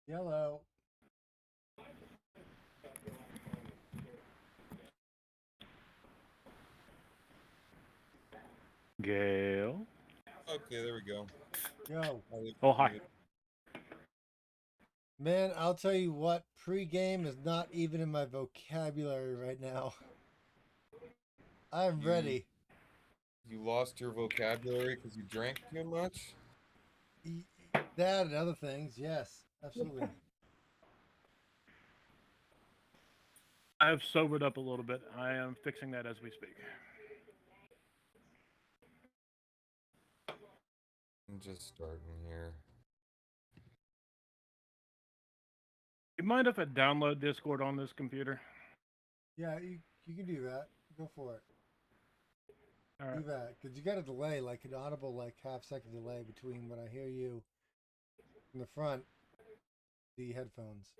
Yellow. Gale. Okay, there we go. Yo. Oh, hi. Man, I'll tell you what, pre-game is not even in my vocabulary right now. I'm ready. You lost your vocabulary because you drank too much? That and other things, yes, absolutely. I have sobered up a little bit. I am fixing that as we speak. I'm just starting here. You mind if I download Discord on this computer? Yeah, you can do that. Go for it. All right. Do that, because you got a delay, like an audible, like half-second delay between when I hear you in the front, the headphones.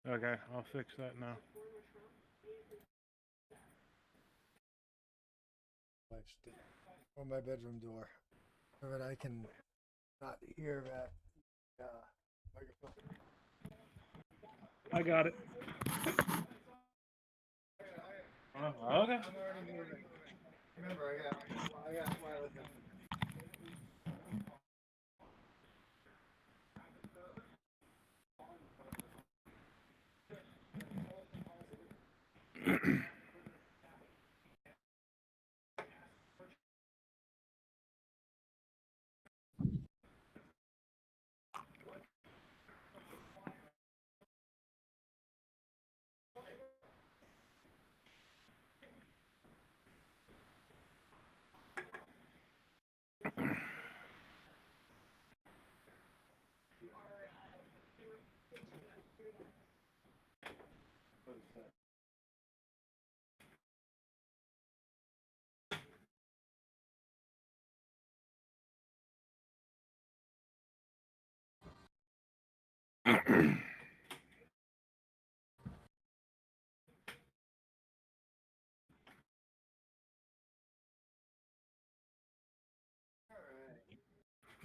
Okay, I'll fix that now. On my bedroom door, so that I can not hear that microphone. I got it. Okay. Remember, I got wireless.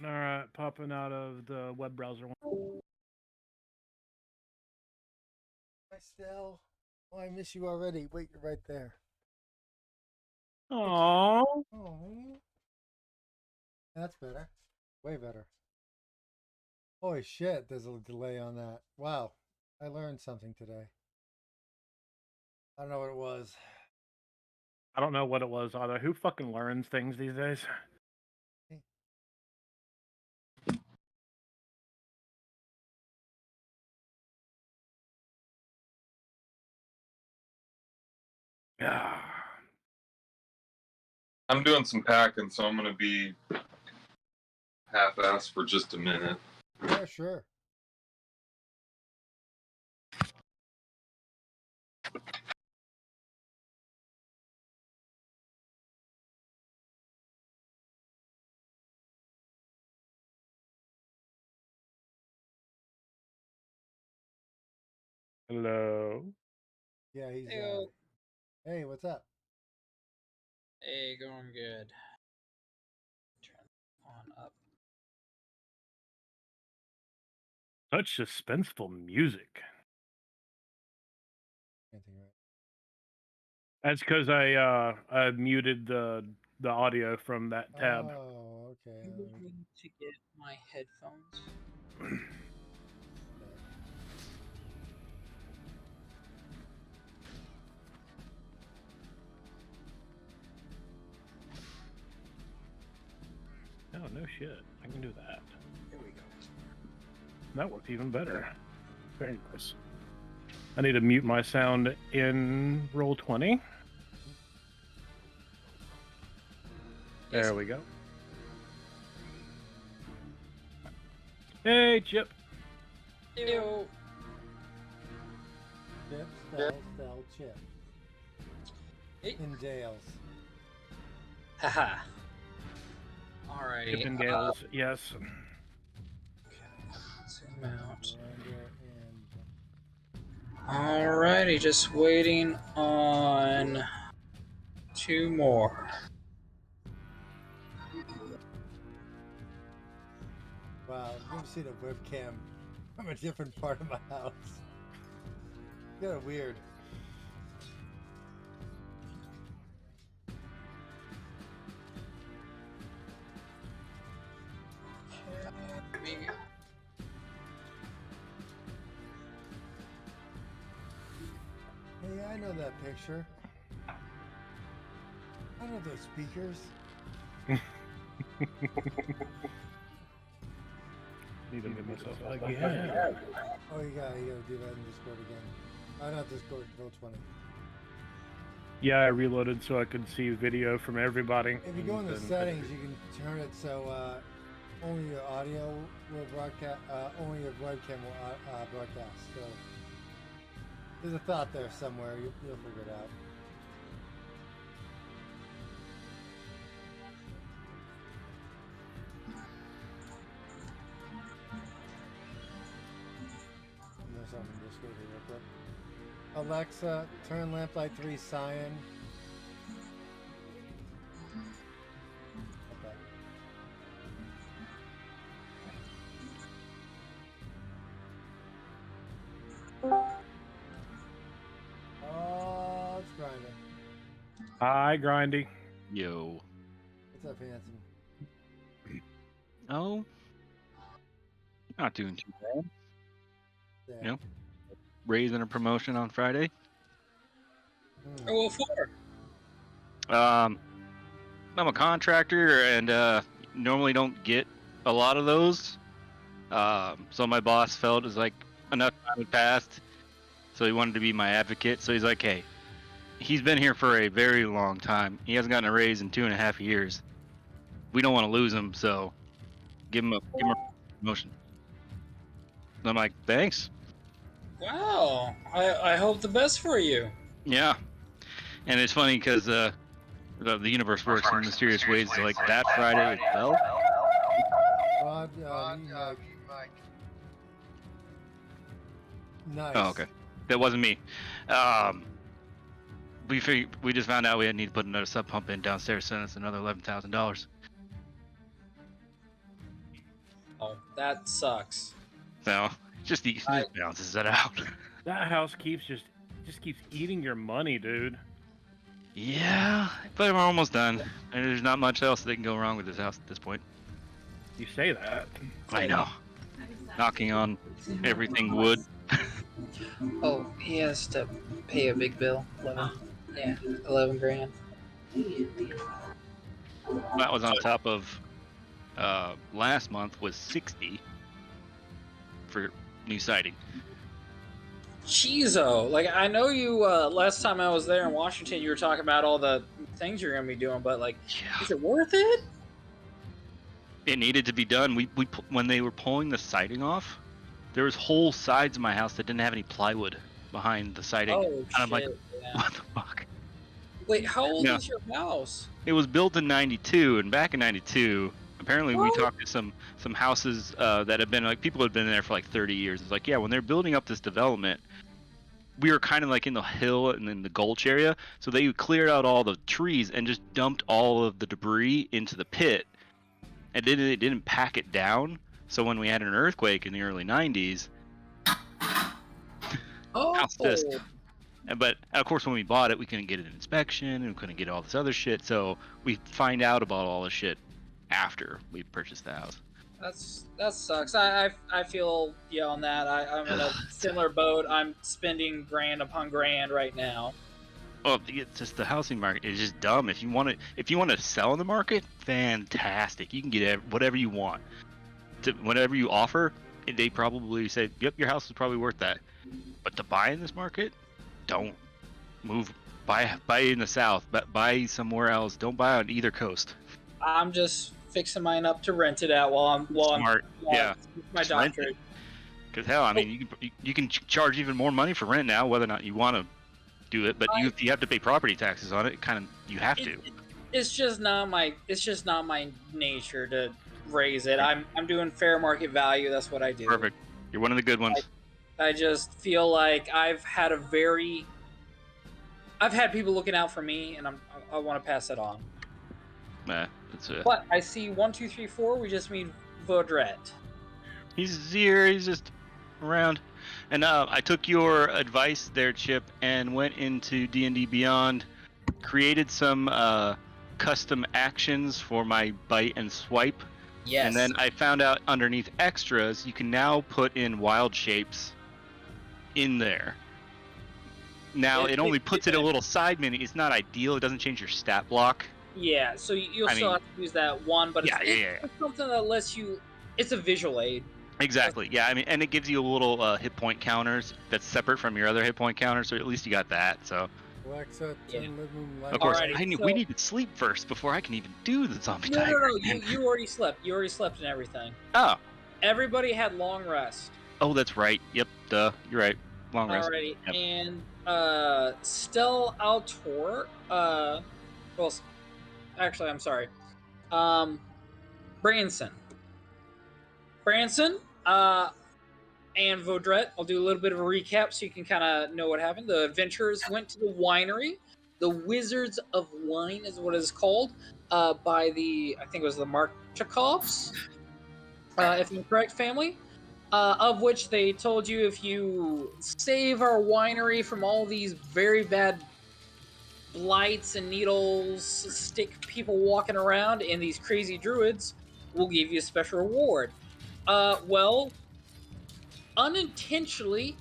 All right, popping out of the web browser one. Hi, Stell. Oh, I miss you already. Wait, you're right there. Aww. Oh, that's better. Way better. Holy shit, there's a delay on that. Wow, I learned something today. I don't know what it was. I don't know what it was either. Who fucking learns things these days? Yeah. I'm doing some packing, so I'm gonna be half-assed for just a minute. Yeah, sure. Hello. Yeah, he's. Heyo. Hey, what's up? Hey, going good. Turn on up. Such suspenseful music. Anything right? That's because I muted the audio from that tab. Oh, okay. I'm going to get my headphones. Oh, no shit. I can do that. Here we go. That worked even better. Very nice. I need to mute my sound in Roll20. There we go. Hey, Chip. Heyo. Chip, Stell, Chip. Hey. In jails. Haha. Alrighty. Chip and Gales, yes. Zoom out. And Alrighty, just waiting on 2 more. wow, I've never seen a webcam from a different part of my house. Kind of weird. Maybe. Hey, I know that picture. I know those speakers. Need to move myself again. Oh, you gotta do that in Discord again. Not Discord, Roll20. Yeah, I reloaded so I could see video from everybody. If you go in the and then- settings, you can turn it so only your audio will broadcast, only your webcam will broadcast. So there's a thought there somewhere. You'll figure it out. There's something in Discord here real quick. Alexa, turn lamplight 3 cyan. Okay. Oh, it's grinding. Hi, Grindy. Yo. What's up, handsome? Oh. Not doing too bad. Yeah. Yep. Raising a promotion on Friday. Hmm. Oh, what for? I'm a contractor and normally don't get a lot of those. So my boss felt it was like enough time had passed. So he wanted to be my advocate. So he's like, hey, he's been here for a very long time. He hasn't gotten a raise in 2.5 years. We don't want to lose him, so give him a promotion. And I'm like, thanks. Wow. I hope the best for you. Yeah. And it's funny because the universe works in mysterious ways. Like that Friday it fell. Rod, Mike. Nice. Oh, okay. That wasn't me. We just found out we need to put another sub pump in downstairs, so it's another $11,000. Oh, that sucks. So just balances it out. That house keeps just keeps eating your money, dude. Yeah, but we're almost done, and there's not much else that can go wrong with this house at this point. You say that. I know. Knocking on everything wood. Oh, he has to pay a big bill. 11 grand. That was on top of last month was 60 for new siding. Cheezo. Like, I know you, last time I was there in Washington, you were talking about all the things you're going to be doing, but, like, Yeah. is it worth it? It needed to be done. When they were pulling the siding off, there was whole sides of my house that didn't have any plywood behind the siding. Oh, and I'm like, yeah. what the fuck? Wait, how old Yeah. is your house? It was built in '92, and back in '92, apparently we What? talked to some houses that have been like people had been there for like 30 years. It's like, yeah, when they're building up this development, we were kind of like in the hill and in the gulch area, so they cleared out all the trees and just dumped all of the debris into the pit, and then it didn't pack it down. So when we had an earthquake in the early '90s, Oh, house just but of course when we bought it, we couldn't get an inspection and we couldn't get all this other shit. So we find out about all this shit after we purchased the house. that sucks. I feel you on that. I'm in a similar boat. I'm spending grand upon grand right now. Well, it's just the housing market is just dumb. If you want to sell in the market, fantastic. You can get whatever you want. Whatever you offer, they probably say, "Yep, your house is probably worth that." But to buy in this market, don't move. Buy in the south, but buy somewhere else. Don't buy on either coast. I'm just fixing mine up to rent it out while I'm Smart, yeah. my Just rent doctorate. Because hell, I mean, you can charge even more money for rent now, whether or not you want to do it. But you have to pay property taxes on it. You have to. It's just not my nature to raise it. I'm doing fair market value. That's what I do. Perfect. You're one of the good ones. I just feel like I've had people looking out for me, and I want to pass it on. Nah, it's But I see 1, 2, 3, 4. We just mean Vaudrette. he's here. He's just around. And I took your advice there, Chip, and went into D&D Beyond, created some custom actions for my bite and swipe. Yes. And then I found out underneath extras, you can now put in wild shapes in there. Now, it only puts it a little side menu. It's not ideal. It doesn't change your stat block. Yeah, so you'll still have to use that one, but it's something that lets you. It's a visual aid. Exactly. Yeah, I mean, and it gives you a little hit point counters that's separate from your other hit point counters, so at least you got that. So. Alexa, turn living light Of course, Alrighty, we need to sleep first before I can even do the zombie No, tiger. you already slept. You already slept and everything. Oh. Everybody had long rest. Oh, that's right. Yep. Duh. You're right. Long rest. Alrighty, Yep. and Stel Altor. Well, actually, I'm sorry. Branson, and Vaudrette. I'll do a little bit of a recap so you can kind of know what happened. The adventurers went to the winery. The Wizards of Wine is what it's called, by I think it was the Marchakovs, if I'm correct, family. Of which they told you if you save our winery from all these very bad blights and needles, stick people walking around, and these crazy druids, we'll give you a special reward. Well, unintentionally,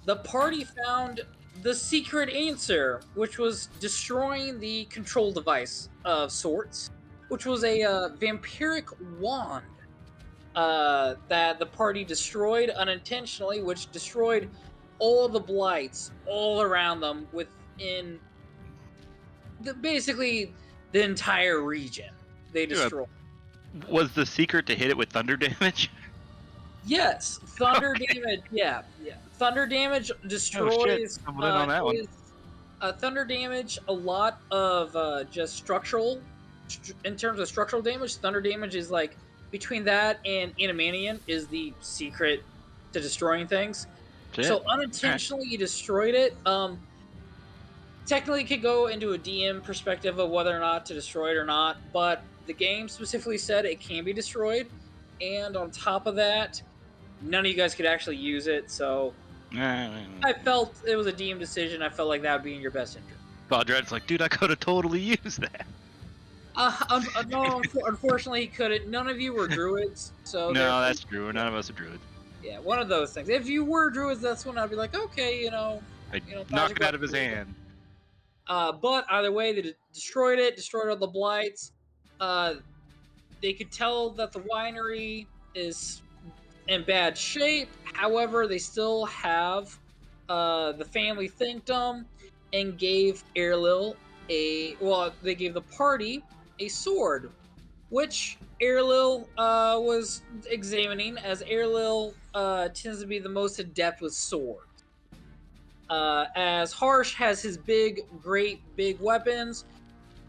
the party found the secret answer, which was destroying the control device of sorts, which was a vampiric wand. That the party destroyed unintentionally, which destroyed all the blights all around them within basically the entire region. They destroyed. Was the secret to hit it with thunder damage? Yes, thunder damage. Yeah. Thunder damage destroys. I'm in on that one. Thunder damage. A lot of just structural. In terms of structural damage, thunder damage is like. Between that and Animanian is the secret to destroying things. Shit. So unintentionally you destroyed it. Technically it could go into a DM perspective of whether or not to destroy it or not, but the game specifically said it can be destroyed. And on top of that, none of you guys could actually use it, so I felt it was a DM decision. I felt like that would be in your best interest. Vaudrette's like, dude, I could have totally used that. No, unfortunately he couldn't. None of you were druids, so no, that's true. None of us are druids. Yeah, one of those things. If you were druids, that's when I'd be like, okay, knock it out of his hand. But either way, they destroyed all the blights. They could tell that the winery is in bad shape. However, they still have the family thanked them and gave Airlil they gave the party a sword, which Airlil was examining, as Airlil tends to be the most adept with swords. As Harsh has his great big weapons,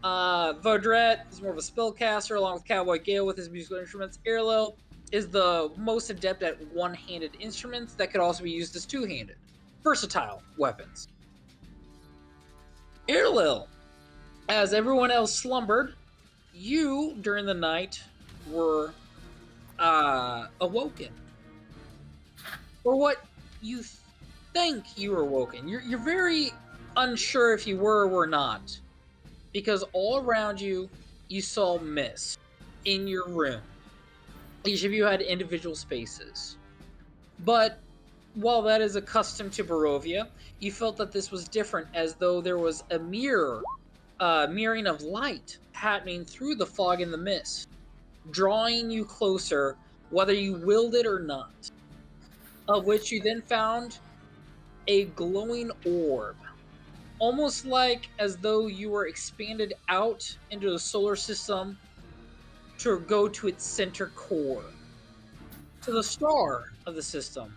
Vaudrette is more of a spellcaster, along with Cowboy Gale with his musical instruments. Airlil is the most adept at one-handed instruments that could also be used as two-handed. Versatile weapons. Airlil, as everyone else slumbered, you, during the night, were awoken. Or what you think you were awoken. You're very unsure if you were or were not. Because all around you, you saw mist in your room. Each of you had individual spaces. But while that is accustomed to Barovia, you felt that this was different, as though there was a mirroring of light happening through the fog and the mist, drawing you closer, whether you willed it or not. Of which you then found a glowing orb, almost like as though you were expanded out into the solar system to go to its center core, to the star of the system,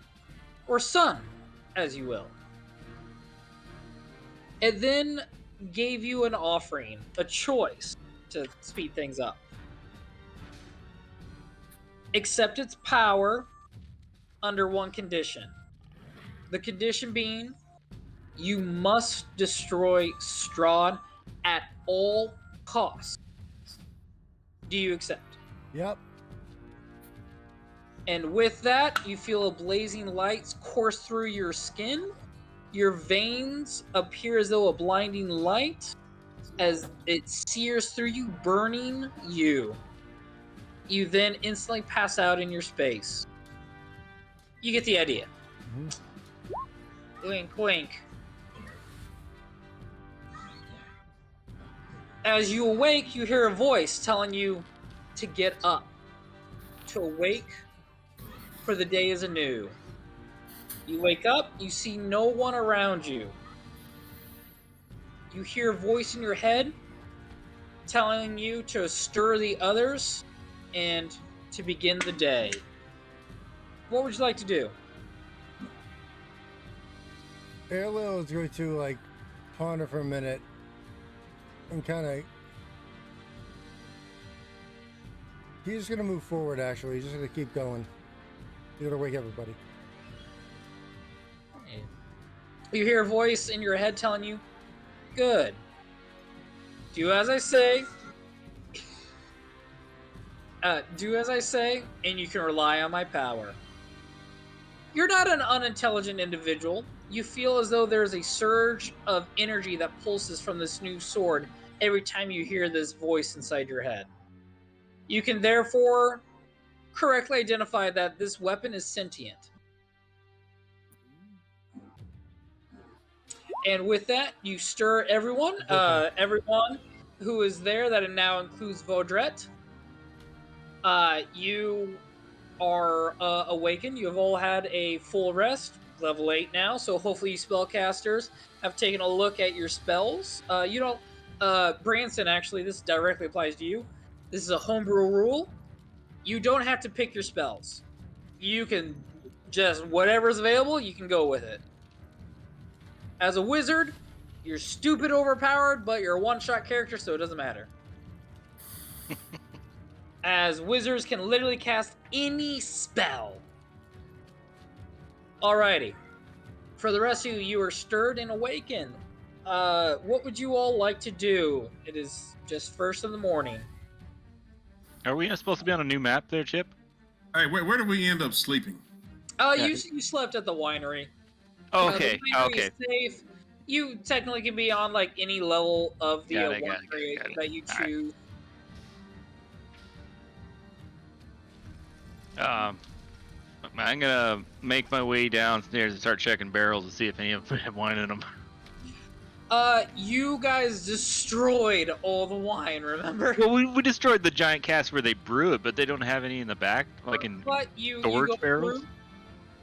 or sun, as you will. It then gave you an offering, a choice to speed things up. Accept its power under one condition. The condition being, you must destroy Strahd at all costs. Do you accept? Yep. And with that, you feel a blazing light course through your skin. Your veins appear as though a blinding light as it sears through you, burning you. You then instantly pass out in your space. You get the idea. Wink, wink. As you awake, you hear a voice telling you to get up, to awake, for the day is anew. You wake up, you see no one around you. You hear a voice in your head telling you to stir the others and to begin the day. What would you like to do? Airlil is going to like ponder for a minute and kind of. He's just gonna move forward. Actually, he's just gonna keep going. He's gonna wake everybody. You hear a voice in your head telling you, good. Do as I say. Do as I say, and you can rely on my power. You're not an unintelligent individual. You feel as though there's a surge of energy that pulses from this new sword every time you hear this voice inside your head. You can therefore correctly identify that this weapon is sentient. And with that, you stir everyone. Everyone who is there, that now includes Vaudrette. You are awakened. You have all had a full rest, level 8 now, so hopefully you spellcasters have taken a look at your spells. You don't, Branson, actually, this directly applies to you. This is a homebrew rule. You don't have to pick your spells. You can just, whatever's available, you can go with it. As a wizard, you're stupid overpowered, but you're a one-shot character, so it doesn't matter. As wizards can literally cast any spell. Alrighty. For the rest of you, you are stirred and awakened. What would you all like to do? It is just first in the morning. Are we supposed to be on a new map there, Chip? Hey, where did we end up sleeping? You slept at the winery. Okay, The winery okay. is safe. You technically can be on like any level of the Got it, winery that you All right. choose. I'm gonna make my way downstairs and start checking barrels to see if any of them have wine in them. You guys destroyed all the wine, remember? Well, we destroyed the giant cask where they brew it, but they don't have any in the back, like in But you storage go barrels. Through,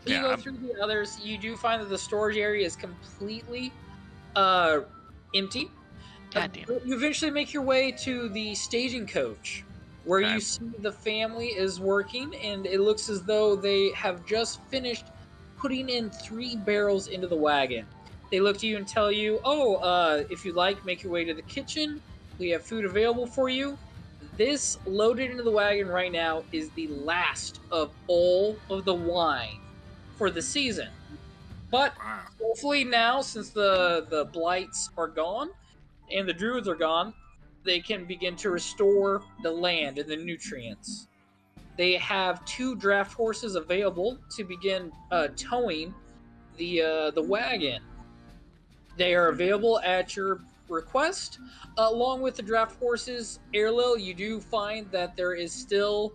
you Yeah, go I'm- through the others. You do find that the storage area is completely empty. God damn it. You eventually make your way to the staging coach, where Okay. you see the family is working, and it looks as though they have just finished putting in 3 barrels into the wagon. They look to you and tell you, if you'd like, make your way to the kitchen. We have food available for you. This loaded into the wagon right now is the last of all of the wine for the season. But Wow. hopefully now, since the blights are gone and the druids are gone, they can begin to restore the land and the nutrients. They have 2 draft horses available to begin towing the wagon. They are available at your request. Along with the draft horses, Airlil, you do find that there is still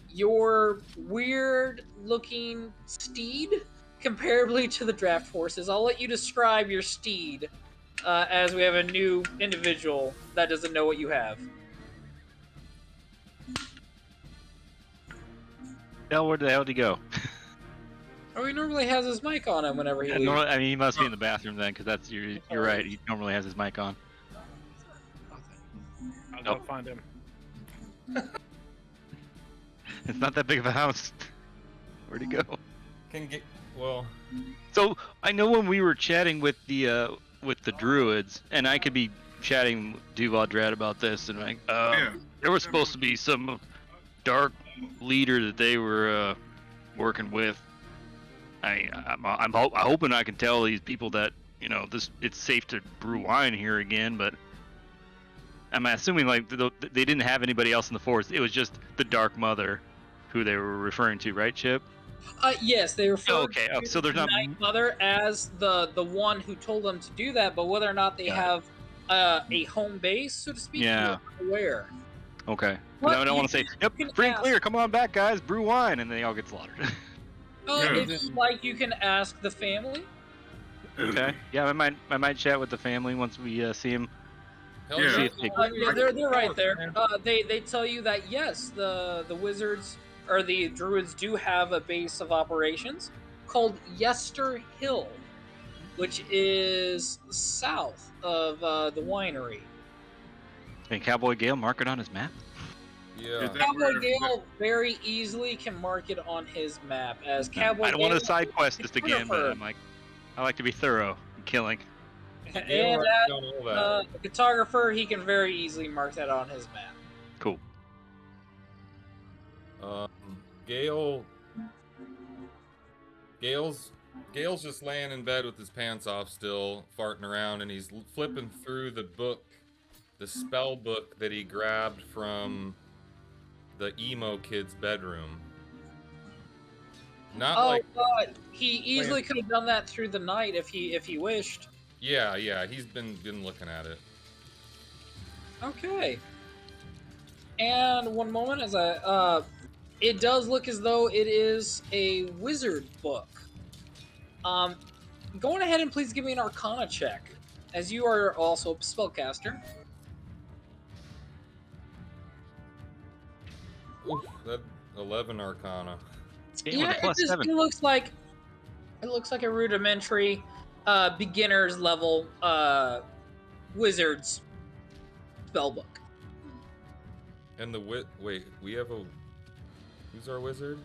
your weird-looking steed comparably to the draft horses. I'll let you describe your steed as we have a new individual that doesn't know what you have. Hell, where the hell did he go? Oh, he normally has his mic on him whenever he Yeah, leaves. I mean, he must be in the bathroom then, because that's you're right. He normally has his mic on. I'll go find him. It's not that big of a house. Where'd he go? Can get well. So I know when we were chatting with the druids, and I could be chatting to Vaudrette about this, and like, Yeah. there was supposed to be some dark leader that they were working with. I'm hoping I can tell these people that it's safe to brew wine here again, but I'm assuming like they didn't have anybody else in the forest. It was just the Dark Mother who they were referring to, right, Chip? Yes, they refer okay. Oh, to so there's the not- Night Mother as the one who told them to do that, but whether or not they Got it. have a home base, so to speak, Yeah. you're not aware. Okay. What No, I don't you want to say, can- yep, you can free and ask- clear, come on back, guys, brew wine, and then they all get slaughtered. Yeah. If you like, you can ask the family. Okay. Yeah, I might chat with the family once we see him. Hell Yeah. See if they- Yeah, they're right there. Man. They tell you that yes, the wizards or the druids do have a base of operations called Yester Hill, which is south of the winery. Can Cowboy Gale mark it on his map? Yeah. Is that Cowboy where- Gale very easily can mark it on his map as Cowboy I don't want Gale to side quest this again, but photographer. I like to be thorough in killing. and Gale writes that down all that. the cartographer, he can very easily mark that on his map. Cool. Gale's just laying in bed with his pants off still, farting around, and he's flipping through the book, the spell book that he grabbed from the emo kid's bedroom. Not Oh, like, but he easily could have done that through the night if he wished. yeah, he's been looking at it. Okay. And one moment, as it does look as though it is a wizard book. Go on ahead and please give me an Arcana check, as you are also a spellcaster. Oof, that 11 Arcana. Game with a plus it 7. looks like a rudimentary, beginner's level wizard's spellbook. And the wait, we have a who's our wizard?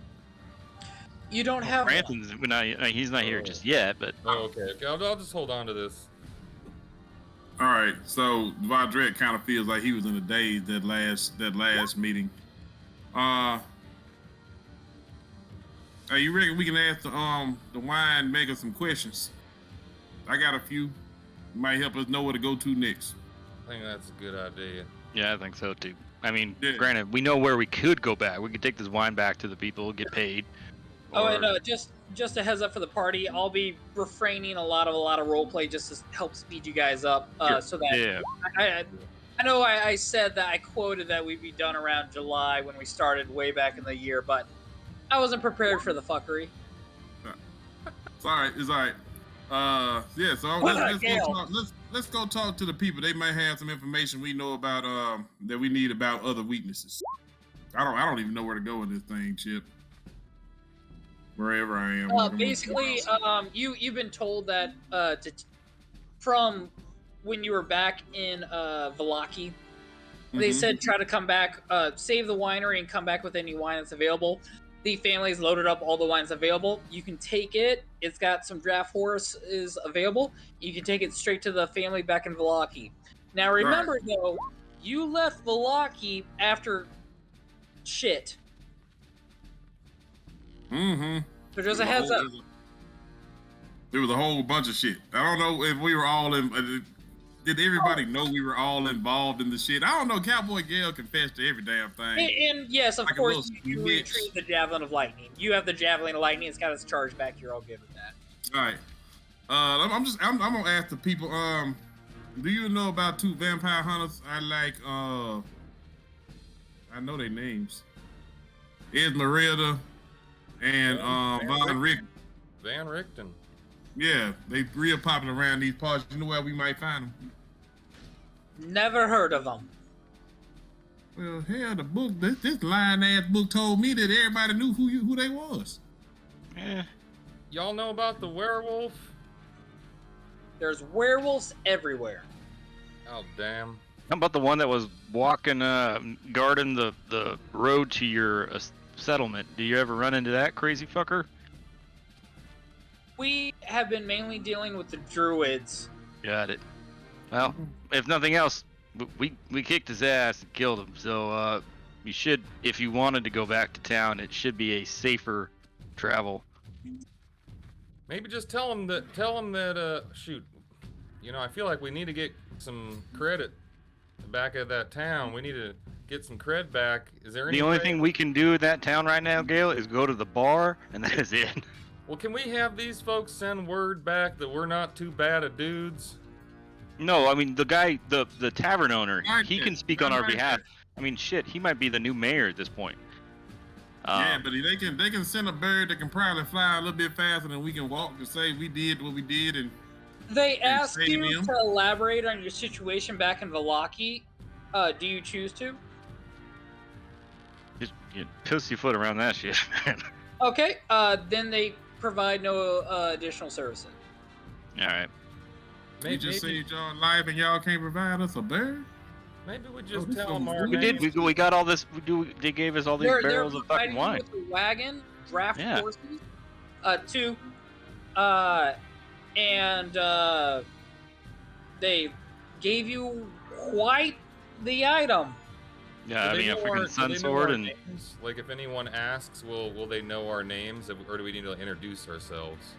You don't have one. Branson's he's not here Oh. just yet, but Oh, okay. I'll just hold on to this. All right, so Vardrek kind of feels like he was in a daze that last meeting. Hey, you reckon we can ask the wine maker some questions? I got a few. Might help us know where to go to next. I think that's a good idea. yeah, I think so too. I mean, Yeah. granted, we know where we could go back. We could take this wine back to the people, get paid. Oh, Or- and just a heads up for the party, I'll be refraining a lot of role play just to help speed you guys up, Sure. so that Yeah. I know I said that I quoted that we'd be done around July when we started way back in the year, but I wasn't prepared for the fuckery. It's all right. It's all right. Yeah. So let's go talk to the people. They might have some information we know about that we need about other weaknesses. I don't even know where to go with this thing, Chip. Wherever I am. Basically, you've been told that from when you were back in Vallaki, they Mhm. said try to come back, save the winery and come back with any wine that's available. The family's loaded up all the wines available. You can take it. It's got some draft horse is available. You can take it straight to the family back in Vallaki. Now remember though, you left Vallaki after shit. Mm-hmm. So just a heads up. There was a whole bunch of shit. I don't know if we were all in. Did everybody know we were all involved in the shit? I don't know. Cowboy Gale confessed to every damn thing. And yes, of Like a course, little you snitch. retrieve the Javelin of Lightning. You have the Javelin of Lightning. It's got its charge back. You're all good with that. All right. I'm gonna ask the people. Do you know about two vampire hunters? I know their names. Esmeralda and Von Rick. Van Richten. Yeah, they real popular around these parts. You know where we might find them? Never heard of them. Well, hell, the book, this lying ass book told me that everybody knew who they was. Eh. Y'all know about the werewolf? There's werewolves everywhere. Oh damn. How about the one that was walking, guarding the road to your settlement? Do you ever run into that crazy fucker? We have been mainly dealing with the druids. Got it. Well, if nothing else, we kicked his ass and killed him. So you should, if you wanted to go back to town, it should be a safer travel. Maybe just tell him that shoot. You know, I feel like we need to get some credit back at that town. We need to get some cred back. Is there any The only way- thing we can do in that town right now, Gale, is go to the bar, and that is it. Well, can we have these folks send word back that we're not too bad at dudes? No, I mean the guy, the tavern owner, Right he there. can speak on our Right behalf. there. I mean, shit, he might be the new mayor at this point. Yeah, but they can send a bird that can probably fly a little bit faster than we can walk to say we did what we did, and They And ask save you him. to elaborate on your situation back in Velaki. Do you choose to? Just you pussyfoot around that shit, man. Okay. Then they provide no additional services. All right. we Maybe, just maybe, saved y'all life and y'all can't provide us a bird. maybe we just this tell them sounds our We names. did. We got all this. They gave us all these They're barrels of fucking providing you wine. with a wagon, draft Yeah. horses, two, and they gave you quite the item. Yeah, I Do they mean a know freaking do sun they know sword our and names? Like, if anyone asks, will they know our names, or do we need to introduce ourselves?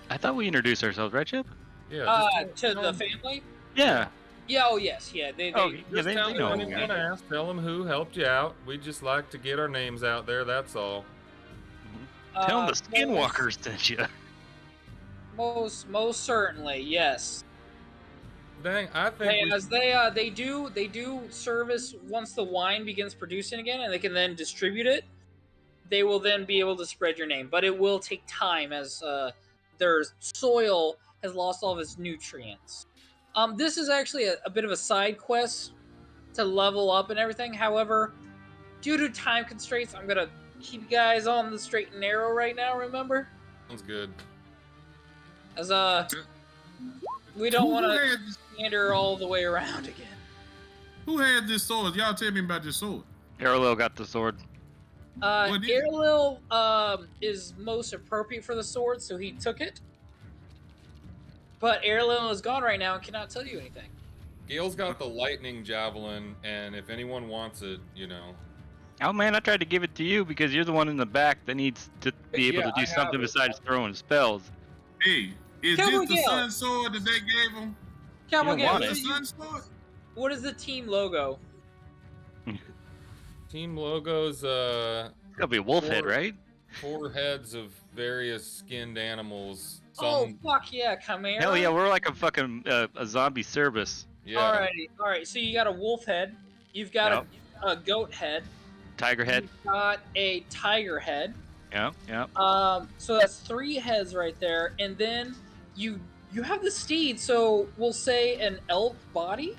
I thought we introduced ourselves, right, Chip? Yeah. To tell the 'em- family. Yeah. Yeah. Oh yes. Yeah. They. Oh, they yeah, Just they tell know. them anyone asks, tell them who helped you out. We just like to get our names out there. That's all. Tell them the most- skinwalkers sent you. Most certainly, yes. Dang, I think. As they do service once the wine begins producing again, and they can then distribute it. They will then be able to spread your name, but it will take time as their soil has lost all of its nutrients. This is actually a bit of a side quest to level up and everything. However, due to time constraints, I'm gonna keep you guys on the straight and narrow right now. Remember, Sounds good. as we don't want to Who had this- meander all the way around again. Who had this sword? Y'all tell me about this sword. Arlo got the sword. What is it? Airlil is most appropriate for the sword, so he took it. But Airlil is gone right now and cannot tell you anything. Gail's got the lightning javelin, and if anyone wants it, Oh man, I tried to give it to you because you're the one in the back that needs to be able Yeah, to do I have something it. besides throwing spells. Hey, is Cowboy this the Gale. sun sword that they gave him? Cowboy don't Gale, want The it. sun sword? what is the team logo? team logos, It's gotta be a wolf head, Or- right? 4 heads of various skinned animals. Oh Some, fuck yeah, Chimera. Hell yeah, we're like a fucking a zombie service. yeah. Alrighty. So you got a wolf head. You've got a goat head. Tiger head. You've got a tiger head. Yeah, yeah. So that's 3 heads right there, and then you have the steed. So we'll say an elk body.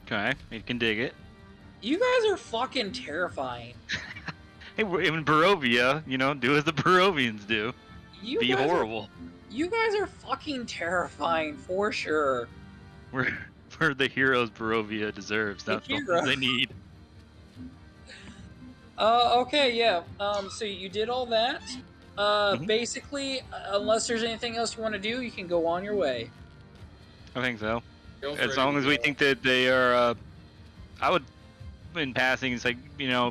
Okay, you can dig it. You guys are fucking terrifying. Hey, we're in Barovia, do as the Barovians do. You Be guys are- horrible. you guys are fucking terrifying for sure. We're the heroes Barovia deserves. The That's what heroes. they need. Okay, yeah. So you did all that. Mhm. Basically, unless there's anything else you want to do, you can go on your way. I think so. Gail's As ready long to as we go. think that they are, I would, in passing, it's like,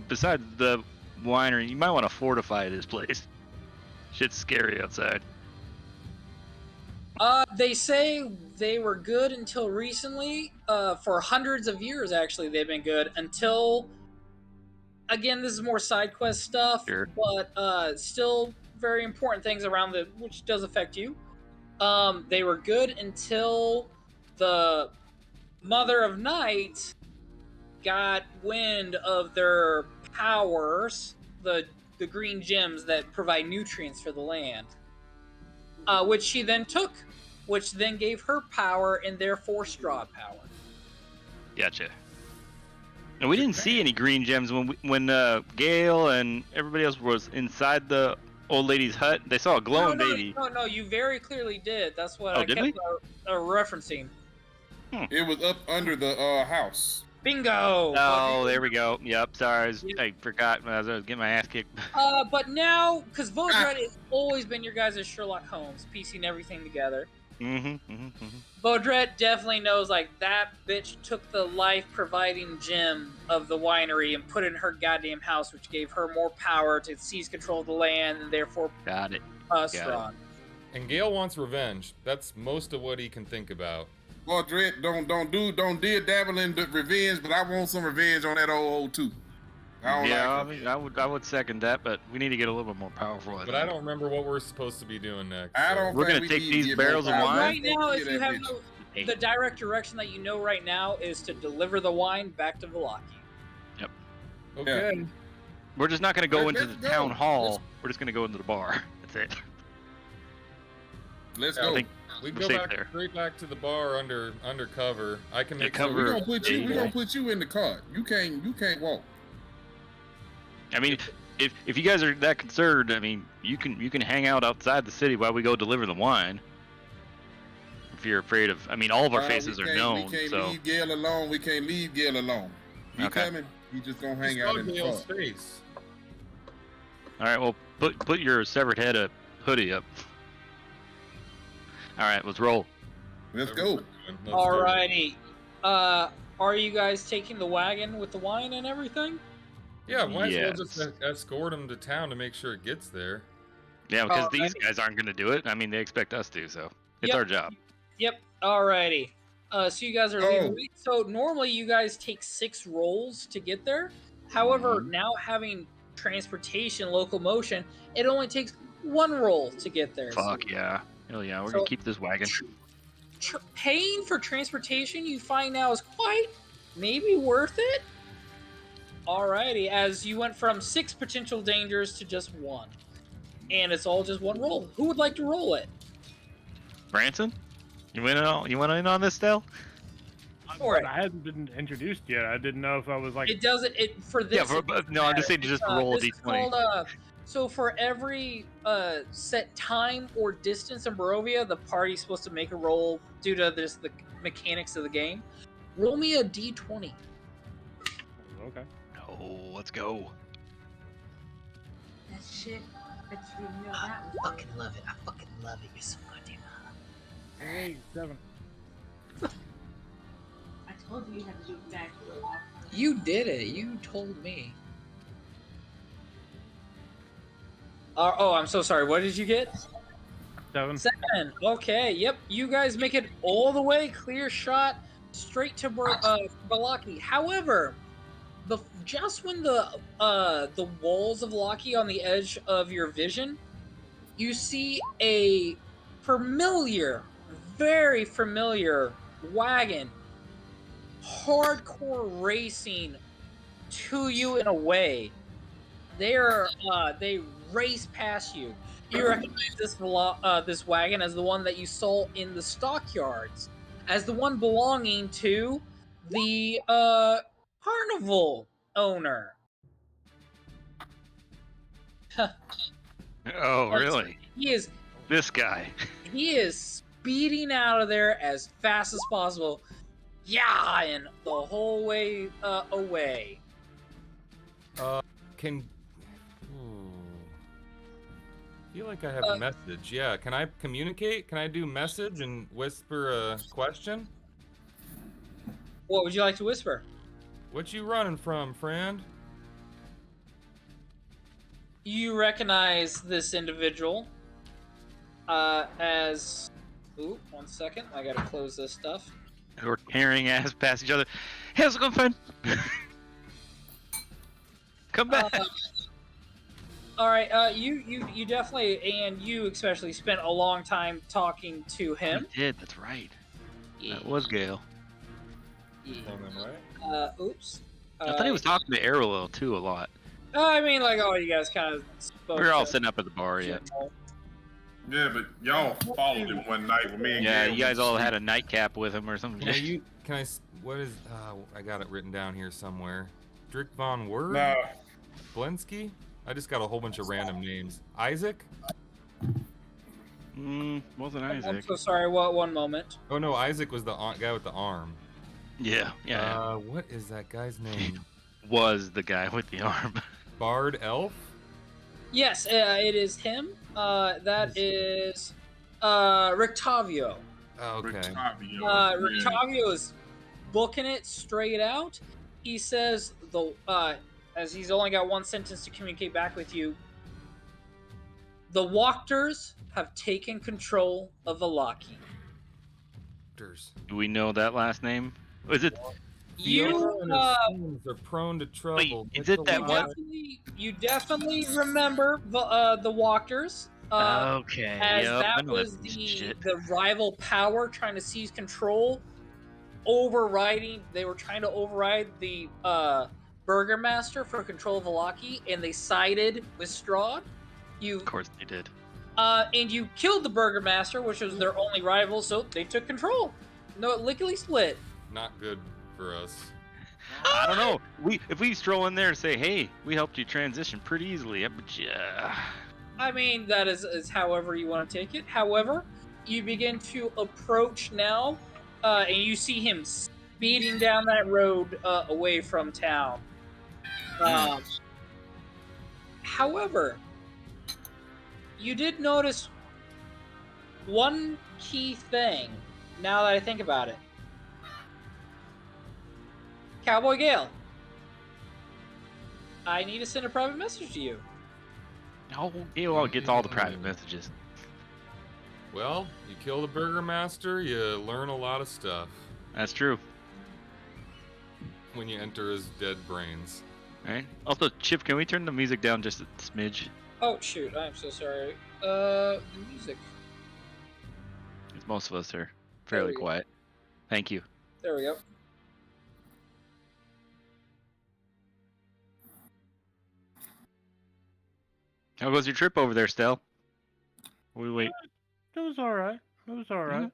besides the winery, you might want to fortify this place. Shit's scary outside. They say they were good until recently. For hundreds of years, actually, they've been good until. Again, this is more side quest stuff, Sure. but still very important things around which does affect you. They were good until the Mother of Night got wind of their powers, the green gems that provide nutrients for the land, which she then took, which then gave her power and therefore Strahd power. Gotcha. And we didn't see any green gems when Gale and everybody else was inside the old lady's hut. They saw a glowing baby. No, you very clearly did. That's what Oh, I did kept we? referencing. It was up under the house. Bingo! Oh, there we go. Yep, sorry. I forgot when I was getting my ass kicked. But now, because Vodred has always been your guys' Sherlock Holmes, piecing everything together. Vodred definitely knows, like, that bitch took the life-providing gem of the winery and put it in her goddamn house, which gave her more power to seize control of the land and therefore Got it. Strahd. And Gale wants revenge. That's most of what he can think about. Boy, Dread, don't dabble in the revenge, but I want some revenge on that old too. I don't Yeah, I like mean, I would second that, but we need to get a little bit more powerful. But I don't remember what we're supposed to be doing next. I so- don't We're think gonna we take need to these get more barrels of power. wine? Right now, Let's if get you that have bitch. no, the direct direction that you know right now is to deliver the wine back to Velaki. Okay. We're just not gonna go into Let's the go. town hall. Let's- We're just gonna go into the bar. That's it. Let's Yeah, go. I think We we're go safe back there. straight back to the bar under cover. I can Yeah, make cover- We sure gonna put you. We Yeah. gonna put you in the cart. You can't walk. I mean, if you guys are that concerned, I mean, you can hang out outside the city while we go deliver the wine. If you're afraid of, I mean, all of our faces we are can't- known, We can't so leave Gail alone. We can't leave Gail alone. He Okay. coming. He just gonna hang Just out saw in the Gale's cart. face. all right. Well, put your severed head hoodie up. All right, let's roll. Let's Whatever go. we're doing, let's do it. Alrighty. Are you guys taking the wagon with the wine and everything? Yeah, might as well Yes. just escort him to town to make sure it gets there. Yeah, because Alrighty. these guys aren't gonna do it. I mean, they expect us to, so it's Yep. our job. Yep. Alrighty. So you guys are Oh. leaving. So normally you guys take 6 rolls to get there. However, now having transportation, locomotion, it only takes 1 roll to get there. So Fuck yeah. Hell yeah, we're So- gonna keep this wagon. paying for transportation, you find now is quite maybe worth it. Alrighty, as you went from 6 potential dangers to just 1, and it's all just 1 roll. Who would like to roll it? Branson, you went in on this, Dale? For it. I hadn't been introduced yet. I didn't know if I was like. It doesn't. It for this. Yeah, it doesn't no, I'm just matter. saying just It's, roll a this is d20. called, so for every set time or distance in Barovia, the party's supposed to make a roll due to the mechanics of the game. Roll me a d20. Okay. Oh, let's go. That shit. Bet you didn't know that was Fucking love it. I fucking love it. You're so goddamn hot. Hey, 7. I told you you had to do exactly what I You did it. You told me. Oh, I'm so sorry. What did you get? 7. 7. Okay. Yep. You guys make it all the way, clear shot, straight to Balaki. However, just when the walls of Laki on the edge of your vision, you see a familiar, very familiar wagon, hardcore racing to you in a way. They race past you. You recognize this wagon as the one that you saw in the stockyards, as the one belonging to the carnival owner. Oh, really? He is This guy. speeding out of there as fast as possible. Yeah, and the whole way away. Can. I feel like I have a message. Yeah, can I communicate? Can I do message and whisper a question? What would you like to whisper? What you running from, friend? You recognize this individual as. Ooh, 1 second. I gotta close this stuff. We're tearing ass past each other. Hey, how's it going, friend? Come back. All right. You definitely, and you especially, spent a long time talking to him. He did. That's right. Yeah. That was Gale. Yeah. Right? Oops. I thought he was talking to Arrow too a lot. I mean, like, oh, you guys kind of spoke. We were all to sitting up at the bar, yeah. general. Yeah, but y'all followed him one night with me and Yeah, Gail you guys was all asleep. had a nightcap with him or something. Can I? What is? I got it written down here somewhere. Drick von Word? Nah, Blensky? I just got a whole bunch of random names. Isaac? Wasn't I'm Isaac. so sorry. What? One moment. Oh no, Isaac was the guy with the arm. Yeah. What is that guy's name? Was the guy with the arm. Bard Elf? Yes, it is him. That is Rictavio. Oh, okay. Rictavio, yeah. Rictavio is booking it straight out. He says as he's only got 1 sentence to communicate back with you. The Walkers have taken control of Velaki. Do we know that last name? Was it? Fiona and her You sons are prone to trouble. is Get it the that you one? wild- definitely remember the Walkers. Okay. As Yep. I that know that was piece of the shit. rival power trying to seize control, they were trying to override the Burgermaster for control of Valaki, and they sided with Strahd. Of course they did. And you killed the Burgermaster, which was their only rival, so they took control. No, lickety split. Not good for us. I don't know. If we stroll in there and say, "Hey, we helped you transition pretty easily," I mean, that is however you want to take it. However, you begin to approach now, and you see him speeding down that road away from town. However, you did notice one key thing now that I think about it. Cowboy Gale, I need to send a private message to you. Oh, Gale gets all the private messages. Well, you kill the Burgermaster, you learn a lot of stuff That's true. when you enter his dead brains. All right. Also, Chip, can we turn the music down just a smidge? Oh shoot, I'm so sorry. The music. Most of us are There fairly we go. quiet. Thank you. There we go. How was your trip over there, Stel? Wait. It was all right. Mhm.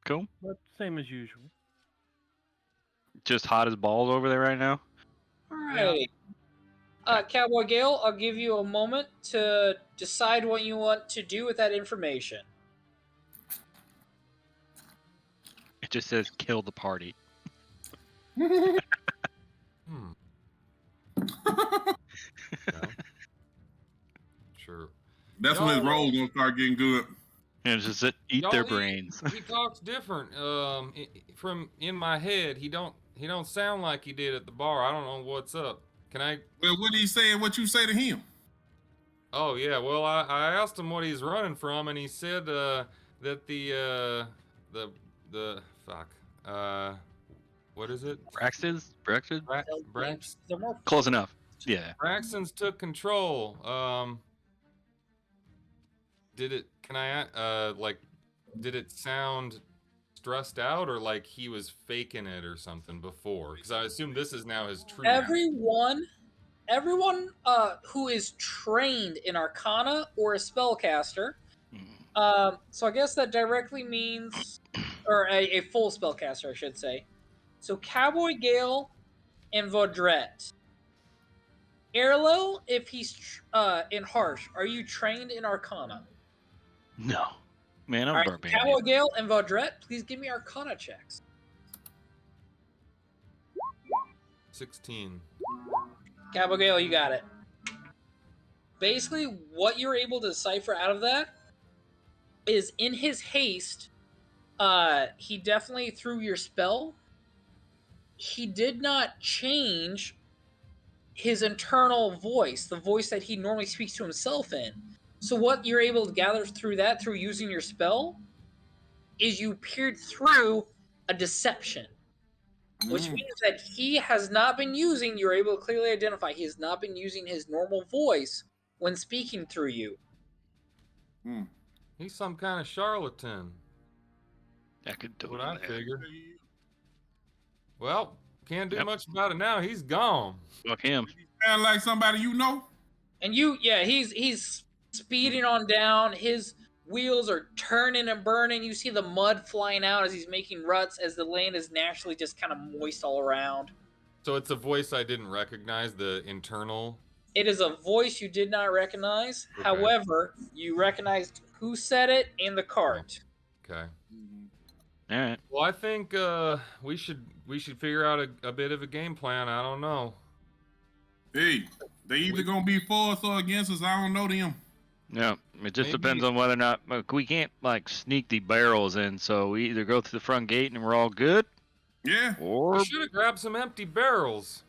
Cool. But same as usual. Just hot as balls over there right now. Alright. Cowboy Gale, I'll give you a moment to decide what you want to do with that information. It just says kill the party. Hmm. Sure. That's when his Y'all- roll's gonna start getting good. And it's just eat Y'all their eat- brains. He talks different. From in my head, he don't sound like he did at the bar. I don't know what's up. Can I? Well, what did he say and what you say to him? Oh yeah. Well, I asked him what he's running from, and he said that the fuck. What is it? Braxton? They're more Close enough. Yeah. Braxton's took control. Did it? Can I Did it sound stressed out or like he was faking it or something before? Because I assume this is now his true. Everyone who is trained in Arcana or a spellcaster. So I guess that directly means, or a full spellcaster, I should say. So Cowboy Gale and Vaudrette. Erlo, if he's in Harsh, are you trained in Arcana? No. Man, I'm All right, barbarian. Cowboy Gale and Vaudrette, please give me Arcana checks. 16. Cowboy Gale, you got it. Basically, what you're able to decipher out of that is in his haste, he definitely threw your spell. He did not change his internal voice, the voice that he normally speaks to himself in. So what you're able to gather through that, through using your spell, is you peered through a deception. Which means that he has not been using, you're able to clearly identify, he has not been using his normal voice when speaking through you. He's some kind of charlatan. I could do What it. I figured. Well, can't do Yep. much about it now. He's gone. Fuck him. Sound like somebody you know? And he's speeding on down, his wheels are turning and burning, you see the mud flying out as he's making ruts, as the land is naturally just kind of moist all around. So it's a voice I didn't recognize, the internal. It is a voice you did not recognize, Okay. however, you recognized who said it and the cart. Okay. All right. Well, I think we should figure out a bit of a game plan. I don't know. Hey, they either gonna be for us or against us. I don't know them. No, it just Maybe- depends on whether or not we can't like sneak the barrels in. So we either go through the front gate and we're all good, Yeah. or I should have grabbed some empty barrels.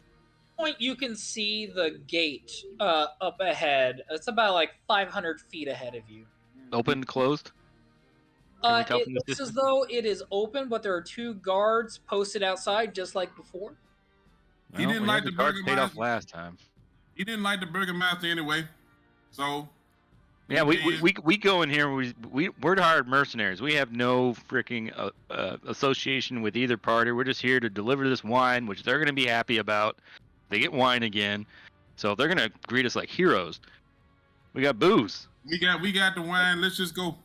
Point you can see the gate up ahead. It's about like 500 feet ahead of you. open, closed. Can we tell It from this looks as distance? though it is open, but there are 2 guards posted outside, just like before. He didn't we like had the guards paid off Burgermeister. last time. He didn't like the Burgermeister anyway. So Yeah, we go in here. We're hired mercenaries. We have no freaking association with either party. We're just here to deliver this wine, which they're gonna be happy about. They get wine again, so they're gonna greet us like heroes. We got booze. we got the wine. Let's just go.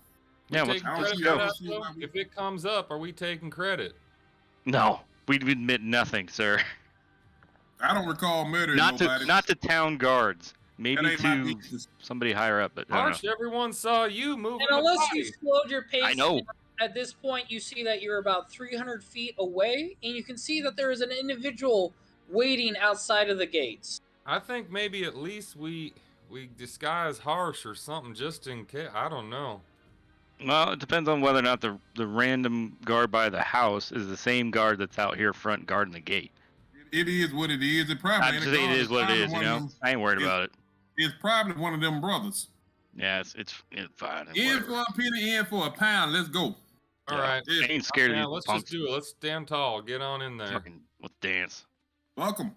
We Yeah, taking I don't credit see- for I that, don't see though? why we- If it comes up, are we taking credit? No, we admit nothing, sir. I don't recall murdering Not nobody. to town guards. Maybe that ain't my to business. somebody higher up, but I don't Arch, everyone saw you moving And the unless body. you slowed your pace, I know. at this point you see that you're about 300 feet away, and you can see that there is an individual waiting outside of the gates. I think maybe at least we disguise harsh or something just in case. I don't know. Well, it depends on whether or not the random guard by the house is the same guard that's out here front guarding the gate. It is what it is. It probably I'm ain't just a saying guard. it is what it Probably is, you one of know? them- I ain't worried it's- about it. It's probably one of them brothers. Yeah, it's fine. It's In whatever. for a penny, in for a pound. Let's go. All Yeah. right. Yeah. I ain't scared Yeah, of these let's punks. just do it. Let's stand tall. Get on in there. Fucking, let's dance. Welcome.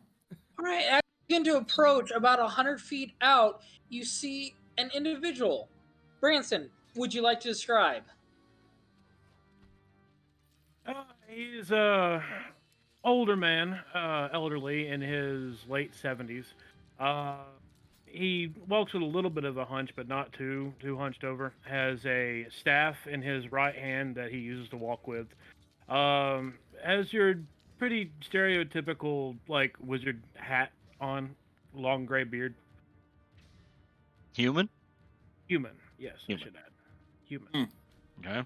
All right, as you begin to approach about 100 feet out, you see an individual. Branson, would you like to describe? He's older man, elderly in his late 70s. He walks with a little bit of a hunch, but not too hunched over. Has a staff in his right hand that he uses to walk with. Has your pretty stereotypical like wizard hat on, long gray beard. Human? Human, yes, Human. I should add. Human. Okay.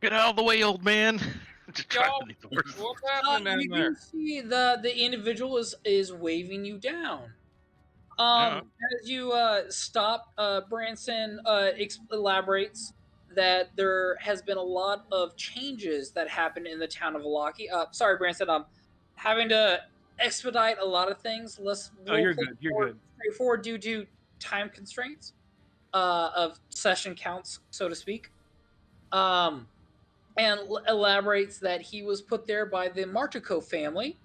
Get out of the way, old man. Just Yo, driving these horses. What's happening You down there? do see the individual is waving you down. Yeah. As you stop, Branson elaborates that there has been a lot of changes that happened in the town of Valaki. Sorry, Branson, I'm having to expedite a lot of things. Let's Oh, you're roleplay good. You're more good. straightforward due to time constraints of session counts, so to speak. And elaborates that he was put there by the Martico family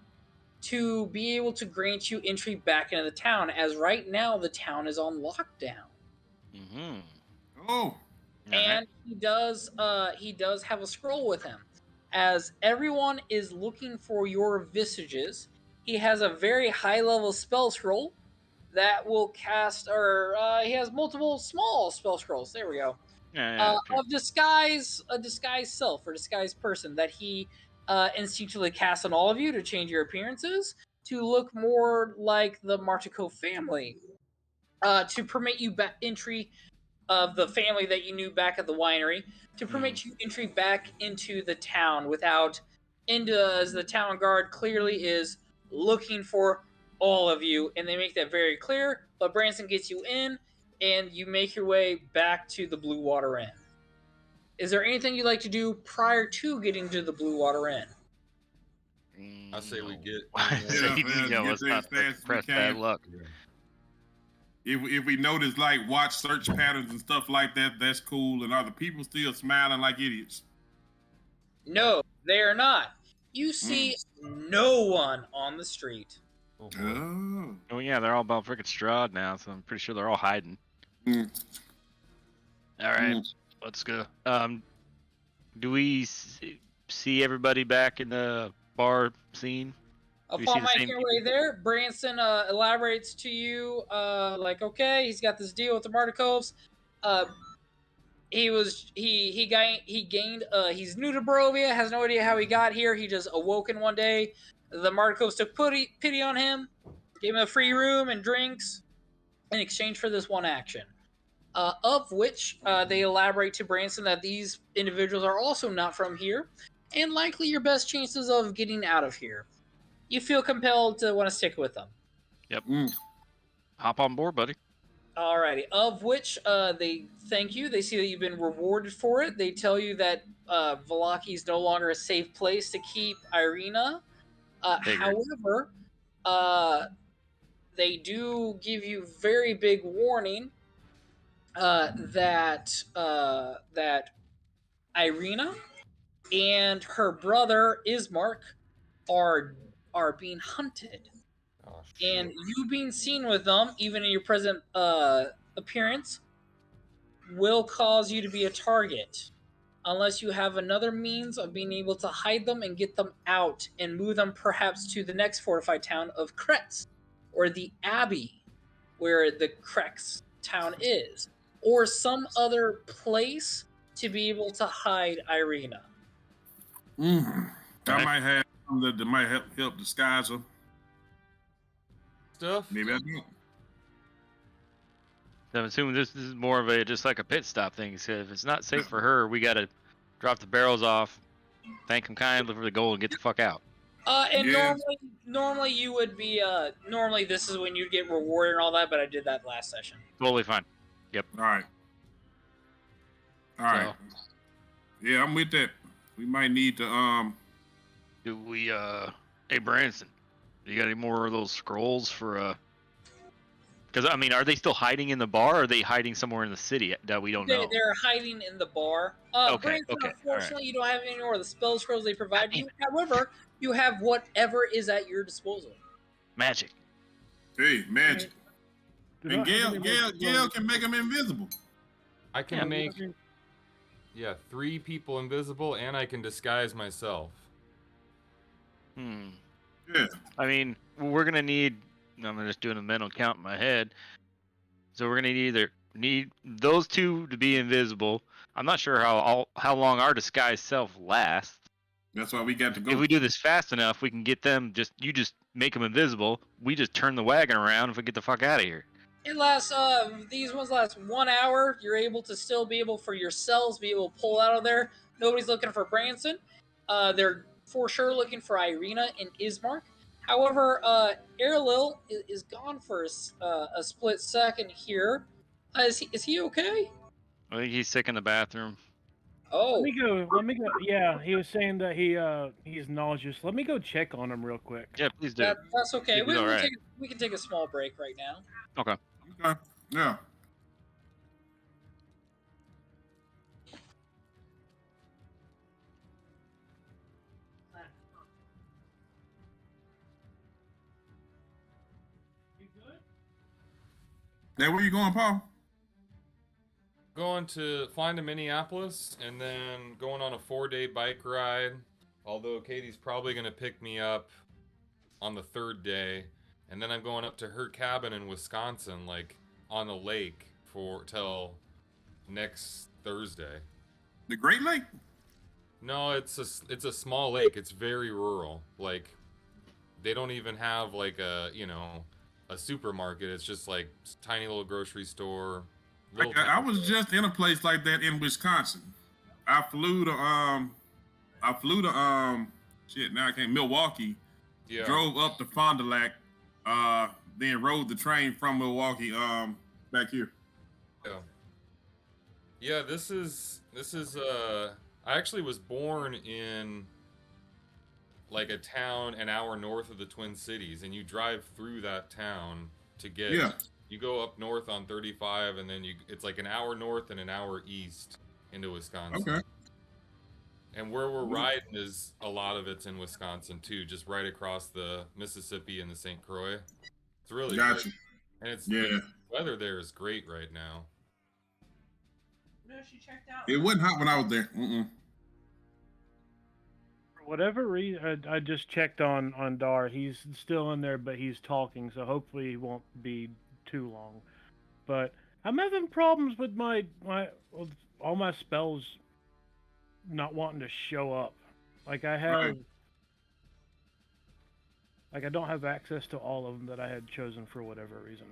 to be able to grant you entry back into the town, as right now the town is on lockdown. Mm-hmm. Oh, And he does have a scroll with him. As everyone is looking for your visages, he has a very high level spell scroll that will cast, or he has multiple small spell scrolls. There we go. Of disguise, a disguised self or disguised person that he instinctively casts on all of you to change your appearances to look more like the Martico family, to permit you entry of the family that you knew back at the winery, to permit you entry back into the town without, as the town guard clearly is looking for all of you, and they make that very clear. But Branson gets you in, and you make your way back to the Blue Water Inn. Is there anything you'd like to do prior to getting to the Blue Water Inn? I say we get. Let's not press bad luck. if we notice like watch search patterns and stuff like that, that's cool. And are the people still smiling like idiots? No, they are not. You see no one on the street. Oh. Oh yeah, they're all about freaking Strahd now, so I'm pretty sure they're all hiding. Mm. All right, let's go. Do we see everybody back in the bar scene? We see Upon the same making your people? way there, Branson elaborates to you, like, okay, he's got this deal with the Marticoves. He gained, he's new to Barovia, has no idea how he got here. He just awoken one day. The Marticoves took pity on him, gave him a free room and drinks in exchange for this one action. Of which they elaborate to Branson that these individuals are also not from here, and likely your best chances of getting out of here. You feel compelled to want to stick with them. Hop on board, buddy. Alrighty. Of which they thank you. They see that you've been rewarded for it. They tell you that Valaki is no longer a safe place to keep Irina. Figured. However, they do give you very big warning that Irina and her brother Ismark are being hunted. Oh, And shit. you being seen with them, even in your present appearance, will cause you to be a target. Unless you have another means of being able to hide them and get them out and move them perhaps to the next fortified town of Kretz, or the Abbey, where the Krex town is, or some other place to be able to hide Irina. Mm. I Okay. might have something that might help disguise her. Stuff? Maybe I do. I'm assuming this is more of a just like a pit stop thing. So if it's not safe for her, we gotta drop the barrels off, thank them kindly for the gold, and get the fuck out. And Yeah. normally you would be normally this is when you'd get rewarded and all that, but I did that last session. Totally fine. All right. All right. Yeah, I'm with that. We might need to Do we hey Branson, you got any more of those scrolls for because I mean, are they still hiding in the bar, or are they hiding somewhere in the city that we don't know? They're hiding in the bar. Okay, Branson, okay, all unfortunately, you don't have any more of the spell scrolls they provide you. However, you have whatever is at your disposal. Magic. hey, magic. Do And not have any more Gail can make them invisible. I can Yeah, make 3 people invisible, and I can disguise myself. Yeah. I mean, we're gonna need. I'm just doing a mental count in my head. So we're gonna either need those two to be invisible. I'm not sure how long our disguise self lasts. That's why we got to go. If we do this fast enough, we can get them. You just make them invisible. We just turn the wagon around if we get the fuck out of here. It lasts. These ones last 1 hour. You're able to still be able for yourselves be able to pull out of there. Nobody's looking for Branson. They're for sure looking for Irina and Ismark. However, Erlil is gone for a split second here. Is he okay? I think he's sick in the bathroom. Oh, Let me go. Yeah, he was saying that he's nauseous. Let me go check on him real quick. Yeah, please do. that's okay. He'll be all right. We can take a small break right now. Okay. Okay. Yeah. Now, where you going, Paul? Going to flying to Minneapolis and then going on a 4-day bike ride. Although Katie's probably gonna pick me up on the 3rd day, and then I'm going up to her cabin in Wisconsin, like on the lake till next Thursday. The Great Lake? No, it's a small lake. It's very rural. Like they don't even have like a supermarket. It's just like tiny little grocery store. I was just in a place like that in Wisconsin. I flew to Milwaukee. Yeah. Drove up to Fond du Lac, then rode the train from Milwaukee back here. Yeah, this is I actually was born in like a town an hour north of the Twin Cities, and you drive through that town to get you go up north on 35, and then it's like an hour north and an hour east into Wisconsin. Okay. And where we're riding is a lot of it's in Wisconsin too, just right across the Mississippi and the St. Croix. It's really Gotcha. good. And Yeah. the weather there is great right now. No, she checked out. It wasn't hot when I was there. For whatever reason, I just checked on Dar. He's still in there, but he's talking, so hopefully he won't be too long. But I'm having problems with with all my spells not wanting to show up. Like I have, Right. like I don't have access to all of them that I had chosen for whatever reason.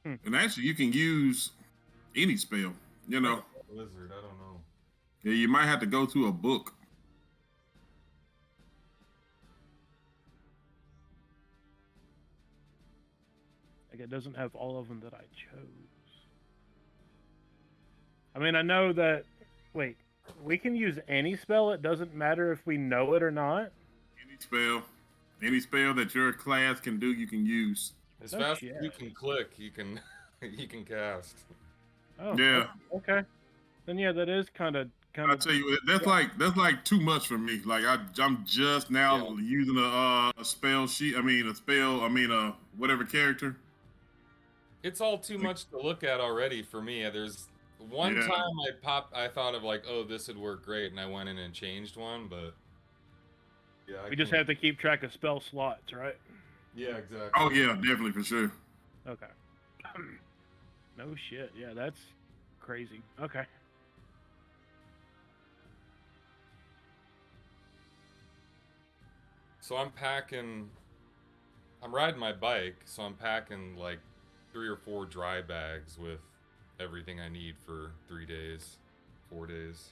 And actually, you can use any spell. You know, Blizzard, I don't know. yeah, you might have to go to a book. Like it doesn't have all of them that I chose. I mean, I know that. Wait, we can use any spell. It doesn't matter if we know it or not. Any spell that your class can do, you can use. As Oh, fast shit. as you can click, you can you can cast. Oh, Yeah. Okay. Then yeah, that is kind of I tell you, that's like too much for me. Like I'm just now using a spell sheet. Whatever character. It's all too much to look at already for me. There's one Yeah. time I thought of like, oh, this would work great, and I went in and changed one, but yeah, we just have to keep track of spell slots, right? Yeah, exactly. Oh yeah, definitely for sure. Okay. No shit. Yeah, that's crazy. Okay. So I'm riding my bike, so I'm packing like 3 or 4 dry bags with everything I need for 3 days, 4 days.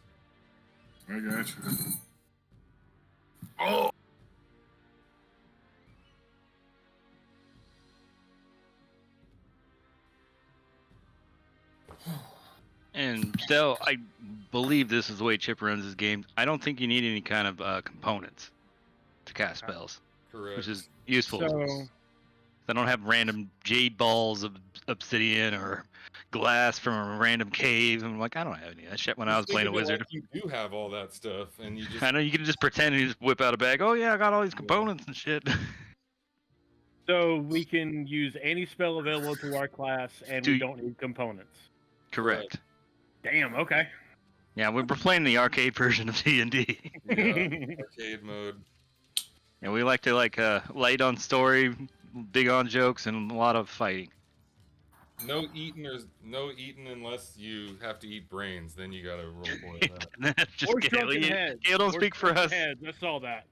I got you. Oh. And still, I believe this is the way Chip runs his games. I don't think you need any kind of components to cast spells, Correct. which is useful. So I don't have random jade balls of obsidian or glass from a random cave. I'm like, I don't have any of that shit when I was Think playing a of it wizard. like you do have all that stuff, and you just I know you can just pretend and you just whip out a bag. Oh yeah, I got all these components and shit. So we can use any spell available to our class, and we don't need components. Correct. Damn. Okay. Yeah, we're playing the arcade version of D&D. yeah, arcade mode. And we like to light on story, big on jokes, and a lot of fighting. No eating unless you have to eat brains. Then you gotta roleplay that. That's just Or Gale. shrunken heads. Gale don't Or speak for shrunken us. heads. I saw that.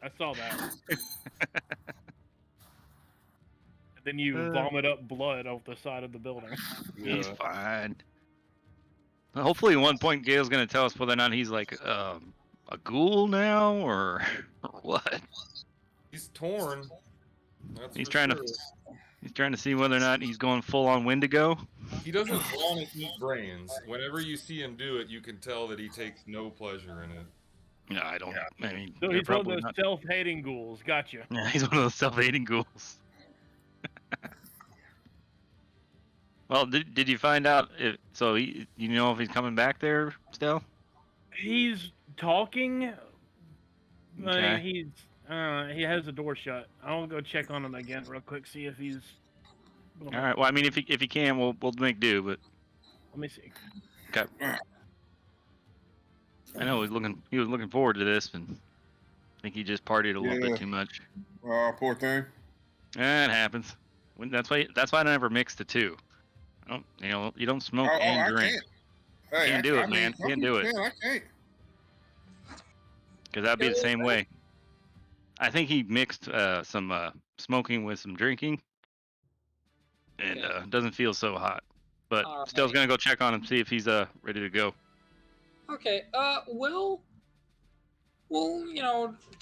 And then you vomit up blood off the side of the building. He's Yeah. fine. Hopefully, at one point, Gale's gonna tell us whether or not he's like a ghoul now or what. He's torn. That's He's for trying sure. to He's trying to see whether or not he's going full on Wendigo. He doesn't want to eat brains. Whenever you see him do it, you can tell that he takes no pleasure in it. No, I don't. I mean, So they're he's one of probably those not. self-hating ghouls. Gotcha. Yeah, he's one of those self-hating ghouls. Well, did you find out if so? You know if he's coming back there still? He's talking. Okay. He has the door shut. I'll go check on him again real quick, see if he's. All right. Well, I mean, if he can, we'll make do. But Let me see. okay. I know he was looking forward to this, and I think he just partied a little Yeah. bit too much. Poor thing. It happens. That's why I never mix the two. You don't smoke and I drink. can't. Hey, Can't do it, man. some Can't do people it. can, I can't. Because that'd be the same way. I think he mixed some smoking with some drinking, and doesn't feel so hot. But All still's right. gonna go check on him, see if he's ready to go. Okay. We'll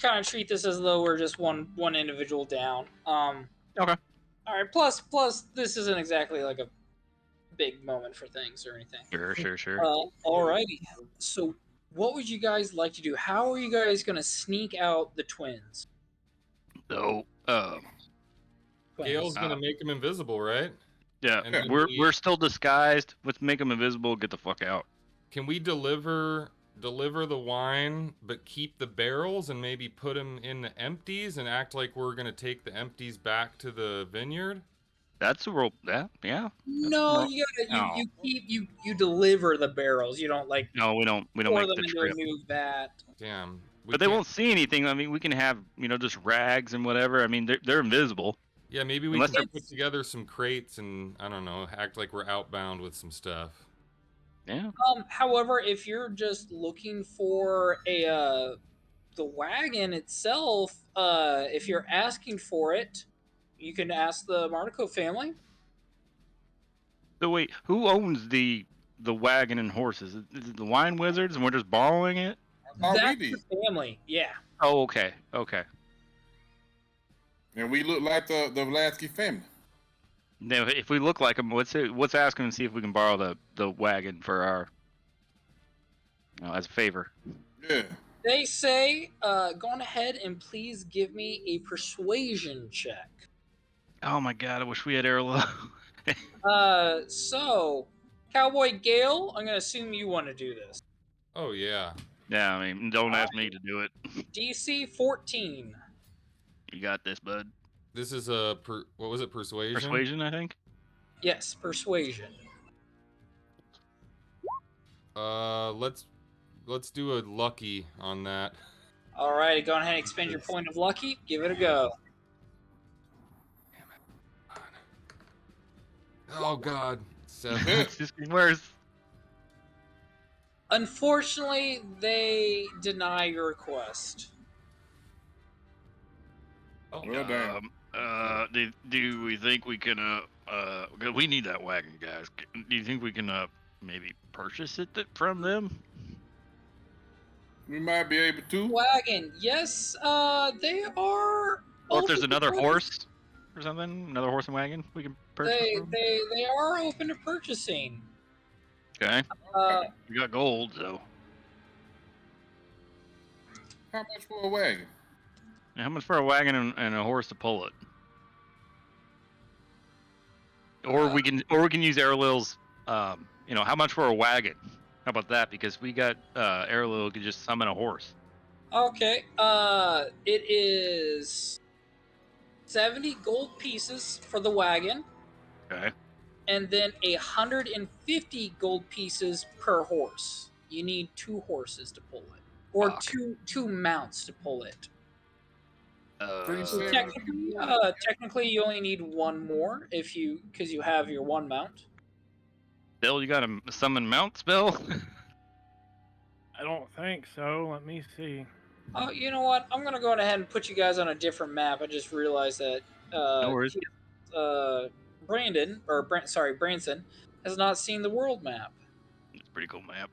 kind of treat this as though we're just one individual down. Okay. All right. Plus, this isn't exactly like a big moment for things or anything. Sure. Alrighty. So, what would you guys like to do? How are you guys gonna sneak out the twins? So, Gale's gonna make him invisible, right? yeah, And then we're still disguised. Let's make him invisible. Get the fuck out. Can we deliver the wine, but keep the barrels and maybe put them in the empties and act like we're gonna take the empties back to the vineyard? That's a roll. Yeah. No, you deliver the barrels. You don't like No, we don't pour make them the into trip. a new vat. Damn. But they won't see anything. I mean, we can have just rags and whatever. I mean, they're invisible. Yeah, maybe we Unless can they're- put together some crates and I don't know, act like we're outbound with some stuff. Yeah. However, if you're just looking for the wagon itself, if you're asking for it, you can ask the Martico family. So wait, who owns the wagon and horses? Is it the wine wizards, and we're just borrowing it? Oh, That's we the did. family. Yeah. Oh, okay. And we look like the Vlasky family. Now, if we look like them, let's ask them and see if we can borrow the wagon for our, as a favor. Yeah. They say, go on ahead and please give me a persuasion check. Oh my god, I wish we had Erlo. So, Cowboy Gale, I'm gonna assume you want to do this. Oh yeah. Yeah, I mean, don't ask me to do it. DC 14. You got this, bud. This is a what was it? Persuasion. Persuasion, I think. Yes, persuasion. Let's do a lucky on that. Alright, go ahead and expend your point of lucky. Give it a go. Oh God. 7. It's just getting worse. Unfortunately, they deny your request. Oh, Well done. Do we think we can? We need that wagon, guys. Do you think we can maybe purchase it from them? We might be able to. Wagon, yes, they are. Or if there's open to another purchase. horse or something, another horse and wagon we can purchase. from? They are open to purchasing. Okay. Uh, We got gold, so. How much for a wagon? How much for a wagon and a horse to pull it? Or we can use Airlil's. How much for a wagon? How about that? Because we got Airlil could just summon a horse. okay. It is 70 gold pieces for the wagon, Okay. and then 150 gold pieces per horse. You need 2 horses to pull it, or Fuck. two mounts to pull it. Pretty So soon. technically, you only need 1 more because you have your 1 mount. Bill, you got a summon mounts, Bill? I don't think so. Let me see. Oh, you know what? I'm gonna go ahead and put you guys on a different map. I just realized that No worries. Branson has not seen the world map. It's a pretty cool map.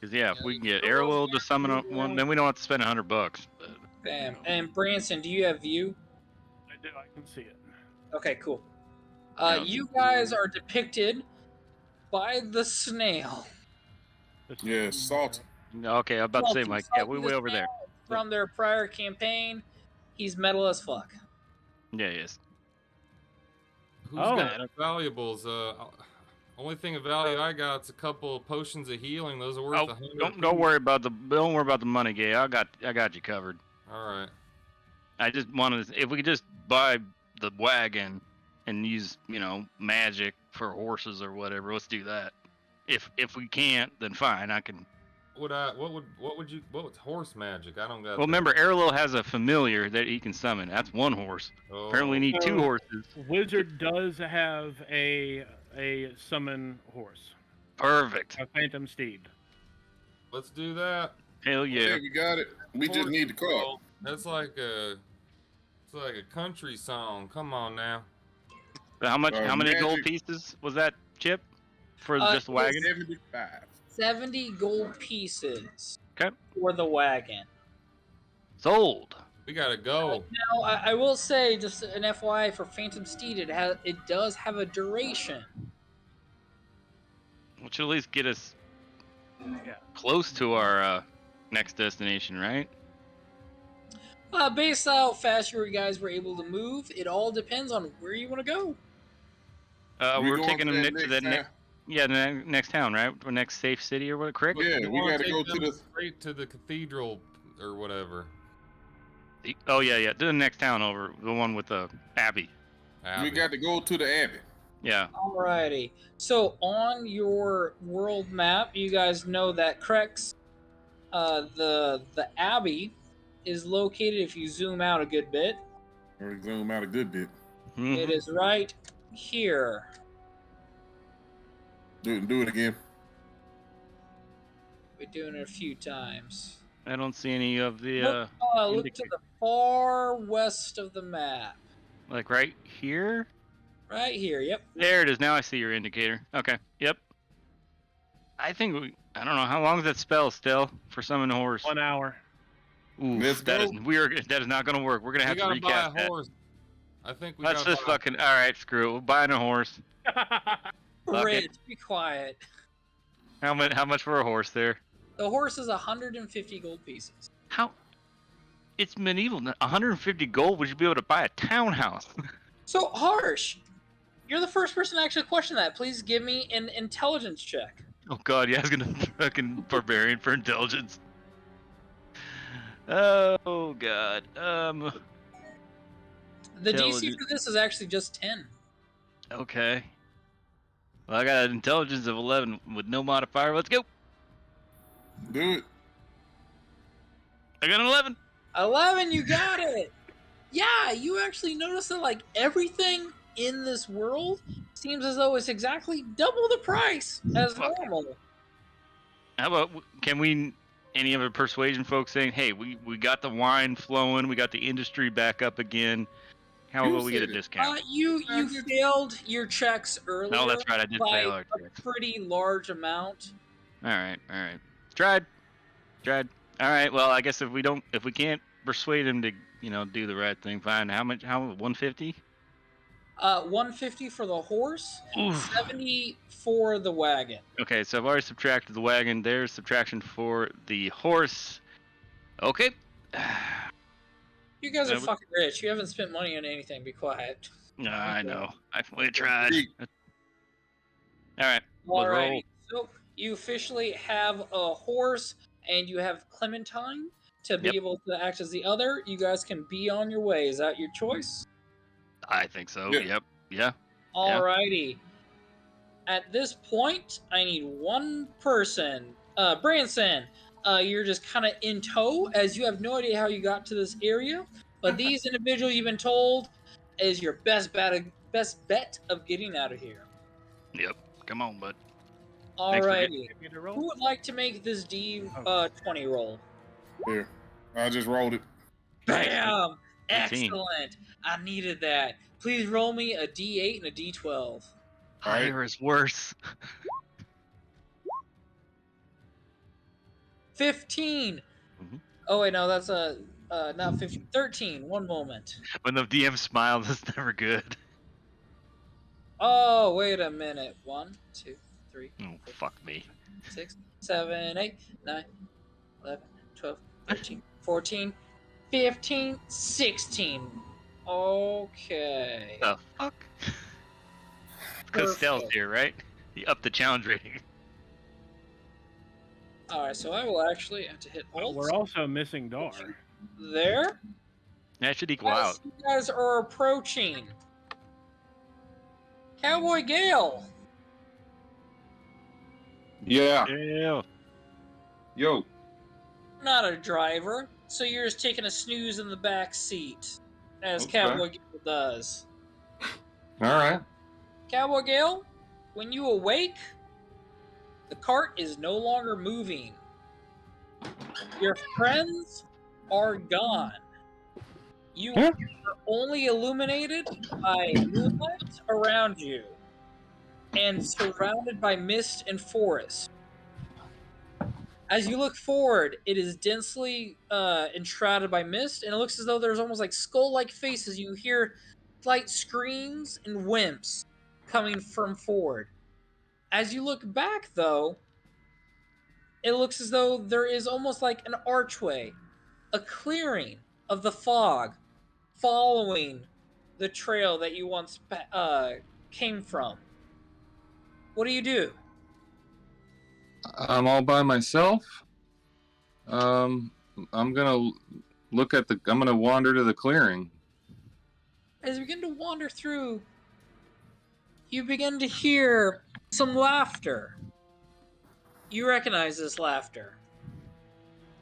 Because if we can get Airlil to summon one, then we don't have to spend $100. But Bam. And Branson, do you have view? I do. I can see it. Okay, cool. Yeah. You guys are depicted by the snail. Yeah, salt. okay, I'm about to say, Salty, Mike. Salty We the way over there. Snail From their prior campaign, he's metal as fuck. Yeah, yes. Who's Oh. got valuables? Only thing of value I got is a couple of potions of healing. Those are worth Oh, 100. don't worry about the money, Gay. I got you covered. All right. I just wanted if we could just buy the wagon and use magic for horses or whatever. Let's do that. If we can't, then fine. I can. What's horse magic? I don't got. Well, remember, Airlil has a familiar that he can summon. That's 1 horse. Oh, Apparently, we need 2 So- horses. Wizard does have a summon horse, Perfect. a phantom steed. let's do that. Hell Yeah, yeah. we got it. We just need the car. That's like a country song. Come on now. How much? How many gold magic. pieces was that, Chip? For just the it was wagon? 75. 70 gold pieces. Okay. For the wagon. Sold. We gotta go. Now, I will say, just an FYI for Phantom Steed, it does have a duration. Which will at least get us Yeah. close to our next destination, right? Based on how fast you guys were able to move, it all depends on where you want to go. We're going taking to them that to the next next town, right? Or next safe city or what? Crick? Yeah, You we wanna gotta take go to them the. straight to the cathedral or whatever. Oh yeah. To the next town over, the one with the abbey. We Abbey. got to go to the Abbey. Yeah. Alrighty. So on your world map, you guys know that Crex, the Abbey, is located. If you zoom out a good bit, Or zoom out a good bit. Mhm. it is right here. Do it again. We're doing it a few times. I don't see any of the Look to indicate- the far west of the map. like right here. Right here. Yep. There it is. Now I see your indicator. Okay. Yep. I think I don't know how long is that spell still for summon a horse. 1 hour. Ooh, Let's that go. that is not going to work. We're gonna We have to gotta buy recap a that. horse. I think we Let's gotta just buy a fucking. All right, screw it. We're buying a horse. Fuck Rich, it. be quiet. How much for a horse there? The horse is 150 gold pieces. How? It's medieval. 150 gold. Would you be able to buy a townhouse? So, Harsh, you're the first person to actually question that. Please give me an intelligence check. Oh god, yeah, I was gonna fucking barbarian for intelligence. Oh god. The DC Intelligence. for this is actually just 10. Okay. Well, I got an intelligence of 11 with no modifier. Let's go. Do it. I got an 11. 11, you got it! Yeah, you actually notice that, like, everything in this world seems as though it's exactly double the price as Fuck. normal. How about can we any of the persuasion folks saying, "Hey, we got the wine flowing, we got the industry back up again. How You will we get a said- discount?" You failed your checks earlier No, that's right. I did by fail our a checks. pretty large amount. All right. Tried. All right. Well, I guess if we can't persuade him to, do the right thing, fine. How much? 150? 150 for the horse, Oof. 70 for the wagon. Okay, so I've already subtracted the wagon. There's subtraction for the horse. Okay. You guys are That would- fucking rich. You haven't spent money on anything. Be quiet. No, I know. We tried. All right. We'll roll. Alright, so you officially have a horse and you have Clementine to be Yep. able to act as the other. You guys can be on your way. Is that your choice? I think so. Yeah. Yep. Yeah. Alrighty. At this point, I need one person. Branson, you're just kind of in tow as you have no idea how you got to this area. But these individuals you've been told is your best bet of getting out of here. Yep. Come on, bud. Thanks for Alrighty. Get me to Who roll? would like to make this D20 roll? Here. I just rolled it. Bam! 18. Excellent. I needed that. Please roll me a D8 and a D12. Higher is worse. 15. Mhm. Oh wait, no, that's not 15. 13. One moment. When the DM smiles, that's never good. Oh, wait a minute. 1, 2, 3, Oh, fuck me. 6, 7, 8, 9, 11, 12, 13, 14, 15, 16. Okay. The fuck? Because Steal's Perfect. here, right? He upped the challenge rating. Alright, so I will actually have to hit Alt. We're also missing Dar. There. That should equal out. As you guys are approaching, Cowboy Gale. Yeah. Yeah. Yo. Not a driver, so you're just taking a snooze in the back seat, as Okay. Cowboy Gale does. All right. Cowboy Gale, when you awake, the cart is no longer moving. Your friends are gone. You Huh? are only illuminated by moonlight around you and surrounded by mist and forest. As you look forward, it is densely enshrouded by mist, and it looks as though there's almost like skull-like faces. You hear slight screams and whimps coming from forward. As you look back, though, it looks as though there is almost like an archway, a clearing of the fog, following the trail that you once came from. What do you do? I'm all by myself. I'm gonna look at the. I'm gonna wander to the clearing. As you begin to wander through, you begin to hear some laughter. You recognize this laughter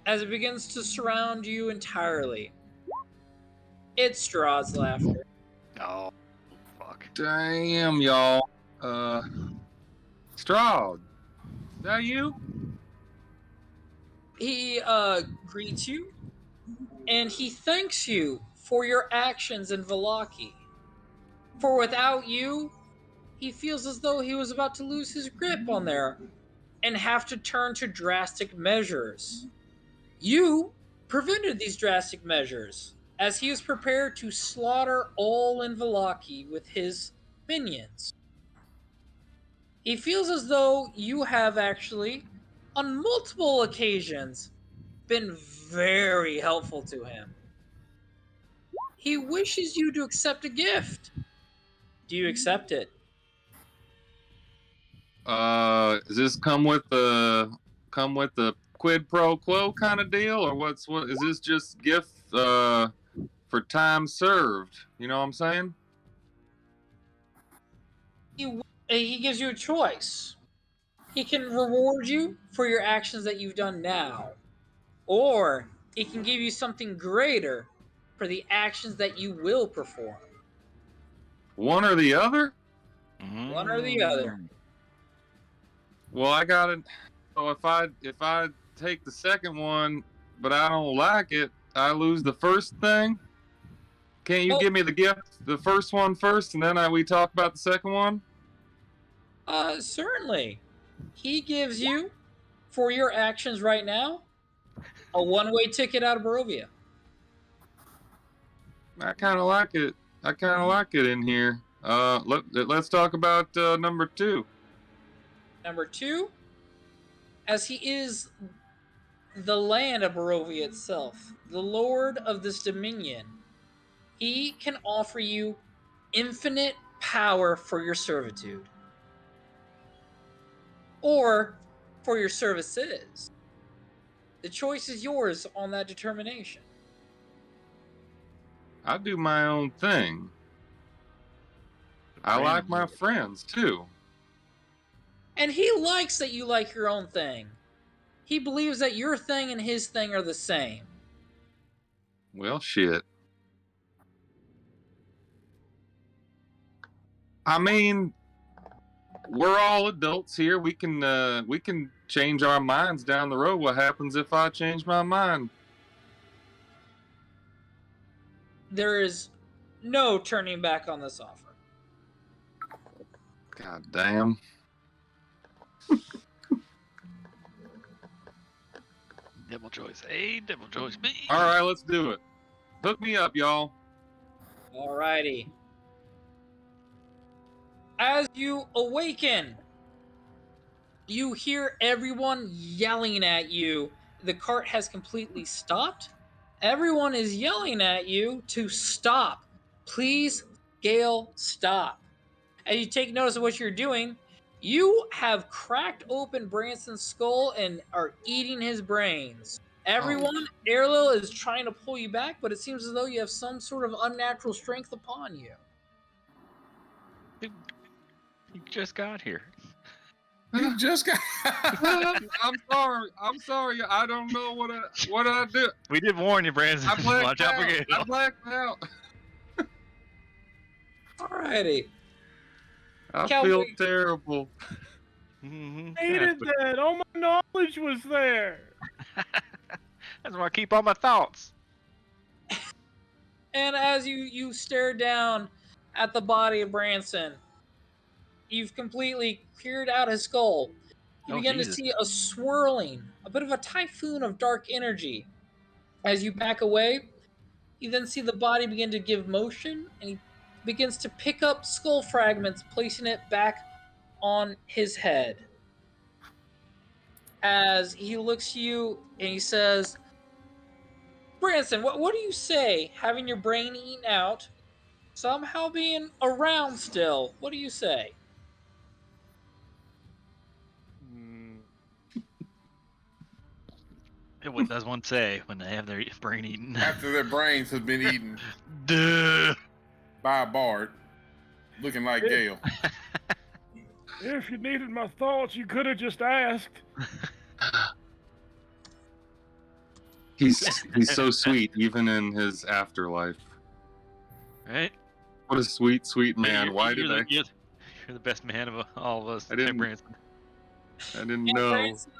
as it begins to surround you entirely. It's Straw's laughter. Oh, fuck. Damn, y'all. Stroud. Is that you? He greets you, and he thanks you for your actions in Vallaki. For without you, he feels as though he was about to lose his grip on there and have to turn to drastic measures. You prevented these drastic measures, as he was prepared to slaughter all in Vallaki with his minions. He feels as though you have actually, on multiple occasions, been very helpful to him. He wishes you to accept a gift Do you accept it? Does this come with the quid pro quo kind of deal, or what is this just gift for time served? You know what I'm saying? He gives you a choice. He can reward you for your actions that you've done now, or he can give you something greater for the actions that you will perform. One or the other? One or the other. Well, I got it. So if I take the second one, but I don't like it, I lose the first thing. Can't you give me the gift, the first one first, and then we talk about the second one? Certainly. He gives you, for your actions right now, a one-way ticket out of Barovia. I kind of like it. I kind of like it in here. Let's talk about number 2. Number 2, as he is the land of Barovia itself, the lord of this dominion, he can offer you infinite power for your servitude. Or for your services. The choice is yours on that determination. I do my own thing. I like my friends too. And he likes that you like your own thing. He believes that your thing and his thing are the same. Well, shit. I mean, we're all adults here. We can change our minds down the road. What happens if I change my mind? There is no turning back on this offer. God damn. Devil choice A, devil choice B. All right, let's do it. Hook me up, y'all. Alrighty. As you awaken, you hear everyone yelling at you. The cart has completely stopped. Everyone is yelling at you to stop. Please, Gale, stop. As you take notice of what you're doing, you have cracked open Branson's skull and are eating his brains. Everyone, Erlo is trying to pull you back, but it seems as though you have some sort of unnatural strength upon you. You just got here. You just got. I'm sorry. I'm sorry. I don't know what I do. We did warn you, Branson. I blacked Watch out for out. Gale. I blacked out. Alrighty. I Cowboy. feel terrible. Mhm. Hated that. All my knowledge was there. That's where I keep all my thoughts. And as you stare down at the body of Branson, you've completely cleared out his skull. You Oh, begin Jesus. to see a swirling, a bit of a typhoon of dark energy. As you back away, you then see the body begin to give motion, and he begins to pick up skull fragments, placing it back on his head. As he looks to you and he says, Branson, what do you say, having your brain eaten out, somehow being around still? What do you say? What does one say when they have their brain eaten? After their brains have been eaten Duh. by a bard, looking like Gale. If you needed my thoughts, you could have just asked. He's so sweet, even in his afterlife. Right? What a sweet, sweet man. Why did I? You're the best man of all of us. I didn't- Branson. I didn't And know. Branson,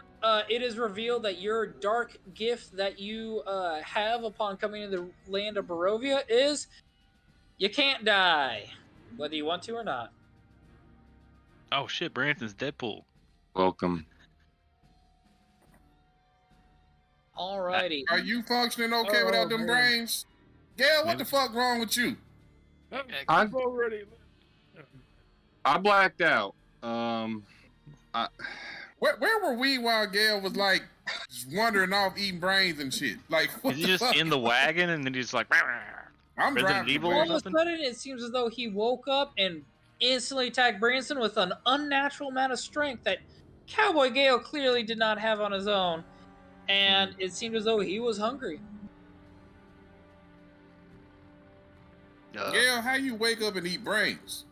it is revealed that your dark gift that you have upon coming to the land of Barovia is you can't die, whether you want to or not. Oh shit, Branson's Deadpool. Welcome. Alrighty. Are you functioning okay without them man. brains? Gale, what Maybe. the fuck wrong with you? I've already. I blacked out. Where were we while Gale was like just wandering off eating brains and shit? Like, what Is he the just fuck? in the wagon and then he's like, I'm Resident driving. Evil man. All of a something? sudden, it seems as though he woke up and instantly attack Branson with an unnatural amount of strength that Cowboy Gale clearly did not have on his own, and it seemed as though he was hungry. Gail, how you wake up and eat brains?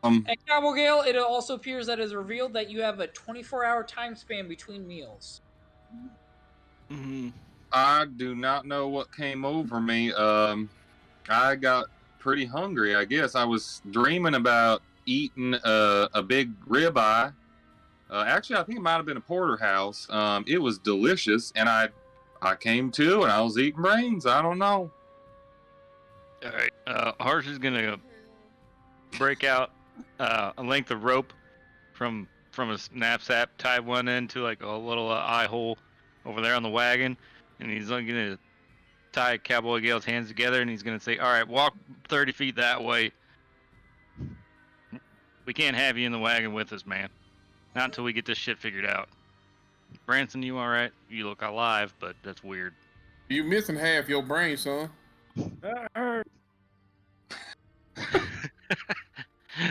And Cowboy Gale, it also appears that it is revealed that you have a 24-hour time span between meals. Mm-hmm. I do not know what came over me. I got pretty hungry, I guess. I was dreaming about eating a big ribeye. Actually, I think it might have been a porterhouse. It was delicious, and I came to and I was eating brains. I don't know. All right. Harsh is gonna break out a length of rope from his knapsack, tie one end to like a little eye hole over there on the wagon, and he's gonna tie Cowboy Gale's hands together, and he's gonna say, "All right, walk 30 feet that way. We can't have you in the wagon with us, man. Not until we get this shit figured out." Branson, you all right? You look alive, but that's weird. You missing half your brain, son. That hurt.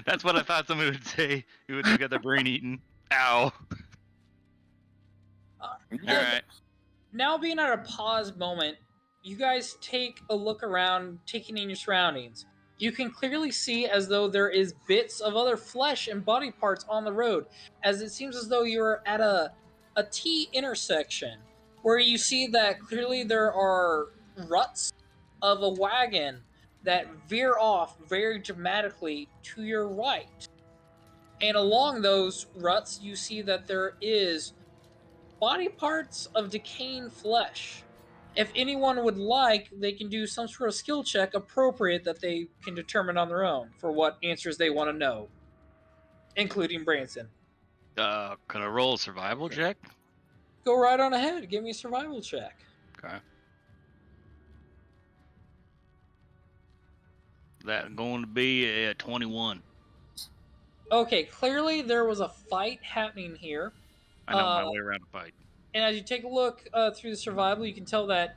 That's what I thought somebody would say. You would have got their brain eaten. Ow. You All got- right. Now being at a pause moment, you guys take a look around, taking in your surroundings. You can clearly see as though there is bits of other flesh and body parts on the road, as it seems as though you're at a T intersection, where you see that clearly there are ruts of a wagon that veer off very dramatically to your right. And along those ruts, you see that there is body parts of decaying flesh. If anyone would like, they can do some sort of skill check appropriate that they can determine on their own for what answers they want to know, including Branson. Can I roll a survival check? Go right on ahead. Give me a survival check. Okay. That's going to be a 21. Okay, clearly there was a fight happening here. I know my way around a fight. And as you take a look through the survival, you can tell that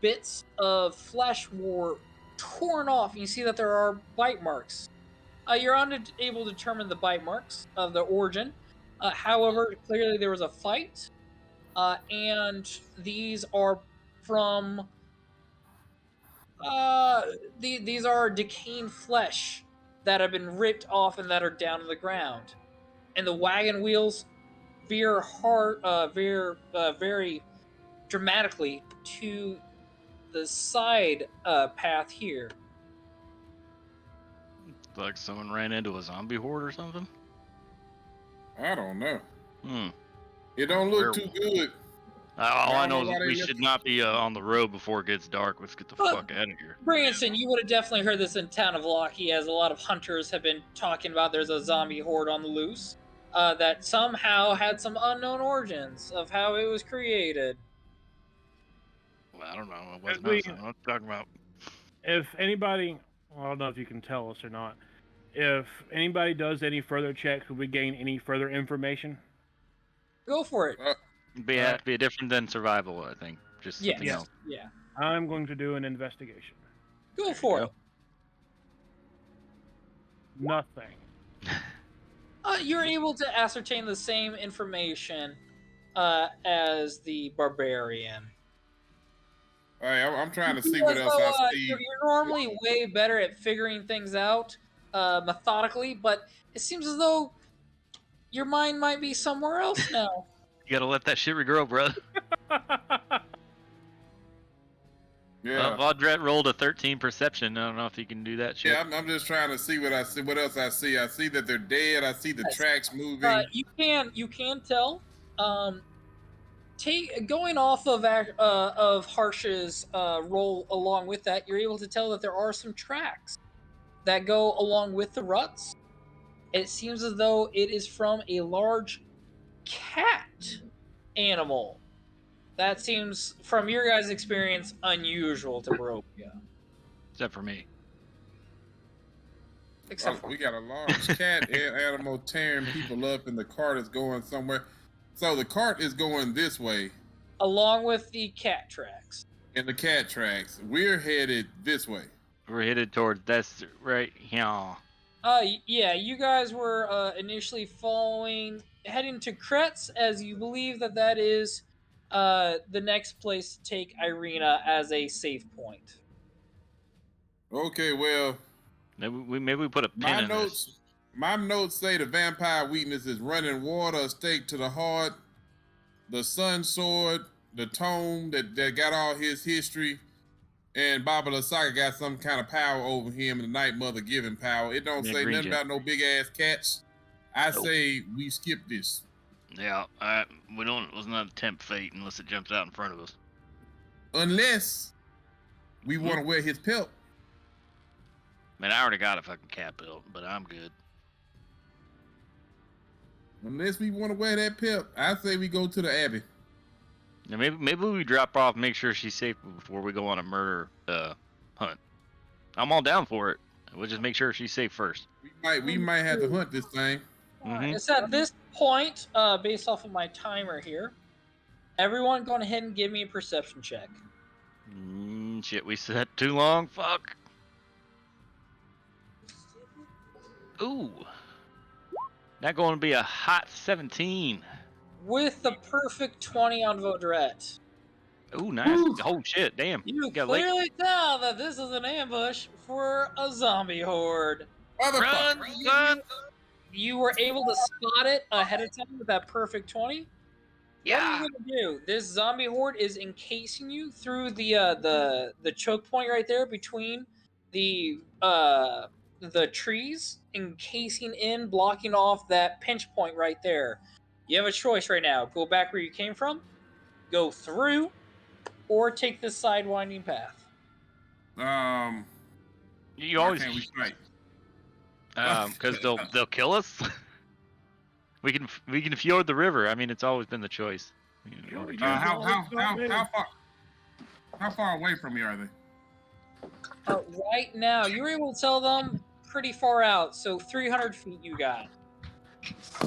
bits of flesh were torn off. And you see that there are bite marks. You're unable to determine the bite marks of the origin. However, clearly there was a fight. And these are from... these are decaying flesh that have been ripped off and that are down on the ground. And the wagon wheels veer very dramatically to the side path here. Like someone ran into a zombie horde or something? I don't know. Hmm. It don't look too good. All I know is nobody we gets- should not be on the road before it gets dark. Let's get the fuck out of here. Branson, you would have definitely heard this in town of Lockheed, as a lot of hunters have been talking about there's a zombie horde on the loose that somehow had some unknown origins of how it was created. Well, I don't know. It wasn't we- us. I don't know what you're talking about. If anybody, well, I don't know if you can tell us or not. If anybody does any further checks, will we gain any further information? Go for it. Have to be different than survival, I think. Just Yes. something else. Yeah. I'm going to do an investigation. Go for it. Nothing. You're able to ascertain the same information as the barbarian. All right, I'm trying to see what else I see. You're normally way better at figuring things out methodically, but it seems as though your mind might be somewhere else now. You gotta let that shit regrow, bro. Yeah. Vaudret rolled a 13 perception. I don't know if he can do that shit. Yeah, I'm just trying to see what I see. What else I see? I see that they're dead. I see the Yes. tracks moving. You can tell. Going off of Harsh's roll along with that, you're able to tell that there are some tracks that go along with the ruts. It seems as though it is from a large cat animal. That seems, from your guys' experience, unusual to Barovia. Except for me. Except Oh, for we got a large cat animal tearing people up, and the cart is going somewhere. So the cart is going this way, along with the cat tracks. and the cat tracks. We're headed this way. We're headed towards that's right here. Yeah, you guys were initially heading to Kretz, as you believe that is the next place to take Irina as a safe point. Okay, well, Maybe we put a pin my in this. notes say the vampire weakness is running water, a stake to the heart, the sun sword, the tome that got all his history, and Baba Lasaka got some kind of power over him, and the Night Mother giving power. It don't Yeah, say Green nothing Gem. about no big ass cats. I Nope. say we skip this. Yeah, we don't. Let's not tempt fate unless it jumps out in front of us. Unless we want to wear his pelt. Man, I already got a fucking cat built, but I'm good. Unless we want to wear that pelt, I say we go to the Abbey. Now maybe we drop off, make sure she's safe before we go on a murder hunt. I'm all down for it. We'll just make sure she's safe first. We might have to hunt this thing. Mhm. It's at this point, based off of my timer here, everyone go ahead and give me a perception check. Shit, we sat too long. Fuck. Ooh. That going to be a hot 17. With the perfect 20 on Voderette. Ooh, nice. Oh shit, damn. You got late. clearly tell that this is an ambush for a zombie horde. Run, son! You were able to spot it ahead of time with that perfect 20. Yeah. What are you gonna do? This zombie horde is encasing you through the choke point right there between the trees, encasing in, blocking off that pinch point right there. You have a choice right now: go back where you came from, go through, or take this sidewinding path. You always Why can't we fight? because they'll kill us. we can fjord the river. I mean, it's always been the choice. How far away from me are they? Right now, you were able to tell them pretty far out, so 300 feet you got.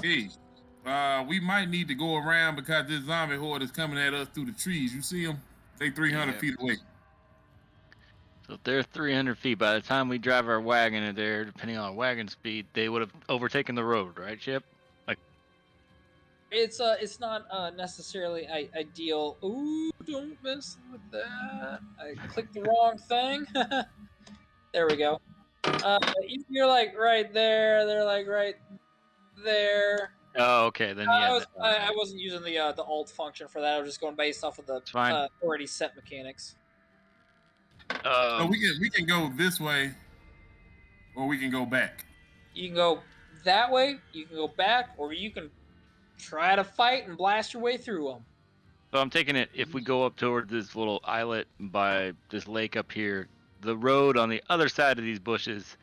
Hey, we might need to go around because this zombie horde is coming at us through the trees. You see them? They 300 feet away. So if they're 300 feet, by the time we drive our wagon in there, depending on wagon speed, they would have overtaken the road, right, Chip? Like, It's not necessarily ideal. Ooh, don't mess with that. I clicked the wrong thing. There we go. You're like right there. They're like right there. oh, okay, then yeah. I wasn't using the alt function for that. I was just going based off of the fine. already set mechanics. So we can go this way, or we can go back. You can go that way. You can go back, or you can try to fight and blast your way through them. So I'm taking it, if we go up toward this little islet by this lake up here, the road on the other side of these bushes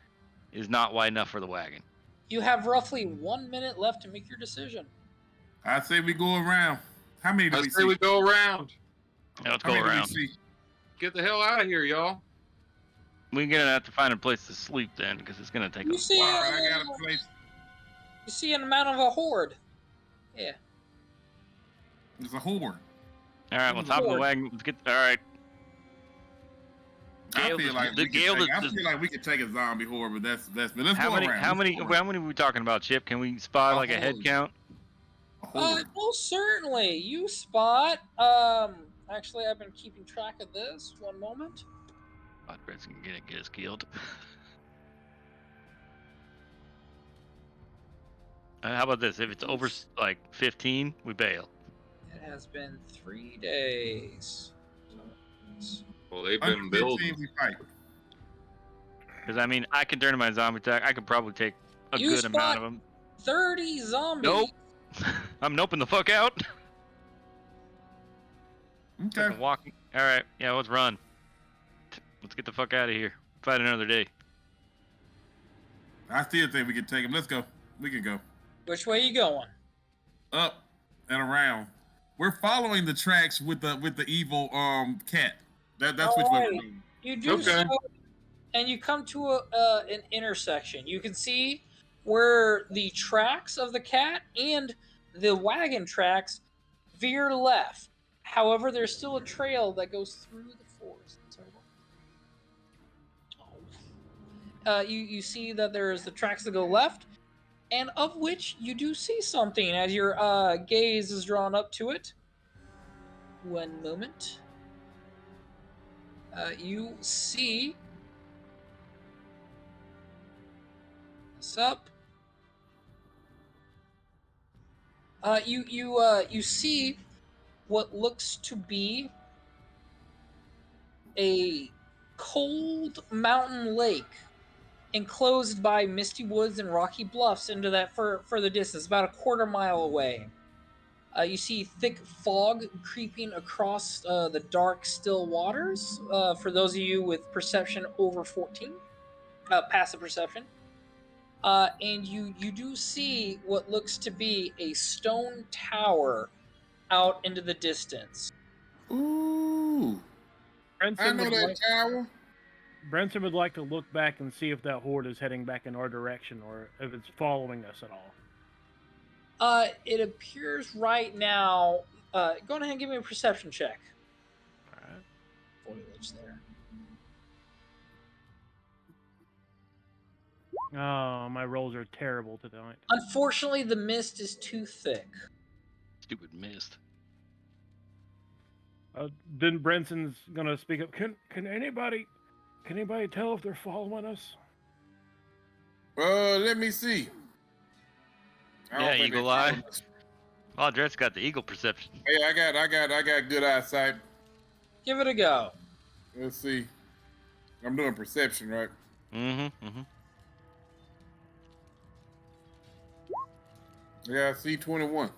is not wide enough for the wagon. You have roughly 1 minute left to make your decision. I say we go around. How many do I we say see? we go around. Yeah, let's How go many do we around. see? Get the hell out of here, y'all. We're gonna have to find a place to sleep then, because it's gonna take You us. see, All right, I got a place. you see an amount of a horde. Yeah. There's a horde. All right, let's hop in the Horde. wagon. Let's get. All right. I Gale feel is- like the we Gale could take, is- I feel like we could take a zombie horde, but that's. But let's How go many? around. How Let's many? go How around. many were we talking about, Chip? Can we spot A like a head horde. count? A horde. Most certainly. You spot. Actually, I've been keeping track of this. 1 moment. Red's gonna get us killed. How about this? If it's over like 15, we bail. It has been 3 days. Well, they've Under been 15, building. we fight. Because I mean, I can turn to my zombie attack. I could probably take a You good amount spot- of them. 30 zombies. Nope. I'm noping the fuck out. Okay. Fucking walking. All right, yeah, let's run. Let's get the fuck out of here. Fight another day. I still think we can take him. Let's go. We can go Which way you going? up and around. We're following the tracks with the evil cat. That's which way we're Alright. going. You do Okay. so, and you come to an intersection. You can see where the tracks of the cat and the wagon tracks veer left. However, there's still a trail that goes through the forest. you see that there's the tracks that go left, and of which you do see something as your gaze is drawn up to it. One moment. You see this up. You see what looks to be a cold mountain lake enclosed by misty woods and rocky bluffs into that further distance, about a quarter mile away. You see thick fog creeping across the dark, still waters. For those of you with perception over 14, passive perception. And you do see what looks to be a stone tower out into the distance. Ooh, I Brenton know would, that like, tower. Brenton would like to look back and see if that horde is heading back in our direction or if it's following us at all. It appears right now. Go ahead and give me a perception check. All right. Foliage there. Oh, my rolls are terrible tonight. Unfortunately, the mist is too thick. Stupid mist. Then Brenson's gonna speak up. Can anybody tell if they're following us? Let me see. I don't Yeah, think Eagle they Eye. followed us. Oh, Dred's got the eagle perception. Hey, I got good eyesight. Give it a go. Let's see. I'm doing perception, right? Mm-hmm. Mm-hmm. Yeah, I see 21.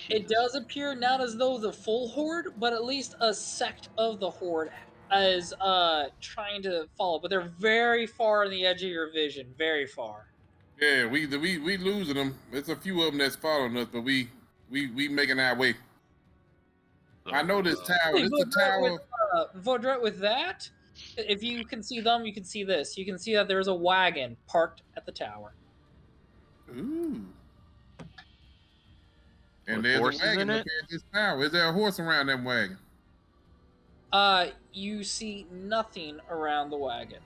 It does appear not as though the full horde, but at least a sect of the horde is trying to follow. But they're very far on the edge of your vision, very far. Yeah, we losing them. There's a few of them that's following us, but we making our way. I know this tower. This is a tower. Vodret, with that, if you can see them, you can see this. You can see that there's a wagon parked at the tower. Ooh. And With there's a horses wagon in up it? here at this tower. Is there a horse around that wagon? You see nothing around the wagon.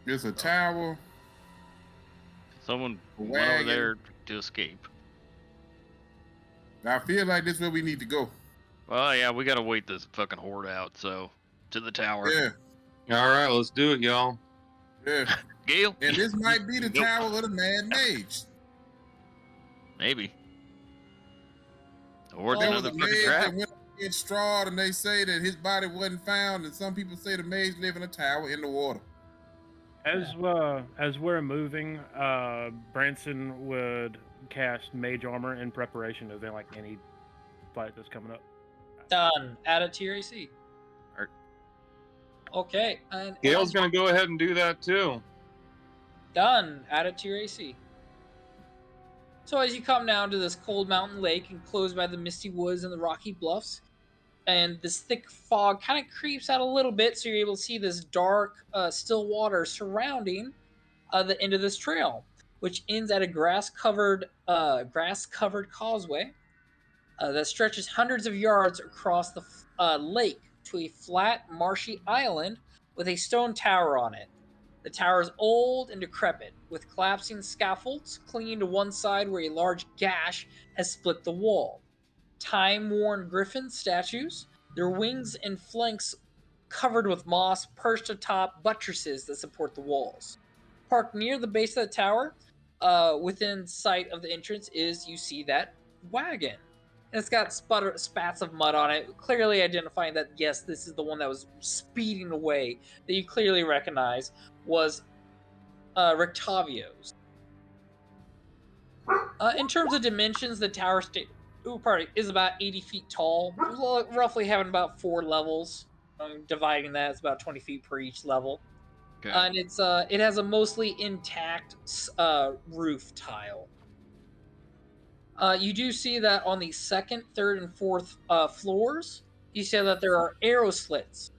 It's a tower. Someone A went over wagon. there to escape. I feel like this is where we need to go. Well, yeah, we gotta wait this fucking horde out, so to the tower. Yeah, All right, let's do it, y'all. yeah. Gale? And this might be the Nope. tower of the Mad Mage. Maybe. Or Oh, another the fucking mage trap. that went in straw, and they say that his body wasn't found, and some people say the mage live in a tower in the water. As we're moving, Branson would cast Mage Armor in preparation of any fight that's coming up. Done. Add it to your AC. Art. Okay. And Gail's gonna go ahead and do that too. done. Add it to your AC. So as you come down to this cold mountain lake enclosed by the misty woods and the rocky bluffs, and this thick fog kind of creeps out a little bit, so you're able to see this dark, still water surrounding the end of this trail, which ends at a grass-covered causeway that stretches hundreds of yards across the lake to a flat, marshy island with a stone tower on it. The tower is old and decrepit, with collapsing scaffolds clinging to one side where a large gash has split the wall. Time-worn griffin statues, their wings and flanks covered with moss, perched atop buttresses that support the walls. Parked near the base of the tower, within sight of the entrance, you see that wagon. And it's got spats of mud on it, clearly identifying that, yes, this is the one that was speeding away, that you clearly recognize was Rictavio's. In terms of dimensions, the tower is about 80 feet tall, roughly having about 4 levels. Dividing that, it's about 20 feet per each level. Okay. And it has a mostly intact roof tile. You do see that on the second, third, and fourth floors, you see that there are arrow slits,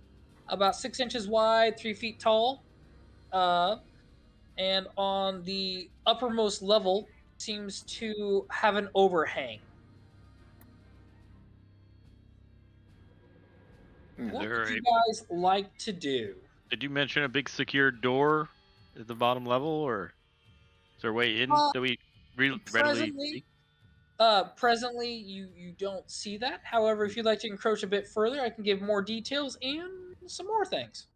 about 6 inches wide, 3 feet tall. And on the uppermost level seems to have an overhang. What There would you a- guys like to do? Did you mention a big secured door at the bottom level, or is there a way in that we readily Presently, see? presently you don't see that. However, if you'd like to encroach a bit further, I can give more details and some more things.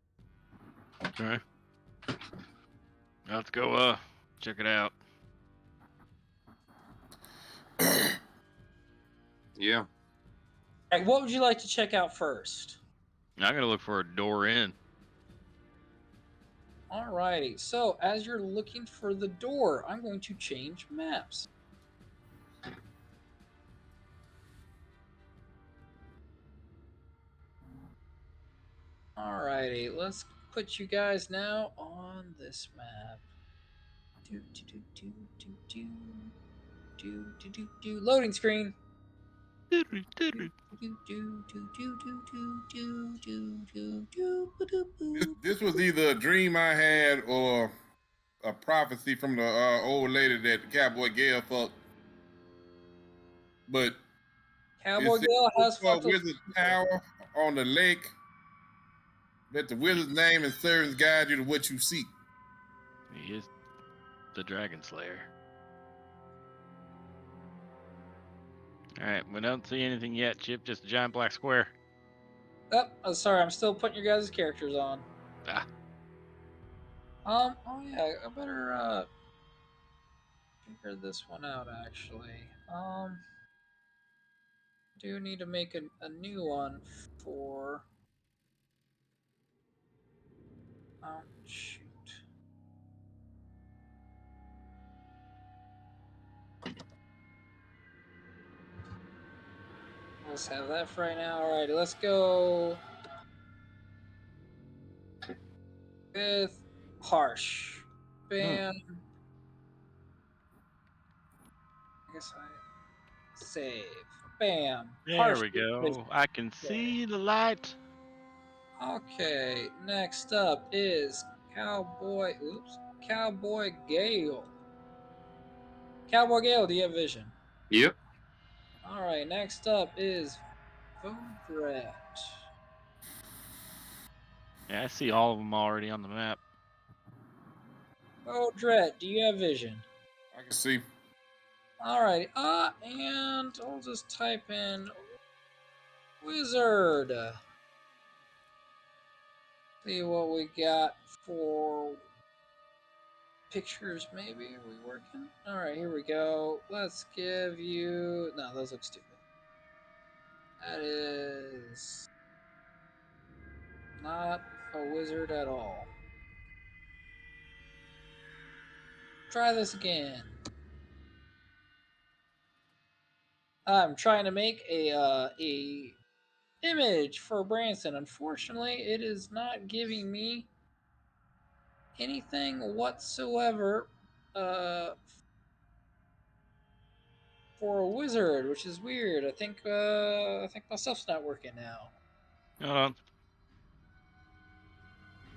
Okay. Let's go check it out. Yeah. All right, what would you like to check out first? I'm gonna look for a door in. Alrighty, so as you're looking for the door, I'm going to change maps. Alrighty, let's put you guys now on this map. Loading screen. This was either a dream I had or a prophecy from the old lady that the Cowboy Gale fucked. But Cowboy it said Gale look has for a fucked a- wizard tower on the lake. Let the wizard's name and servants guide you to what you seek. He is the Dragon Slayer. Alright, we don't see anything yet, Chip. Just a giant black square. Oh, sorry, I'm still putting your guys' characters on. Ah. Oh yeah, I better figure this one out actually. Do need to make a new one for. Oh shoot. Let's have that for right now. Alrighty, let's go with harsh. Bam. I guess I save. Bam. There Harsh we go. vision. I can see the light. Okay, next up is Cowboy. Oops. Cowboy Gale. Cowboy Gale, do you have vision? Yep. Alright, next up is Vodret. Yeah, I see all of them already on the map. Vodret, do you have vision? I can see. Alright, and I'll just type in Wizard. See what we got for pictures, maybe? Are we working? Alright, here we go. Let's give you. No, those look stupid. That is not a wizard at all. Try this again. I'm trying to make a image for Branson. Unfortunately, it is not giving me anything whatsoever for a wizard, which is weird. I think my stuff's not working now. Hold on.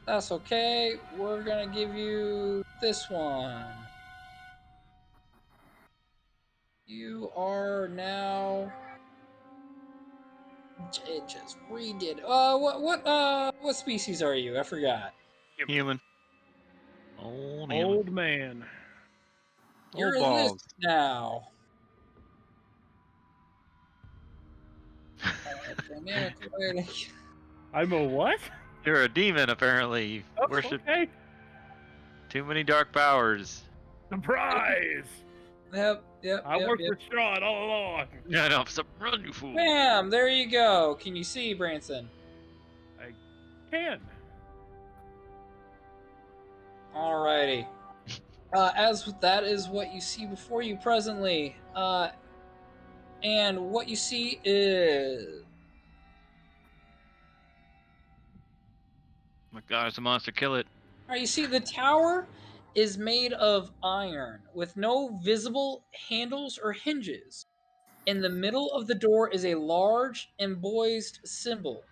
That's okay. We're gonna give you this one. You are now. It just redid. What species are you? I forgot. Human. Old human. Old man. You're Old this balls. now. Dynamic rating. I'm a what? You're a demon, apparently. You Oh, worship okay. too many dark powers. Surprise! Yep. I worked for Strahd all along. No, no, run, you fool. Bam! There you go. Can you see, Branson? Can. Alrighty. As that is what you see before you presently. And what you see is. Oh my god, it's a monster. Kill it. Alright, you see the tower is made of iron with no visible handles or hinges. In the middle of the door is a large embossed symbol.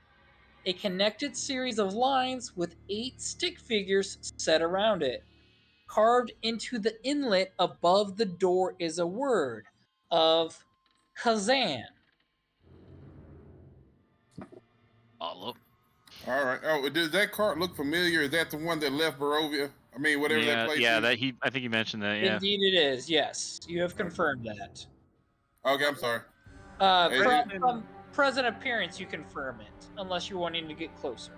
A connected series of lines with 8 stick figures set around it. Carved into the inlet above the door is a word of Kazan. All up. All right. Oh, does that cart look familiar? Is that the one that left Barovia? I mean, whatever that Yeah, place yeah. is. That I think you mentioned that. Yeah. Indeed, it is. Yes, you have confirmed that. Okay, I'm sorry. Hey, From present appearance, you confirm it, unless you're wanting to get closer.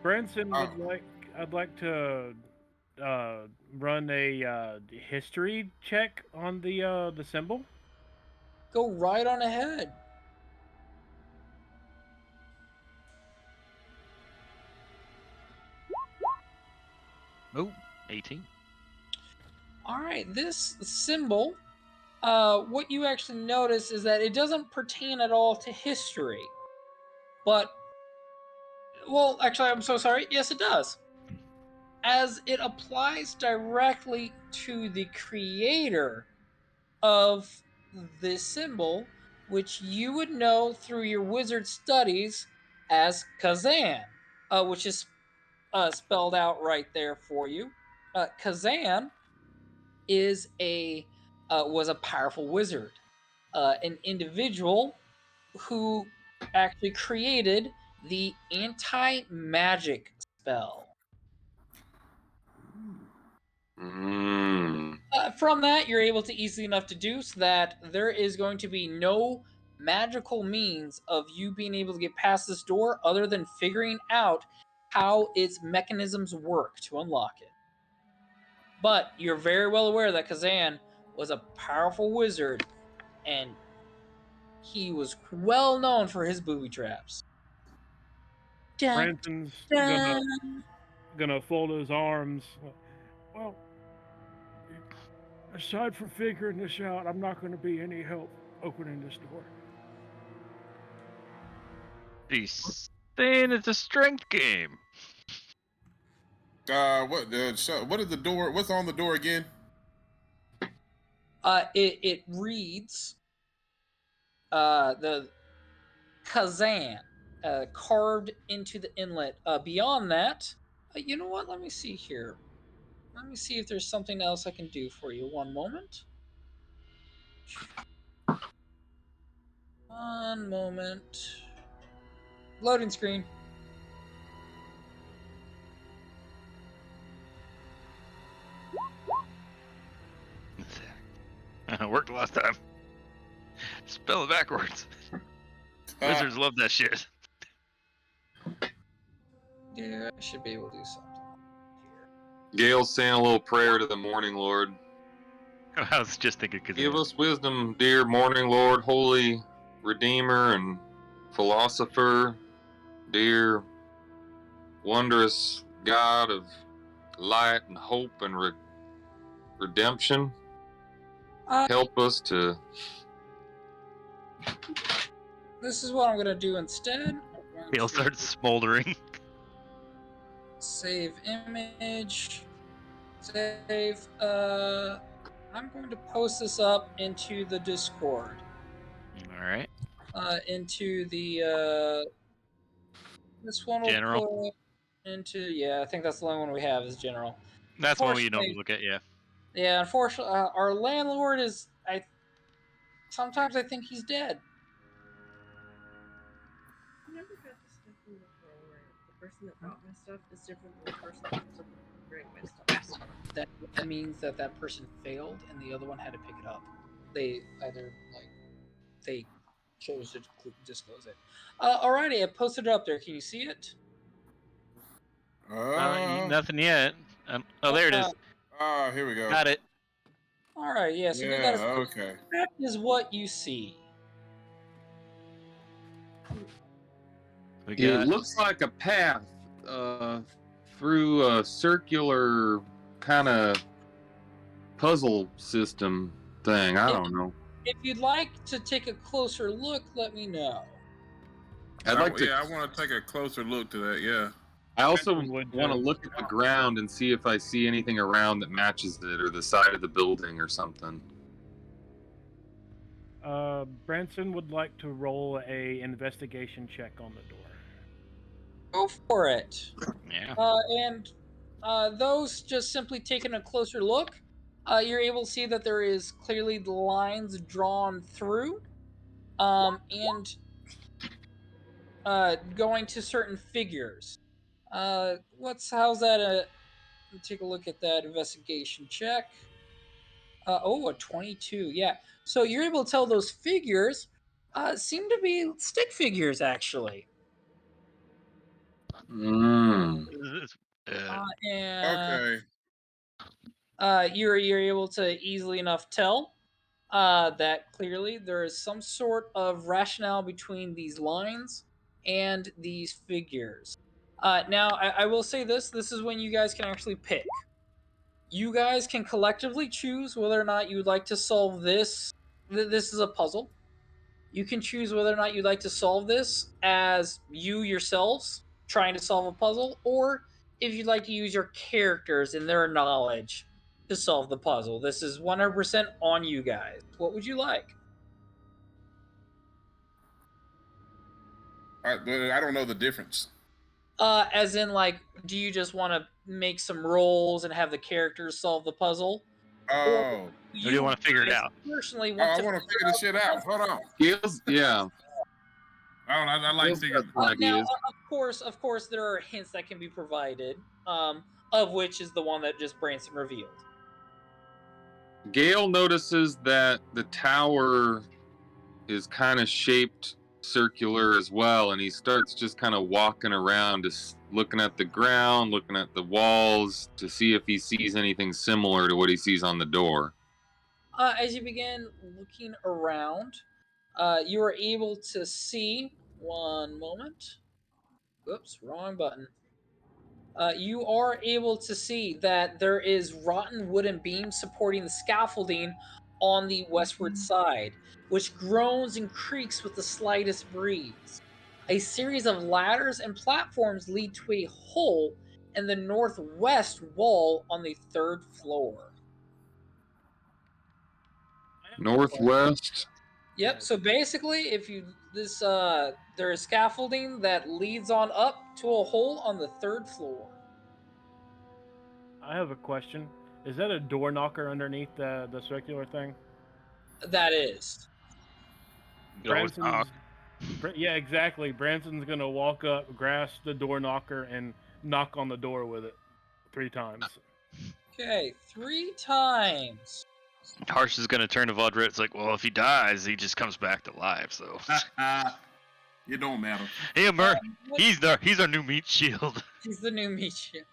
Branson Oh. I'd like to run a history check on the symbol. Go right on ahead. Oh, 18. All right, this symbol, what you actually notice is that it doesn't pertain at all to history. But, well, actually, I'm so sorry. Yes, it does. As it applies directly to the creator of this symbol, which you would know through your wizard studies as Kazan, which is spelled out right there for you. Kazan is was a powerful wizard, an individual who actually created the anti-magic spell. From that, you're able to easily enough deduce that there is going to be no magical means of you being able to get past this door other than figuring out how its mechanisms work to unlock it. But you're very well aware that Kazan was a powerful wizard, and he was well known for his booby traps. Dun, Branson's dun. gonna fold his arms. Well, aside from figuring this out, I'm not gonna be any help opening this door. He's saying it's a strength game. what is the door? What's on the door again? It reads the Kazan carved into the inlet. Beyond that, you know what? Let me see here. Let me see if there's something else I can do for you. One moment. One moment. Loading screen. Worked last time. Spell it backwards. Wizards love that shit. Yeah, I should be able to do something here. Gail's saying a little prayer to the Morning Lord. I was just thinking because Give us wisdom, dear Morning Lord, holy Redeemer and philosopher, dear wondrous God of light and hope and redemption. Help us to... This is what I'm going to do instead. Gail starts smoldering. Save image. Save. I'm going to post this up into the Discord. All right. Into the this one will General. put into, yeah, I think that's the only one we have is general. That's one we normally look at, yeah. Yeah, unfortunately, our landlord is. Sometimes I think he's dead. I never got this stuff from before where the person that bought my stuff is different than the person that was bring my stuff. That means that person failed and the other one had to pick it up. They either they chose to disclose it. Alrighty, I posted it up there. Can you see it? Nothing yet. Oh, there it is. Here we go. Got it. Alright, yeah, so Yeah, okay. That is what you see. It looks like a path through a circular kind of puzzle system thing. I don't know. If you'd like to take a closer look, let me know. I'd like to. Yeah, I want to take a closer look to that. Yeah. I also want to look at the ground and see if I see anything around that matches it, or the side of the building, or something. Branson would like to roll a investigation check on the door. Go for it. Yeah. And those just simply taking a closer look, you're able to see that there is clearly the lines drawn through, and going to certain figures. How's that? Take a look at that investigation check. A 22. Yeah. So you're able to tell those figures seem to be stick figures, actually. Mm. And Okay. you're able to easily enough tell that clearly there is some sort of rationale between these lines and these figures. Now, I will say this: this is when you guys can actually pick. You guys can collectively choose whether or not you would like to solve this. This is a puzzle. You can choose whether or not you'd like to solve this as you yourselves trying to solve a puzzle, or if you'd like to use your characters and their knowledge to solve the puzzle. This is 100% on you guys. What would you like? I don't know the difference. As in, like, do you just want to make some rolls and have the characters solve the puzzle? Oh. Or do you want to figure it guys out? Personally, Oh, want I to want to figure this shit out. Hold on. Yeah. I like Gil's figuring. got some now, ideas. of course, there are hints that can be provided. Of which is the one that just Branson revealed. Gale notices that the tower is kind of shaped circular as well, and he starts just kind of walking around, just looking at the ground, looking at the walls to see if he sees anything similar to what he sees on the door. As you begin looking around, you are able to see. One moment. Oops, wrong button. You are able to see that there is rotten wooden beams supporting the scaffolding on the westward side, which groans and creaks with the slightest breeze. A series of ladders and platforms lead to a hole in the northwest wall on the 3rd floor. Northwest. Yep. So basically, if you there is scaffolding that leads on up to a hole on the 3rd floor. I have a question. Is that a door knocker underneath the circular thing? That is. Branson's, yeah, exactly. Branson's gonna walk up, grasp the door knocker, and knock on the door with it 3 times. Okay, 3 times. Harsh is gonna turn to Vodret. It's like, well, if he dies, he just comes back to life. So It don't matter. hey, he's our new meat shield. He's the new meat shield.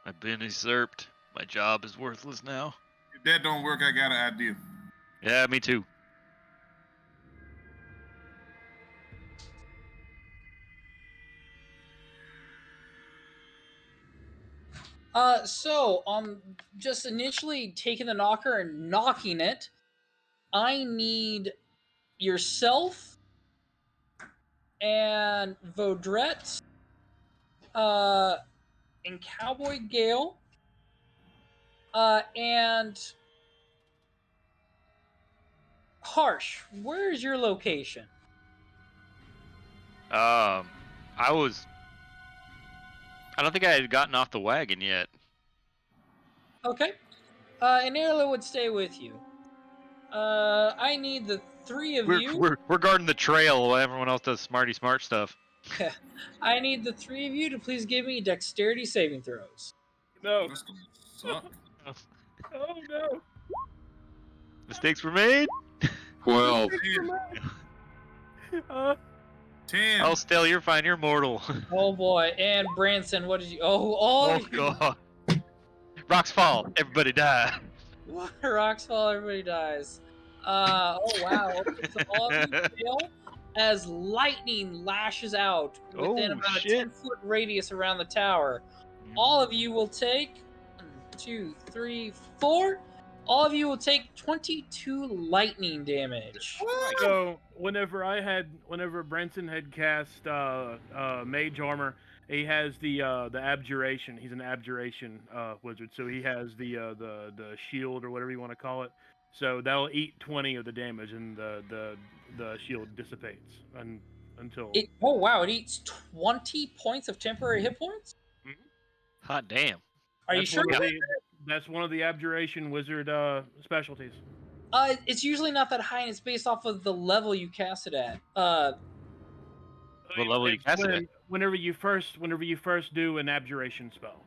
I've been usurped. My job is worthless now. If that don't work, I got an idea. Yeah, me too. So just initially taking the knocker and knocking it, I need yourself and Vodret, and Cowboy Gale, and Harsh. Where's your location? I don't think I had gotten off the wagon yet. Okay. And Erla would stay with you. I need the 3 of you. We're guarding the trail while everyone else does smarty smart stuff. I need the 3 of you to please give me dexterity saving throws. No. That's gonna suck. Oh no. Mistakes were made. 12. 10. Oh, Stell, you're fine. You're mortal. Oh boy. And Branson, what did you? Oh, God. Rocks fall. Everybody die. Rocks fall. Everybody dies. Oh wow. Okay, so all of you fail as lightning lashes out within about a 10-foot radius around the tower. All of you will take 1, 2, 3, 4. All of you will take 22 lightning damage. So whenever Branson had cast mage armor, he has the abjuration. He's an abjuration wizard, so he has the shield or whatever you want to call it. So that'll eat 20 of the damage, and the shield dissipates until. Oh wow! It eats 20 points of temporary hit points. Hot damn. Are you sure? That's one of the abjuration wizard specialties. It's usually not that high, and it's based off of the level you cast it at. What level you It's cast it at? whenever you first do an abjuration spell,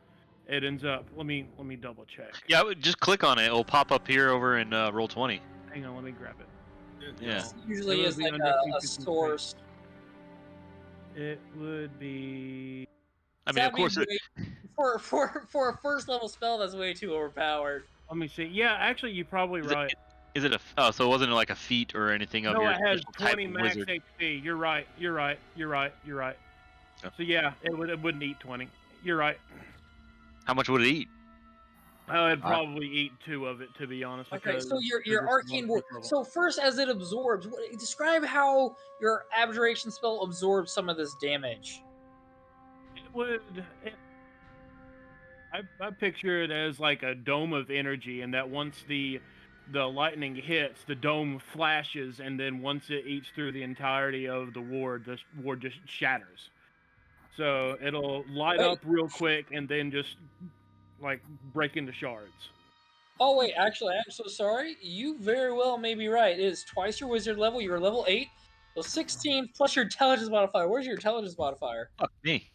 it ends up. Let me double check. Yeah, just click on it. It'll pop up here over in roll 20. Hang on, let me grab it. Yeah. It usually It is would be like under a features and source. It would be. I mean, That'd of course, be for a first level spell, that's way too overpowered. Let me see. Yeah, actually, you're probably right. is it a? Oh, so it wasn't like a feat or anything of No, your it has special type 20 of max wizard. HP. You're right. Yeah. So yeah, it wouldn't eat 20. You're right. How much would it eat? I'd probably eat 2 of it, to be honest. Okay, because so your it's arcane one ward. level. So first, as it absorbs, describe how your abjuration spell absorbs some of this damage. It would. I picture it as like a dome of energy, and that once the lightning hits, the dome flashes, and then once it eats through the entirety of the ward just shatters. So it'll light Wait. up real quick, and then just like break into shards. Oh wait, actually, I'm so sorry. You very well may be right. It is twice your wizard level. You're level 8. So 16 plus your intelligence modifier. Where's your intelligence modifier? Fuck me.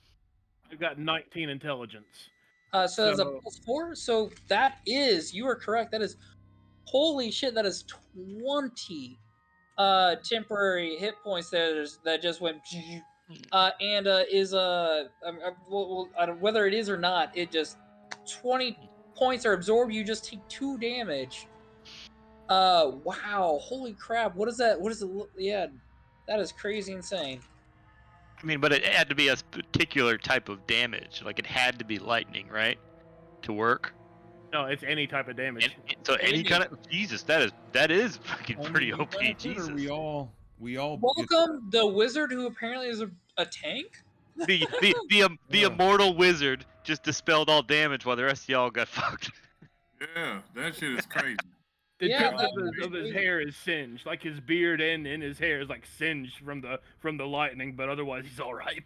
I've got 19 intelligence. So that's a So- +4. So that is, you are correct. That is, holy shit, that is 20 temporary hit points that just went. And is whether it is or not, it just 20 points are absorbed. You just take 2 damage. Wow, holy crap! What is that? What is it? Yeah, that is crazy insane. I mean, but it had to be a particular type of damage. Like it had to be lightning, right? To work. No, it's any type of damage. So any kind of Jesus, that is fucking pretty OP. Jesus. We all Welcome the wizard who apparently is a tank. The Yeah. immortal wizard just dispelled all damage while the rest of y'all got fucked. Yeah, that shit is crazy. The Yeah, tip that- of his hair is singed, like his beard and his hair is like singed from the lightning, but otherwise he's all right.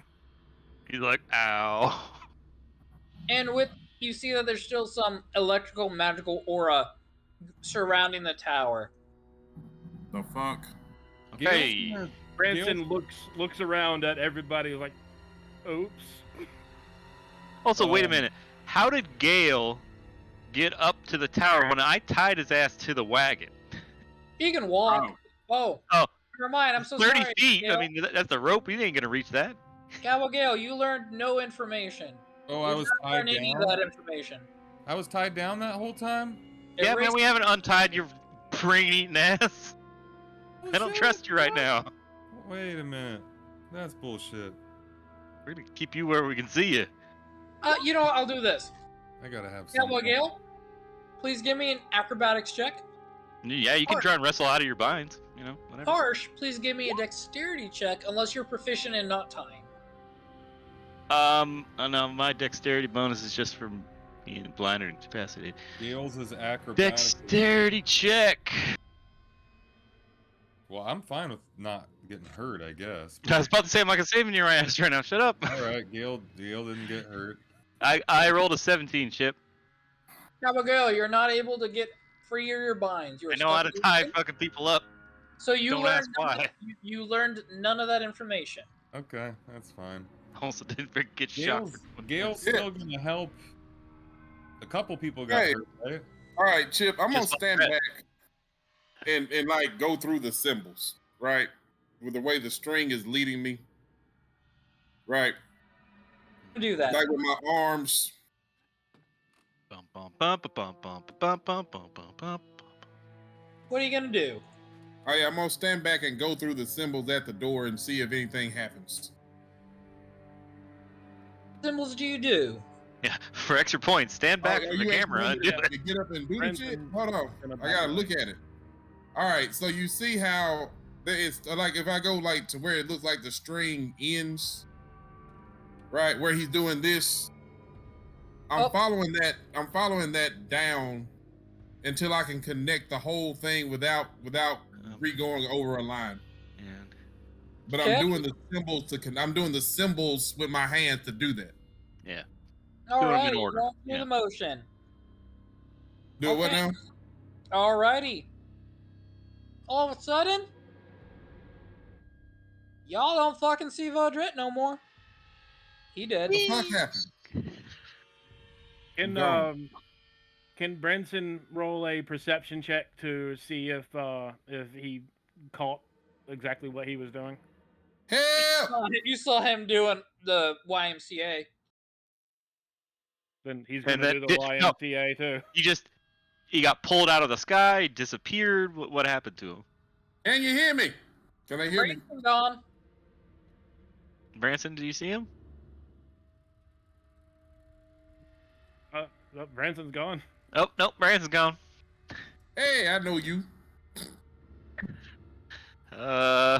He's like, ow. And with you see that there's still some electrical magical aura surrounding the tower. The fuck? Okay. Branson looks around at everybody like, oops. Also, wait a minute. How did Gale get up to the tower when I tied his ass to the wagon? He can walk. Oh. Oh. Never mind. I'm so 30 sorry. feet. Gale. I mean, that's the rope. He ain't gonna reach that. Gale, you learned no information. Oh, I You was did not tied learn any of down. that information. I was tied down that whole time. Yeah, man, Erase- we haven't untied your brain-eating ass. I don't trust you right now. Wait a minute. That's bullshit. We're gonna keep you where we can see you. You know what? I'll do this. I gotta have Gale, some. Gale, please give me an acrobatics check. Yeah, you can try and wrestle out of your binds. You know, whatever. Harsh, please give me a dexterity check unless you're proficient in knot tying. Oh no, my dexterity bonus is just from being blind or incapacitated. Gale's is acrobatics. Dexterity check. Well, I'm fine with not getting hurt, I guess. I was about to say, I'm not saving your ass right now. Shut up. All right, Gale didn't get hurt. I rolled a 17, Chip. Gale, you're not able to get free of your binds. You are I know how to stuck tie in- fucking people up. So you Don't learned ask why. you learned none of that information. Okay, that's fine. Also didn't get shot. Gale's still gonna help. A couple people got Hey. hurt, right? All right, Chip, I'm gonna Just like stand that. back and like go through the symbols, right? With the way the string is leading me. Right. Do that. Like with my arms. Bum, bum, bum, bum, bum, bum, bum, bum, bum, bum. What are you gonna do? Oh yeah, I'm gonna stand back and go through the symbols at the door and see if anything happens. What symbols do you do? Yeah, for extra points, stand back Oh, from you the ain't camera and told me do to it. Get up and do the Friends shit. and- Hold on, and a I gotta background. look at it. All right, so you see how there is like if I go like to where it looks like the string ends, right where he's doing this. I'm Oh. following that. I'm following that down until I can connect the whole thing without re-going over a line. And But Okay. I'm doing the symbols I'm doing the symbols with my hands to do that. yeah, All them in right, order, roll through yeah. the motion. Do it what Okay. now? Alrighty. all of a sudden, y'all don't fucking see Vodret no more. He dead. What the fuck happened? Can Gone. can Branson roll a perception check to see if he caught exactly what he was doing? Help! You saw him doing the YMCA. Then he's And gonna then do the did- no. YMCA too. He got pulled out of the sky, disappeared. What happened to him? Can you hear me? Can they hear me? Branson gone. Branson, did you see him? Branson's gone. Oh, nope, Branson's gone. Hey, I know you. Yeah,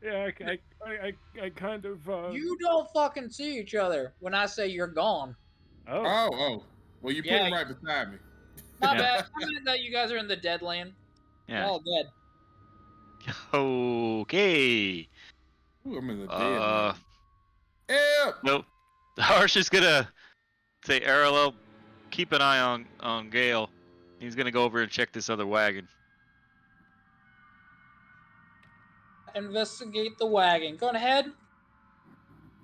I kind of. You don't fucking see each other when I say you're gone. Oh, Oh. Well, you put Yeah. him right beside me. My Yeah. bad. I meant that you guys are in the dead land. You're Yeah. all dead. Okay. Ooh, I'm in the dead. Uh, man. Help! nope. Harsh is gonna say, Arlo, keep an eye on Gale. He's gonna go over and check this other wagon. Investigate the wagon. Go ahead.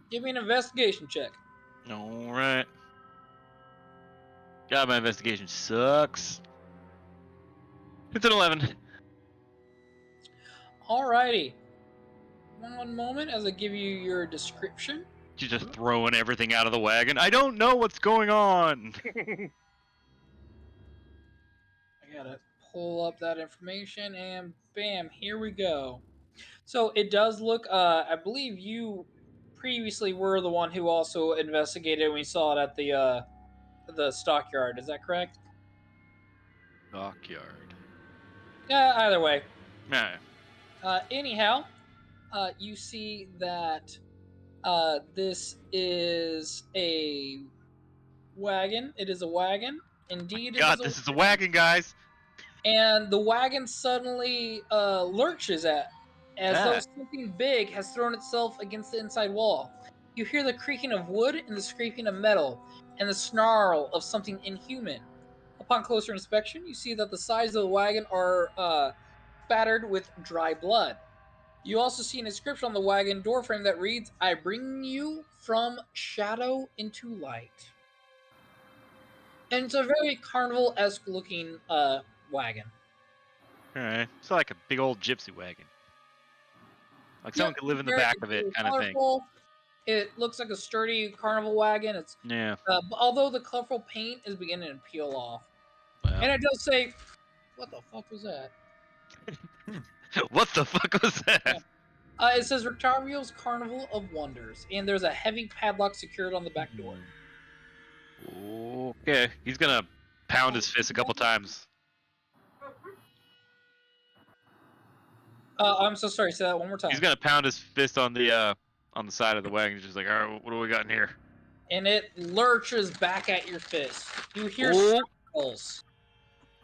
Give me an investigation check. All right. God, my investigation sucks. It's an 11. Alrighty. One moment as I give you your description. You're just throwing everything out of the wagon. I don't know what's going on. I gotta pull up that information and bam, here we go. So it does look, I believe you previously were the one who also investigated when we saw it at the stockyard. Is that correct? Dockyard. Yeah, either way. Nah. Anyhow, you see that this is a wagon. It is a wagon. Indeed, God, it this is a wagon, guys. And the wagon suddenly lurches as though something big has thrown itself against the inside wall. You hear the creaking of wood and the scraping of metal and the snarl of something inhuman. Upon closer inspection, you see that the sides of the wagon are spattered with dry blood. You also see an inscription on the wagon door frame that reads, "I bring you from shadow into light." And it's a very carnival-esque looking wagon. Alright. It's like a big old gypsy wagon. Like someone Yep, could live in the very- back of it, very kind of thing. colorful. It looks like a sturdy carnival wagon. It's Yeah. although the colorful paint is beginning to peel off, Well. and it does say, "What the fuck was that?" What the fuck was that? It says Rictario's Carnival of Wonders, and there's a heavy padlock secured on the back door. Okay. He's gonna pound his fist a couple times. I'm so sorry. Say that one more time. He's gonna pound his fist on the side of the wagon. He's just like, alright, what do we got in here? And it lurches back at your fist. You hear Oh. scuffles.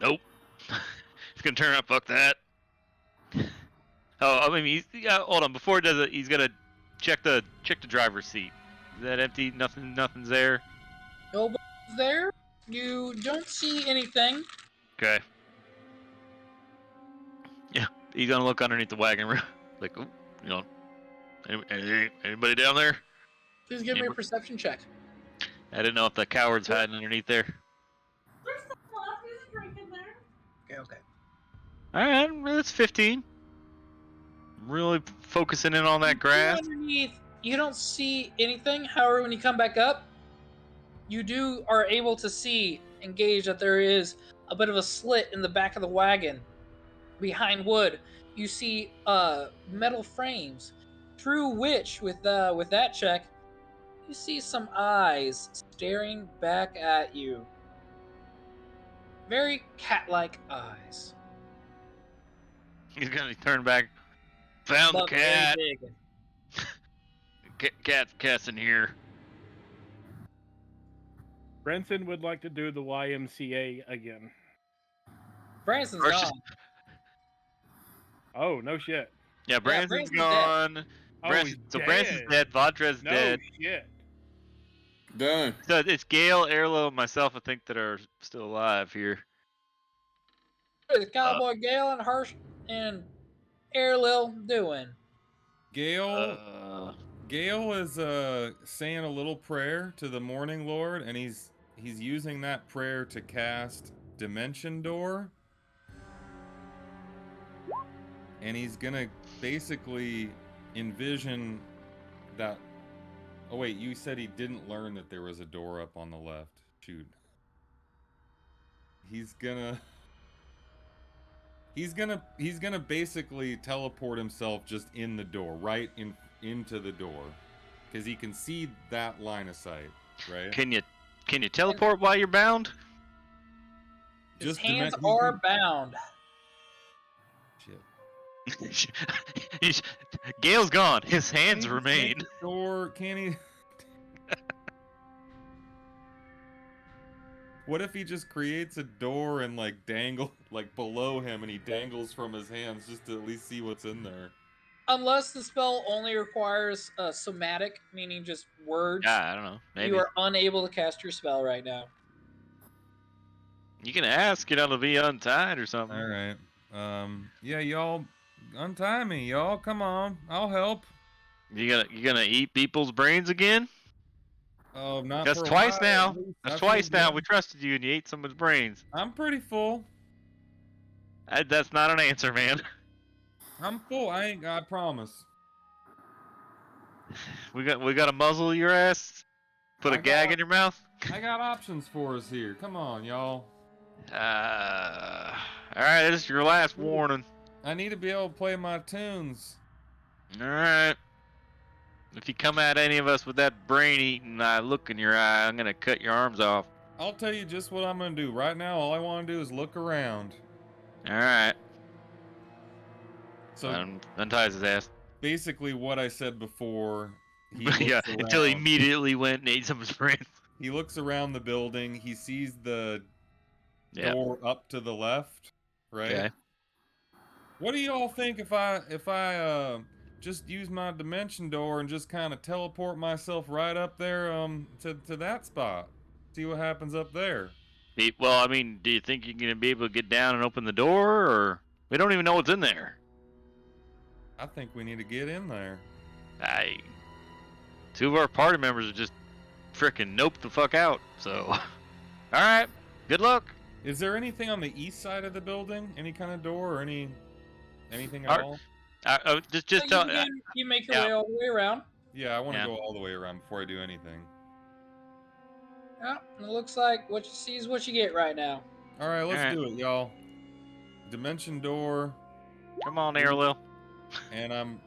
Nope. He's gonna turn around. Fuck that. Oh, I mean, hold on. Before he does it, he's gonna check the driver's seat. Is that empty? Nothing's there. Nobody's there. You don't see anything. Okay. Yeah, he's gonna look underneath the wagon, like, oh, you know, anybody down there? Please give me a perception check. I didn't know if the coward's hiding underneath there. There's some left. There's a drink in there. Okay. All right, that's 15. Really focusing in on that grass. Underneath, you don't see anything. However, when you come back up, you are able to see and gauge that there is a bit of a slit in the back of the wagon. Behind wood, you see metal frames, through which, with that check, you see some eyes staring back at you. Very cat-like eyes. He's gonna turn back. Found the But very cat. big. Cat's in here. Branson would like to do the YMCA again. Branson's Versus- gone. Oh no shit. Yeah, Branson's Branson's dead. gone. Oh, Branson, he's so dead. Branson's dead. Vodre's No dead. shit. Done. So it's Gale, Erlo, and myself, I think, that are still alive here. The Cowboy Gale and Hirsch and Airlil doing? Gale is saying a little prayer to the Morning Lord, and he's using that prayer to cast Dimension Door. And he's gonna basically envision that. Oh wait, you said he didn't learn that there was a door up on the left. Shoot. He's gonna basically teleport himself just in the door, right into the door, because he can see that line of sight, right? Can you teleport while you're bound? His Just hands he's are gonna- bound. Shit. Gale's gone. His hands Can he remain. make the door? Can he? What if he just creates a door and like dangle like below him, and he dangles from his hands just to at least see what's in there? Unless the spell only requires somatic, meaning just words, Yeah, I don't know. Maybe you are unable to cast your spell right now. you can ask, to be untied or something. All right. Yeah, y'all untie me, y'all. Come on, I'll help. You gonna eat people's brains again? Oh, not That's for a twice while, now. at least. That's I feel twice now. good. We trusted you and you ate someone's brains. I'm pretty full. That's not an answer, man. I'm full. I promise. We got to muzzle your ass. Put a I gag got- in your mouth. I got options for us here. Come on, y'all. All right, this is your last warning. I need to be able to play my tunes. All right. If you come at any of us with that brain-eating look in your eye, I'm gonna cut your arms off. I'll tell you just what I'm gonna do. Right now, all I want to do is look around. All right. So Unties his ass. basically, what I said before. He Yeah, looks until he around. immediately went and ate someone's brains. He looks around the building. He sees the Yeah. door up to the left, right? Okay. What do y'all think if I just use my dimension door and just kind of teleport myself right up there to that spot? See what happens up there. Well, I mean, do you think you're gonna be able to get down and open the door, or we don't even know what's in there? I think we need to get in there. Two of our party members are just frickin' nope the fuck out. So, all right, good luck. Is there anything on the east side of the building? Any kind of door or anything at Are- all? Just So tell. you make your yeah. way all the way around. Yeah, I want to Yeah. go all the way around before I do anything. Yeah, it looks like what you see is what you get right now. All right, let's All right. do it, y'all. Dimension door, Come on, Airlil. and I'm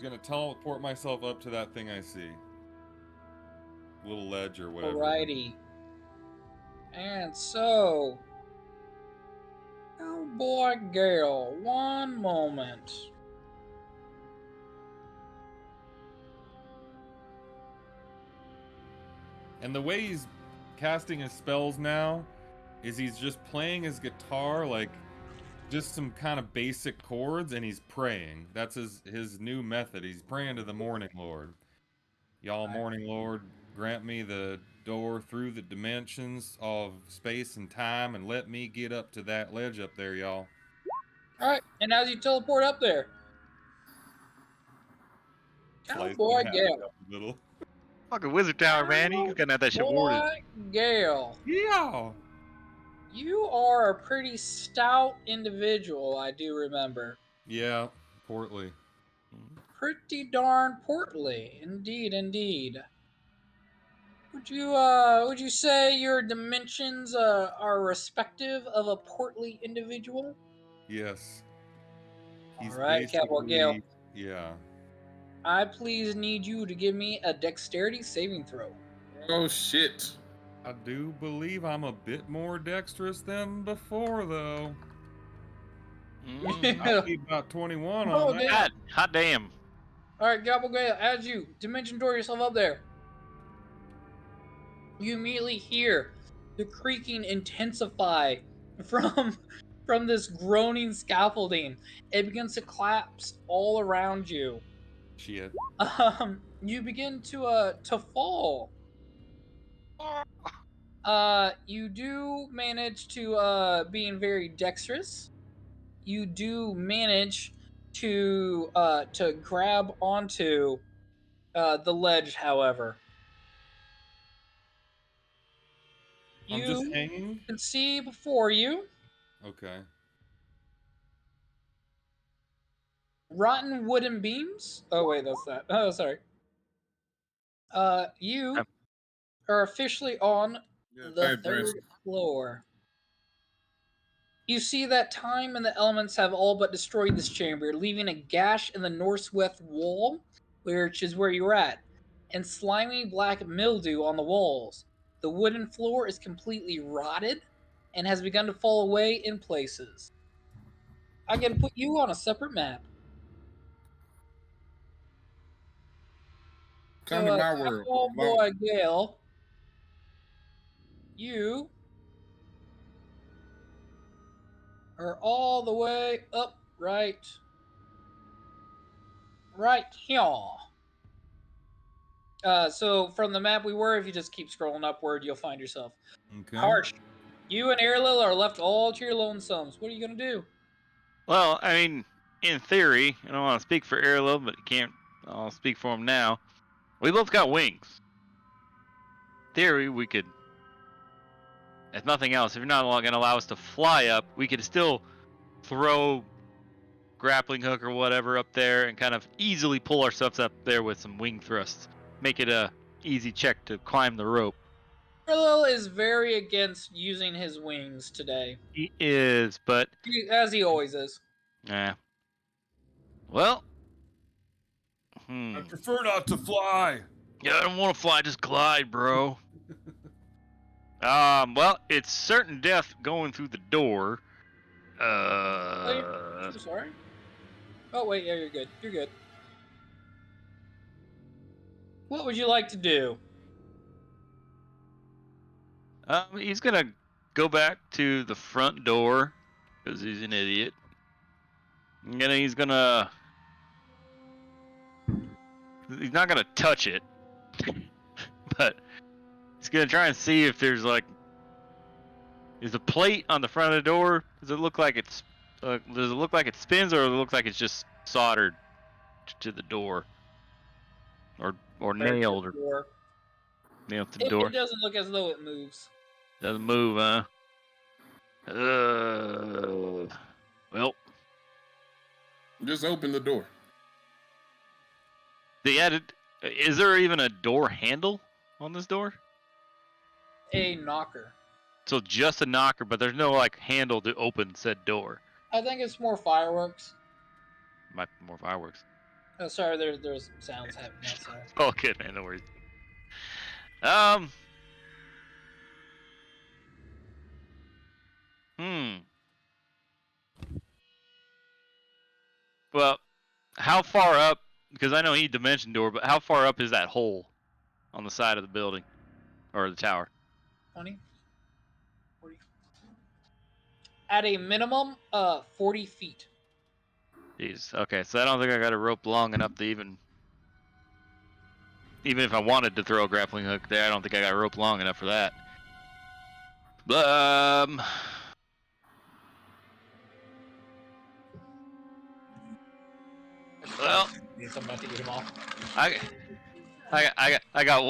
gonna teleport myself up to that thing I see. Little ledge or whatever. Alrighty. And so, oh boy, Gale, one moment. And the way he's casting his spells now is he's just playing his guitar like just some kind of basic chords, and he's praying. That's his new method. He's praying to the Morning Lord. Y'all, Morning Lord, grant me the door through the dimensions of space and time, and let me get up to that ledge up there, y'all. Alright, and as you teleport up there, oh Slice boy, my hat Gale. up a little. Fucking Wizard Tower, man. You gotta have that shit warded. Boy, Gale. Yeah. You are a pretty stout individual, I do remember. Yeah, portly. Pretty darn portly, indeed, indeed. Would you say your dimensions are respective of a portly individual? Yes. All right, Cowboy Gale. basically- Yeah. I please need you to give me a dexterity saving throw. Oh shit. I do believe I'm a bit more dexterous than before, though. Mm. I need about 21 Oh, on that. God, hot damn. All right, Cowboy Gale, as you dimension door yourself up there, you immediately hear the creaking intensify from this groaning scaffolding. It begins to collapse all around you. Shit. You begin to fall. You do manage to being very dexterous. You do manage to grab onto the ledge. However, I'm just you hanging. can see before you Okay. rotten wooden beams. Oh wait, that's that. Oh, sorry. You Um, are officially on Yeah, the thanks, third Branson. floor. You see that time and the elements have all but destroyed this chamber, leaving a gash in the northwest wall, which is where you're at, and slimy black mildew on the walls. The wooden floor is completely rotted and has begun to fall away in places. I can put you on a separate map. Come So, to my world. Cowboy Gale, you are all the way up right here. So from the map we were, if you just keep scrolling upward, you'll find yourself. Okay. Harsh, you and Airlil are left all to your lonesomes. What are you gonna do? Well, I mean, in theory, I don't want to speak for Airlo, but can't. I'll speak for him now. We both got wings. Theory, we could, if nothing else, if you're not going to allow us to fly up, we could still throw grappling hook or whatever up there and kind of easily pull ourselves up there with some wing thrusts. Make it a easy check to climb the rope. Airlil is very against using his wings today, He is, but as he always is. well, I prefer not to fly. yeah, I don't want to fly, just glide, bro. Well, it's certain death going through the door. I'm sorry. Oh wait, yeah, you're good. You're good. What would you like to do? He's gonna go back to the front door because he's an idiot. And then he's not gonna touch it, but he's gonna try and see if there's like, is a plate on the front of the door? Does it look like it spins, or does it look like it's just soldered to the door, or nailed, or Door. nailed to the It door? doesn't look as though it moves. Doesn't move, huh? Well, Just open the door. they added. Is there even a door handle on this door? A knocker. So just a knocker, but there's no like handle to open said door. I think it's more fireworks. Might be more fireworks. Oh, sorry, there's sounds happening outside. Oh, good man, no worries. Well, how far up? Because I know he dimension door, but how far up is that hole on the side of the building or the tower? 20, 40. At a minimum, 40 feet. Jeez. Okay, so I don't think I got a rope long enough to even if I wanted to throw a grappling hook there, I don't think I got a rope long enough for that. But well, I'm about to get him off. I got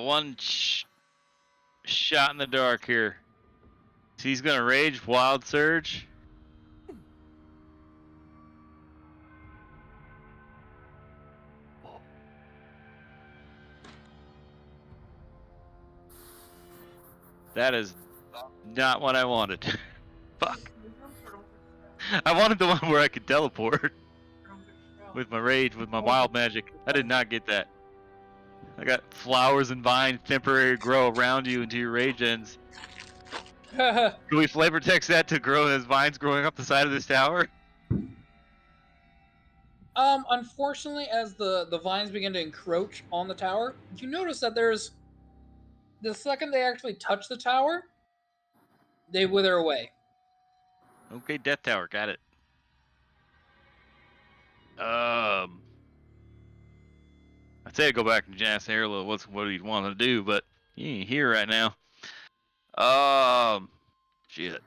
one shot in the dark here. He's gonna rage wild surge. That is not what I wanted. Fuck. I wanted the one where I could teleport with my rage, with my wild magic. I did not get that. I got flowers and vines temporarily grow around you until your rage ends. Can we flavor text that to grow as vines growing up the side of this tower? Unfortunately, as the vines begin to encroach on the tower, you notice that there's, the second they actually touch the tower, they wither away. Okay, Death Tower, got it. I'd say I go back and ask Airlo what he'd want to do, but he ain't here right now. Shit.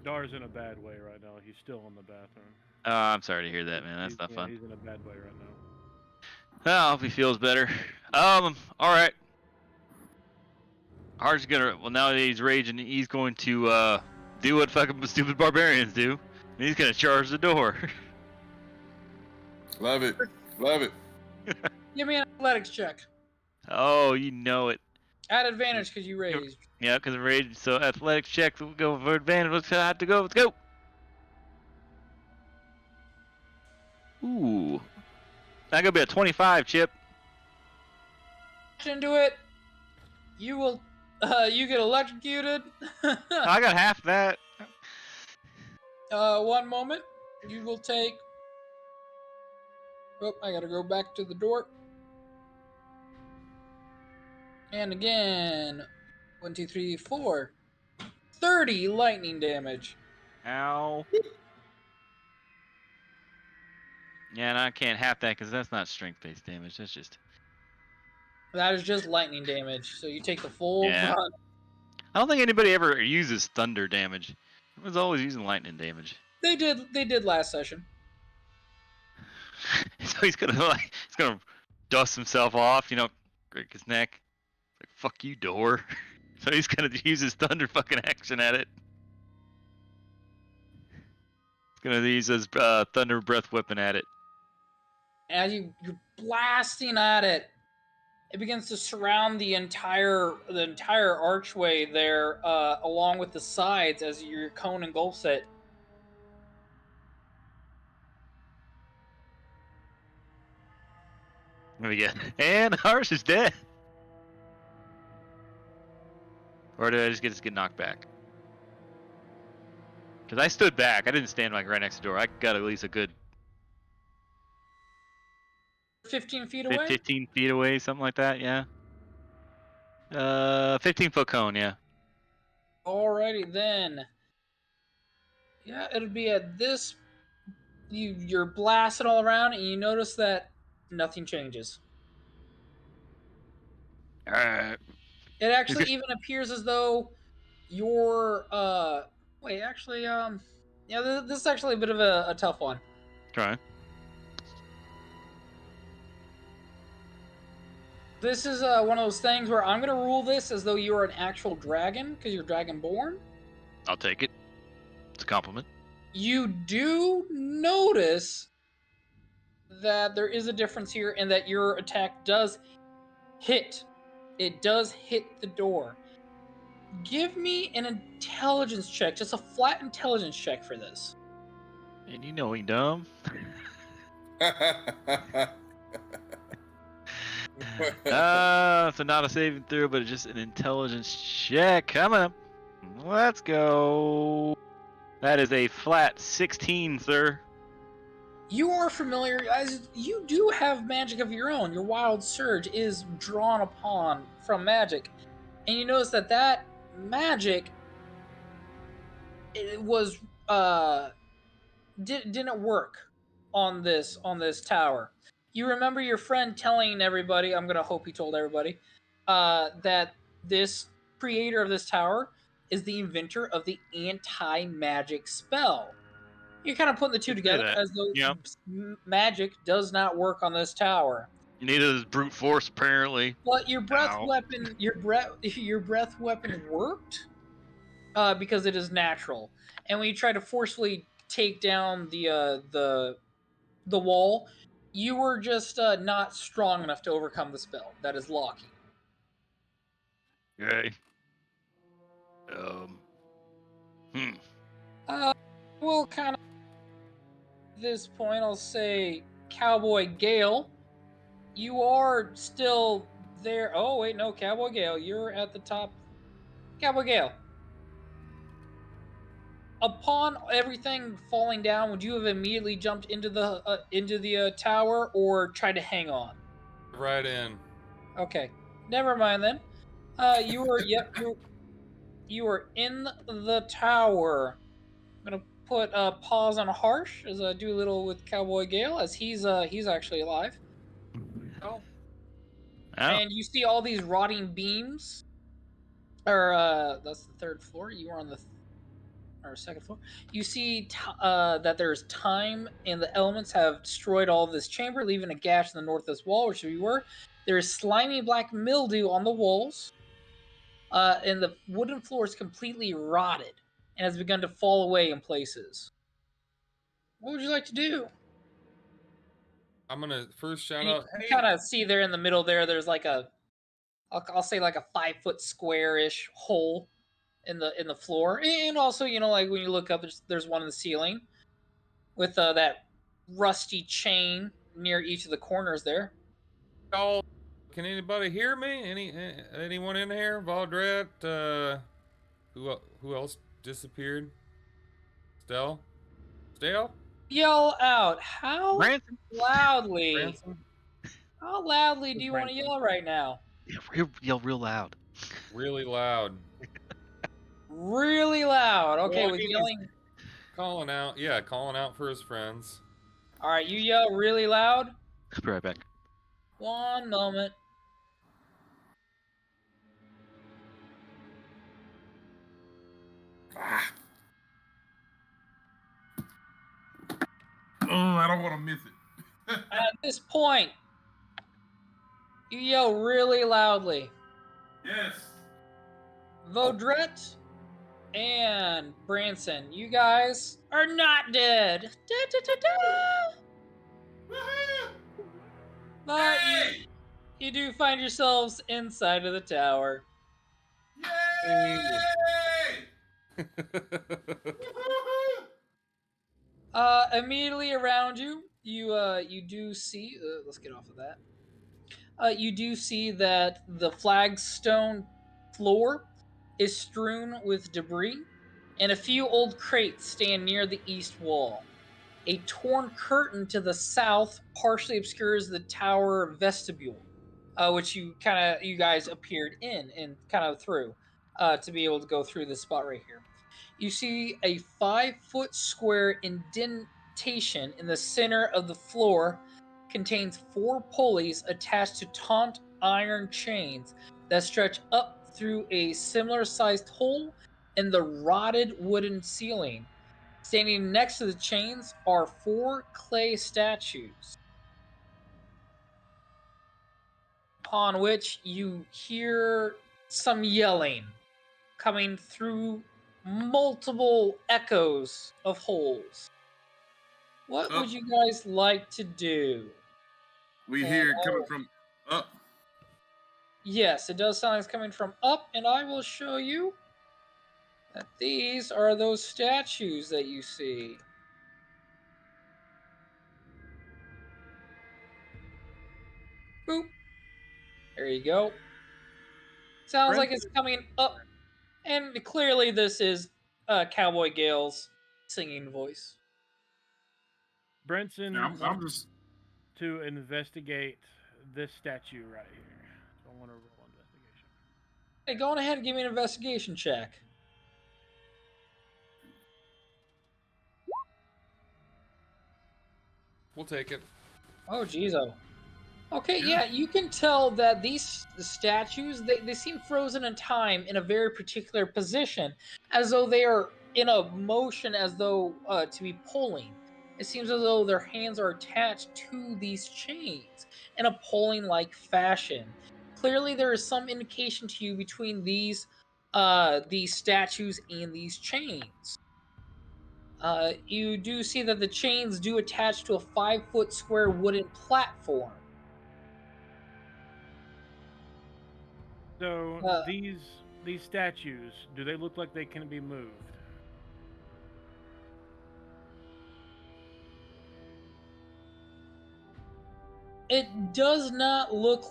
Dar's in a bad way right now. He's still in the bathroom. Oh, I'm sorry to hear that, man. That's He's, not yeah, fun. he's in a bad way right now. Well, I hope he feels better. All right. Hart's gonna. Well, now that he's raging, he's going to do what fucking stupid barbarians do. And he's gonna charge the door. Love it. Love it. Give me an athletics check. Oh, you know it. At advantage because you raised. Yeah, because of rage. So athletics checks will go for advantage. Let's have to go. Let's go. Ooh. That's gonna be a 25, Chip. Into it. You will. You get electrocuted. I got half that. 1 moment. You will take. Oh, I gotta go back to the door. And again. 1, 2, 3, 4. 30 lightning damage. Ow. Yeah, and I can't half that because that's not strength-based damage. That's just. That is just lightning damage. So you take the full Yeah. brunt. I don't think anybody ever uses thunder damage. Everyone's always using lightning damage. They did last session. So he's gonna dust himself off, break his neck. Like, fuck you, door. So he's gonna use his thunder fucking action at it. He's gonna use his thunder breath weapon at it. As you're blasting at it, it begins to surround the entire archway there, along with the sides as your cone engulfs it. Let me get. And Harsh is dead. Or did I just get knocked back? Because I stood back. I didn't stand like right next to the door. I got at least a good 15 feet away? 15 feet away, something like that, yeah. 15-foot cone, yeah. Alrighty then. Yeah, it'll be at this. You're blasting all around, and you notice that nothing changes. Alright. It actually even appears as though your wait, actually, yeah, this is actually a bit of a tough one. Try. This is one of those things where I'm gonna rule this as though you are an actual dragon because you're dragonborn. I'll take it. It's a compliment. You do notice that there is a difference here in that your attack does hit. It does hit the door. Give me an intelligence check, just a flat intelligence check for this. And you know he dumb. So not a saving throw, but just an intelligence check. Come on. Let's go. That is a flat 16, sir. You are familiar, as you do have magic of your own. Your wild surge is drawn upon from magic. And you notice that magic, it was, didn't work on this tower. You remember your friend telling everybody, I'm gonna hope he told everybody, that this creator of this tower is the inventor of the anti-magic spell. You're kind of putting the two together as though magic does not work on this tower. You need his brute force, apparently. But your breath weapon, your breath weapon worked because it is natural. And when you try to forcefully take down the wall, you were just not strong enough to overcome the spell. That is locking. Okay. Well, kind of. At this point, I'll say, Cowboy Gale, you are still there. Oh wait, no, Cowboy Gale, you're at the top. Cowboy Gale. Upon everything falling down, would you have immediately jumped into the tower or tried to hang on? Right in. Okay, never mind then. You were you were in the tower. I'm gonna put a pause on Harsh as I do a little with Cowboy Gale as he's actually alive. Oh. And you see all these rotting beams. Or that's the third floor. You are on the or second floor. You see that there's time, and the elements have destroyed all of this chamber, leaving a gash in the northwest wall, which we were. There is slimy black mildew on the walls, and the wooden floor is completely rotted and has begun to fall away in places. What would you like to do? I'm gonna first shout You out. Hey, kind of see there in the middle there. There's like I'll say like a 5-foot square-ish hole in the floor, and also like when you look up, there's one in the ceiling with that rusty chain near each of the corners there. y'all, can anybody hear me? Anyone in here? Valdret? Who else disappeared? Stell? Yell out! How Branson. loudly? Branson? How loudly do you want to Branson. yell right now? Yeah, yell real loud. Really loud. Really loud. Okay, Well, I with mean, yelling. Calling out. Yeah, calling out for his friends. All right, you yell really loud. I'll be right back. One moment. Oh, I don't want to miss it. At this point, you yell really loudly. Yes. Vaudrette and Branson, you guys are not dead. Da, da, da, da. But Hey! you do find yourselves inside of the tower. Yay! Immediately around you, you do see. Let's get off of that. You do see that the flagstone floor is strewn with debris, and a few old crates stand near the east wall. A torn curtain to the south partially obscures the tower vestibule, which you guys appeared in and kind of through to be able to go through this spot right here. You see a 5-foot square indentation in the center of the floor contains 4 pulleys attached to taut iron chains that stretch up through a similar sized hole in the rotted wooden ceiling. Standing next to the chains are 4 clay statues, upon which you hear some yelling coming through multiple echoes of holes. What Oh. would you guys like to do? We And hear it I coming will- from up. Yes, it does sound like it's coming from up, and I will show you that these are those statues that you see. Boop. There you go. Sounds like it's coming up, and clearly this is Cowboy Gale's singing voice. Brenson Now, I'm wants just. to investigate this statue right here. So I want to roll investigation. Hey, go on ahead and give me an investigation check. We'll take it. Oh, geez, oh. Okay, yeah, you can tell that the statues, they seem frozen in time in a very particular position, as though they are in a motion as though to be pulling. It seems as though their hands are attached to these chains in a pulling-like fashion. Clearly, there is some indication to you between these statues and these chains. You do see that the chains do attach to a 5-foot square wooden platform. So Uh, these statues, do they look like they can be moved? It does not look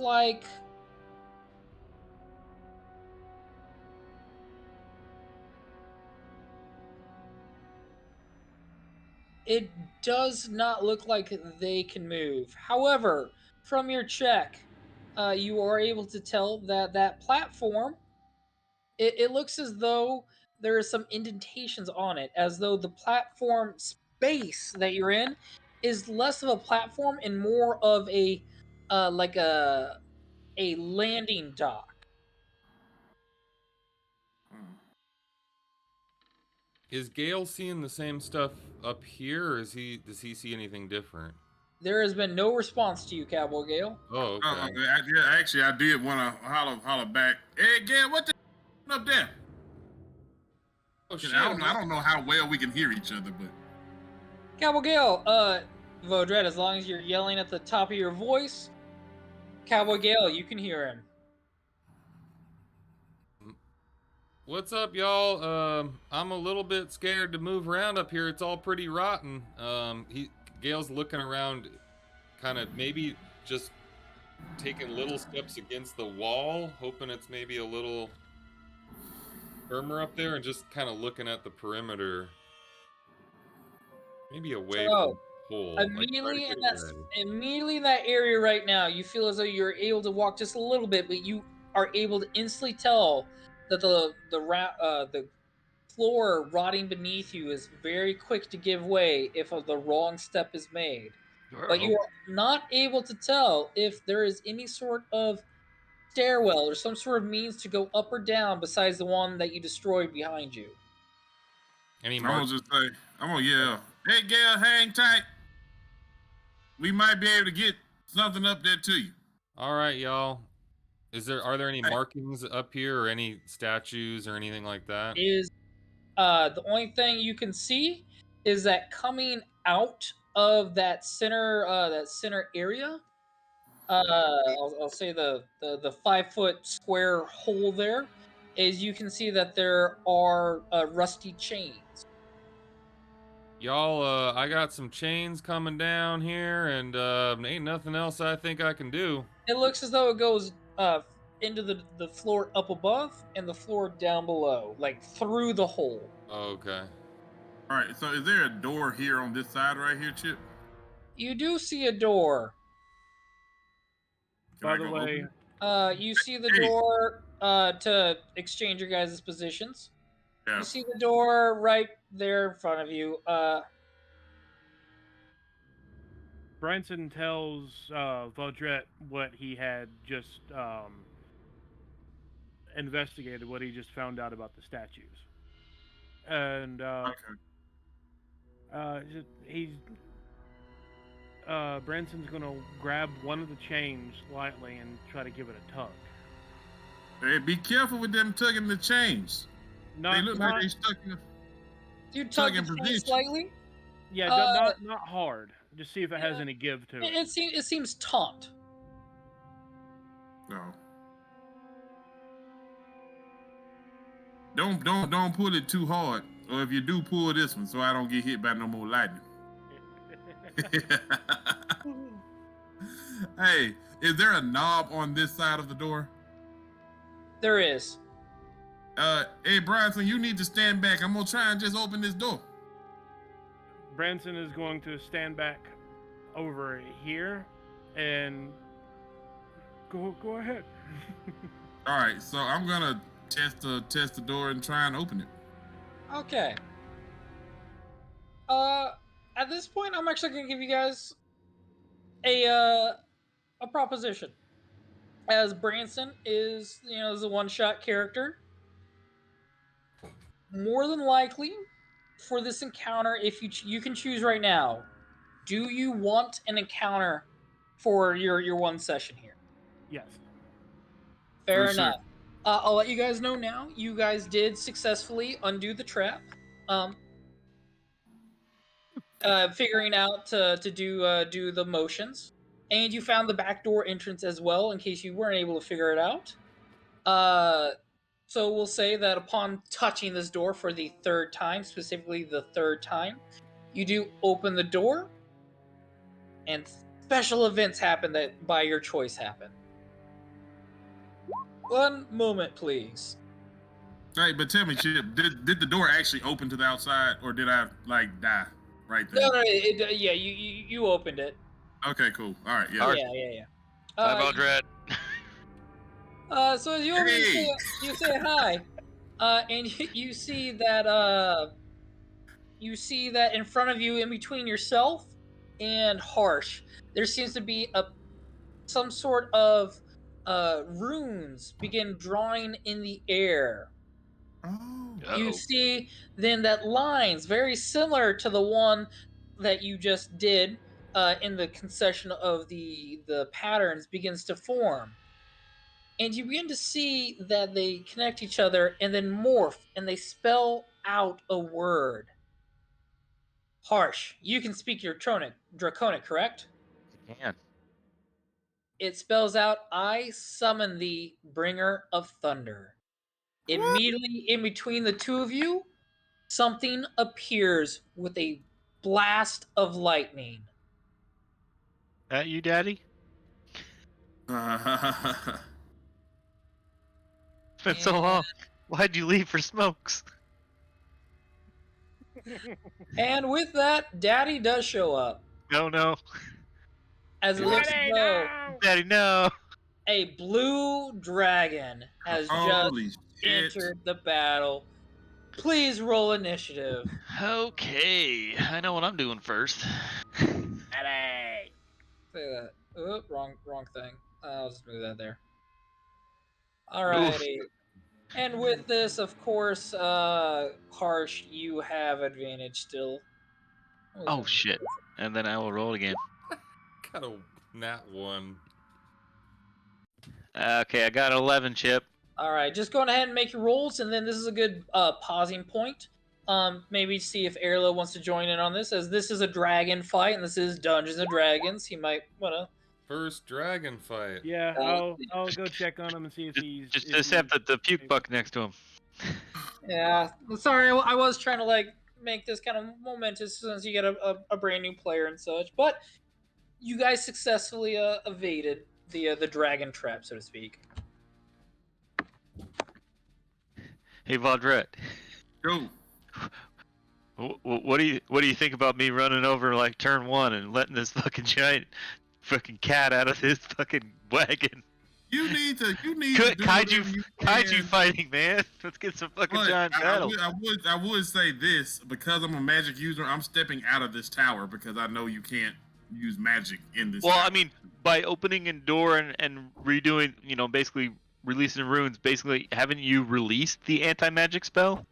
like they can move. However, from your check, you are able to tell that that platform, it looks as though there are some indentations on it, as though the platform space that you're in is less of a platform and more of a like a landing dock. Is Gale seeing the same stuff up here, or does he see anything different? There has been no response to you, Cowboy Gale. Oh, okay. Yeah, actually, I did want to holler back. Hey, Gail, what the up there? Oh shit! I don't know how well we can hear each other, but Cowboy Gale, Vodred, as long as you're yelling at the top of your voice, Cowboy Gale, you can hear him. What's up, y'all? I'm a little bit scared to move around up here. It's all pretty rotten. Gale's looking around, kind of maybe just taking little steps against the wall, hoping it's maybe a little firmer up there, and just kind of looking at the perimeter, maybe away from the hole. Immediately in that area right now, you feel as though you're able to walk just a little bit, but you are able to instantly tell that the floor rotting beneath you is very quick to give way if the wrong step is made. But you are not able to tell if there is any sort of stairwell or some sort of means to go up or down besides the one that you destroyed behind you. I'm gonna yell, hey Gail, hang tight. We might be able to get something up there to you. All right, y'all. Are there any markings up here, or any statues or anything like that? The only thing you can see is that coming out of that center area, I'll say the 5 foot square hole there, is you can see that there are rusty chains. Y'all, I got some chains coming down here, and ain't nothing else I think I can do. It looks as though it goes into the floor up above and the floor down below, like through the hole. Okay. All right, so is there a door here on this side right here, Chip? You do see a door. By the way, you see the door to exchange your guys' positions. Yeah. You see the door right there in front of you. Branson tells Vaudrette what he had just investigated, what he just found out about the statues. And Branson's gonna grab one of the chains lightly and try to give it a tug. Hey, be careful with them tugging the chains. They look like they stuck in. You tug the chain slightly. Yeah, not hard. Just see if it has any give to it. It seems taut. No. Don't pull it too hard, or if you do, pull this one so I don't get hit by no more lightning. Hey, is there a knob on this side of the door? There is. Hey, Bronson, you need to stand back. I'm gonna try and just open this door. Branson is going to stand back over here and go ahead. All right, so I'm gonna test the door and try and open it. Okay. At this point, I'm actually gonna give you guys a proposition. As Branson is a one-shot character, more than likely for this encounter, if you can choose right now, do you want an encounter for your one session here? Yes. Fair enough. Sure. I'll let you guys know now. You guys did successfully undo the trap. Figuring out to do the motions, and you found the backdoor entrance as well in case you weren't able to figure it out. So we'll say that upon touching this door for the third time, specifically the third time, you do open the door, and special events happen that by your choice happen. One moment, please. Hey, but tell me, Chip, did the door actually open to the outside, or did I die right there? No, you opened it. Okay, cool. All right, yeah. Yeah. Hi, Vaudrette. So as you open it, you say hi, and you see that in front of you, in between yourself and Harsh, there seems to be some sort of runes begin drawing in the air. Oh. You Uh-oh. see then that lines very similar to the one that you just did in the concession of the patterns begins to form. And you begin to see that they connect each other and then morph and they spell out a word. Harsh, you can speak your draconic, correct? Man. It spells out, I summon thee, bringer of thunder. Immediately in between the two of you, something appears with a blast of lightning. That you, Daddy? Oh. It's been so long. Why'd you leave for smokes? And with that, Daddy does show up. No. As it looks as Daddy, though no! Daddy, no. a blue dragon has just Holy shit. entered the battle. Please roll initiative. Okay, I know what I'm doing first. Daddy! Say that. Oop, wrong thing. I'll just move that there. Alrighty. And with this, of course, Harsh, you have advantage still. Oh shit. And then I will roll again. Got a nat 1. Okay, I got 11, Chip. Alright, just go ahead and make your rolls, and then this is a good pausing point. Maybe see if Erlo wants to join in on this, as this is a dragon fight, and this is Dungeons and Dragons. He might wanna. First dragon fight. Yeah, I'll go check on him and see if he's Just if accept he's- the puke buck next to him. Yeah, sorry, I was trying to like make this kind of momentous since you get a brand new player and such, but you guys successfully evaded the dragon trap, so to speak. Hey, Vaudrette. Go. What do you think about me running over like turn 1 and letting this fucking giant fucking cat out of his fucking wagon? You need to do Kaiju whatever you can. fighting, man. Let's get some fucking But giant battle. I would say this, because I'm a magic user, I'm stepping out of this tower because I know you can't use magic in this Well, tower. I mean, by opening a door and redoing, basically releasing runes, basically haven't you released the anti-magic spell?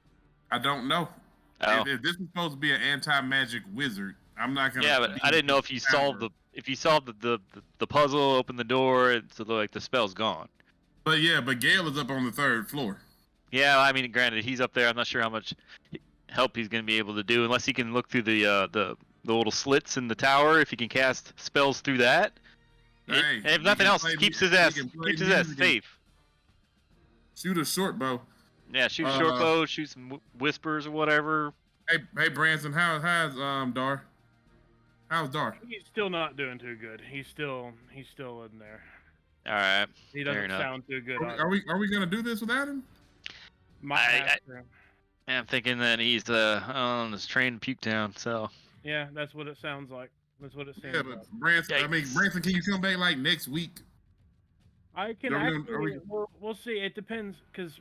I don't know. Oh. If this is supposed to be an anti-magic wizard, I'm not gonna. Yeah, but I didn't know if you solved the puzzle, opened the door, and so like the spell's gone. But Gale is up on the 3rd floor. Yeah, I mean, granted, he's up there. I'm not sure how much help he's going to be able to do, unless he can look through the little slits in the tower. If he can cast spells through that, Hey, and if he nothing can else, play keeps mu- his he ass can play keeps his ass music and safe. Shoot a short bow. Yeah, shoot a short bow, shoot some whispers or whatever. Hey, Branson, how's Dar? How's Dar? He's still not doing too good. He's still in there. All right, He Fair doesn't enough. sound too good. Are we gonna do this without him? Might have to. I'm thinking that he's on this train to Puke Town. So Yeah, that's what it sounds like. That's what it seems Yeah, like. but Branson, can you come back like next week? I can Are we gonna- actually. are we- We'll see. It depends, cause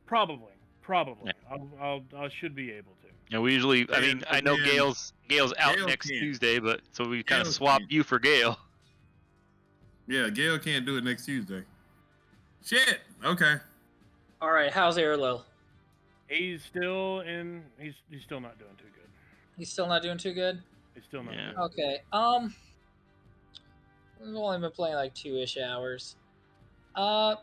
probably. I should be able to. yeah, we usually. I mean, I know Yeah. Gale's out Gale next can't. Tuesday, but so we kind of Gale swap can't. you for Gale. Yeah, Gale can't do it next Tuesday. Shit. Okay. All right, how's Erlo? He's still in. He's still not doing too good. He's still not doing too good. He's still not. Yeah. Doing Okay. We've only been playing like 2-ish hours. I'll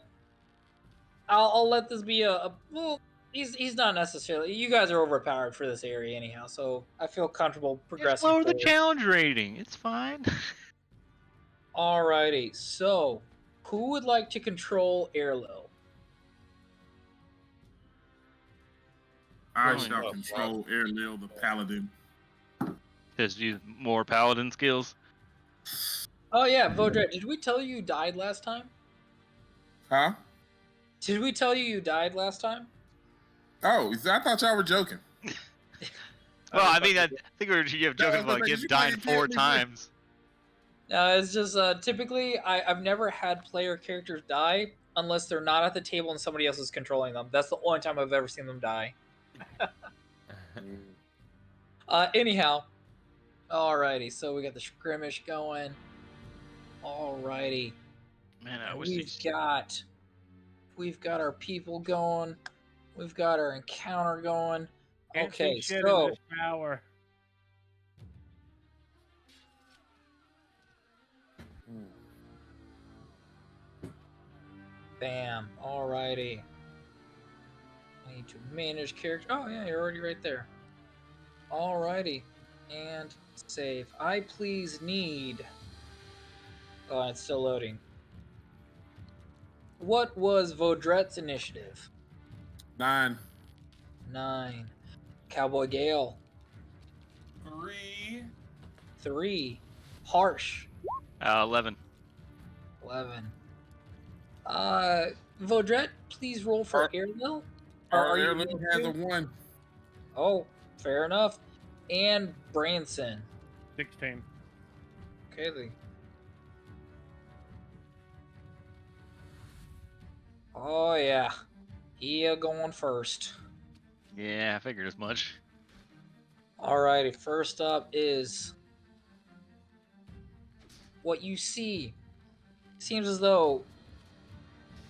let this be well. He's not necessarily. You guys are overpowered for this area anyhow, so I feel comfortable Just progressing. lower the forward. challenge rating. It's fine. Alrighty. So, who would like to control Erlo? I Oh, shall no. control Airlil the Paladin. Just use more paladin skills. Oh yeah, Vodred. Did we tell you died last time? Huh? Did we tell you died last time? Oh, I thought y'all were joking. Well, I mean, I think you have No, joking about but him you dying can't 4 be- times. It's just typically I've never had player characters die unless they're not at the table and somebody else is controlling them. That's the only time I've ever seen them die. Anyhow, alrighty. So we got the skirmish going. Alrighty, Man, I wish we've got our people going. We've got our encounter going. Can't see Okay, shit so in this tower. bam. Alrighty. I need to manage character. Oh yeah, you're already right there. Alrighty. And save. I please need. Oh, it's still loading. What was Vaudrette's initiative? 9. 9. Cowboy Gale. 3. 3. Harsh. 11. 11. Vaudrette, please roll for Airmill. Our you airlift rolling has a too? 1. Oh, fair enough. And Branson. 16. Okay, then. Oh yeah, he going first. Yeah, I figured as much. Alrighty, first up is what you see. Seems as though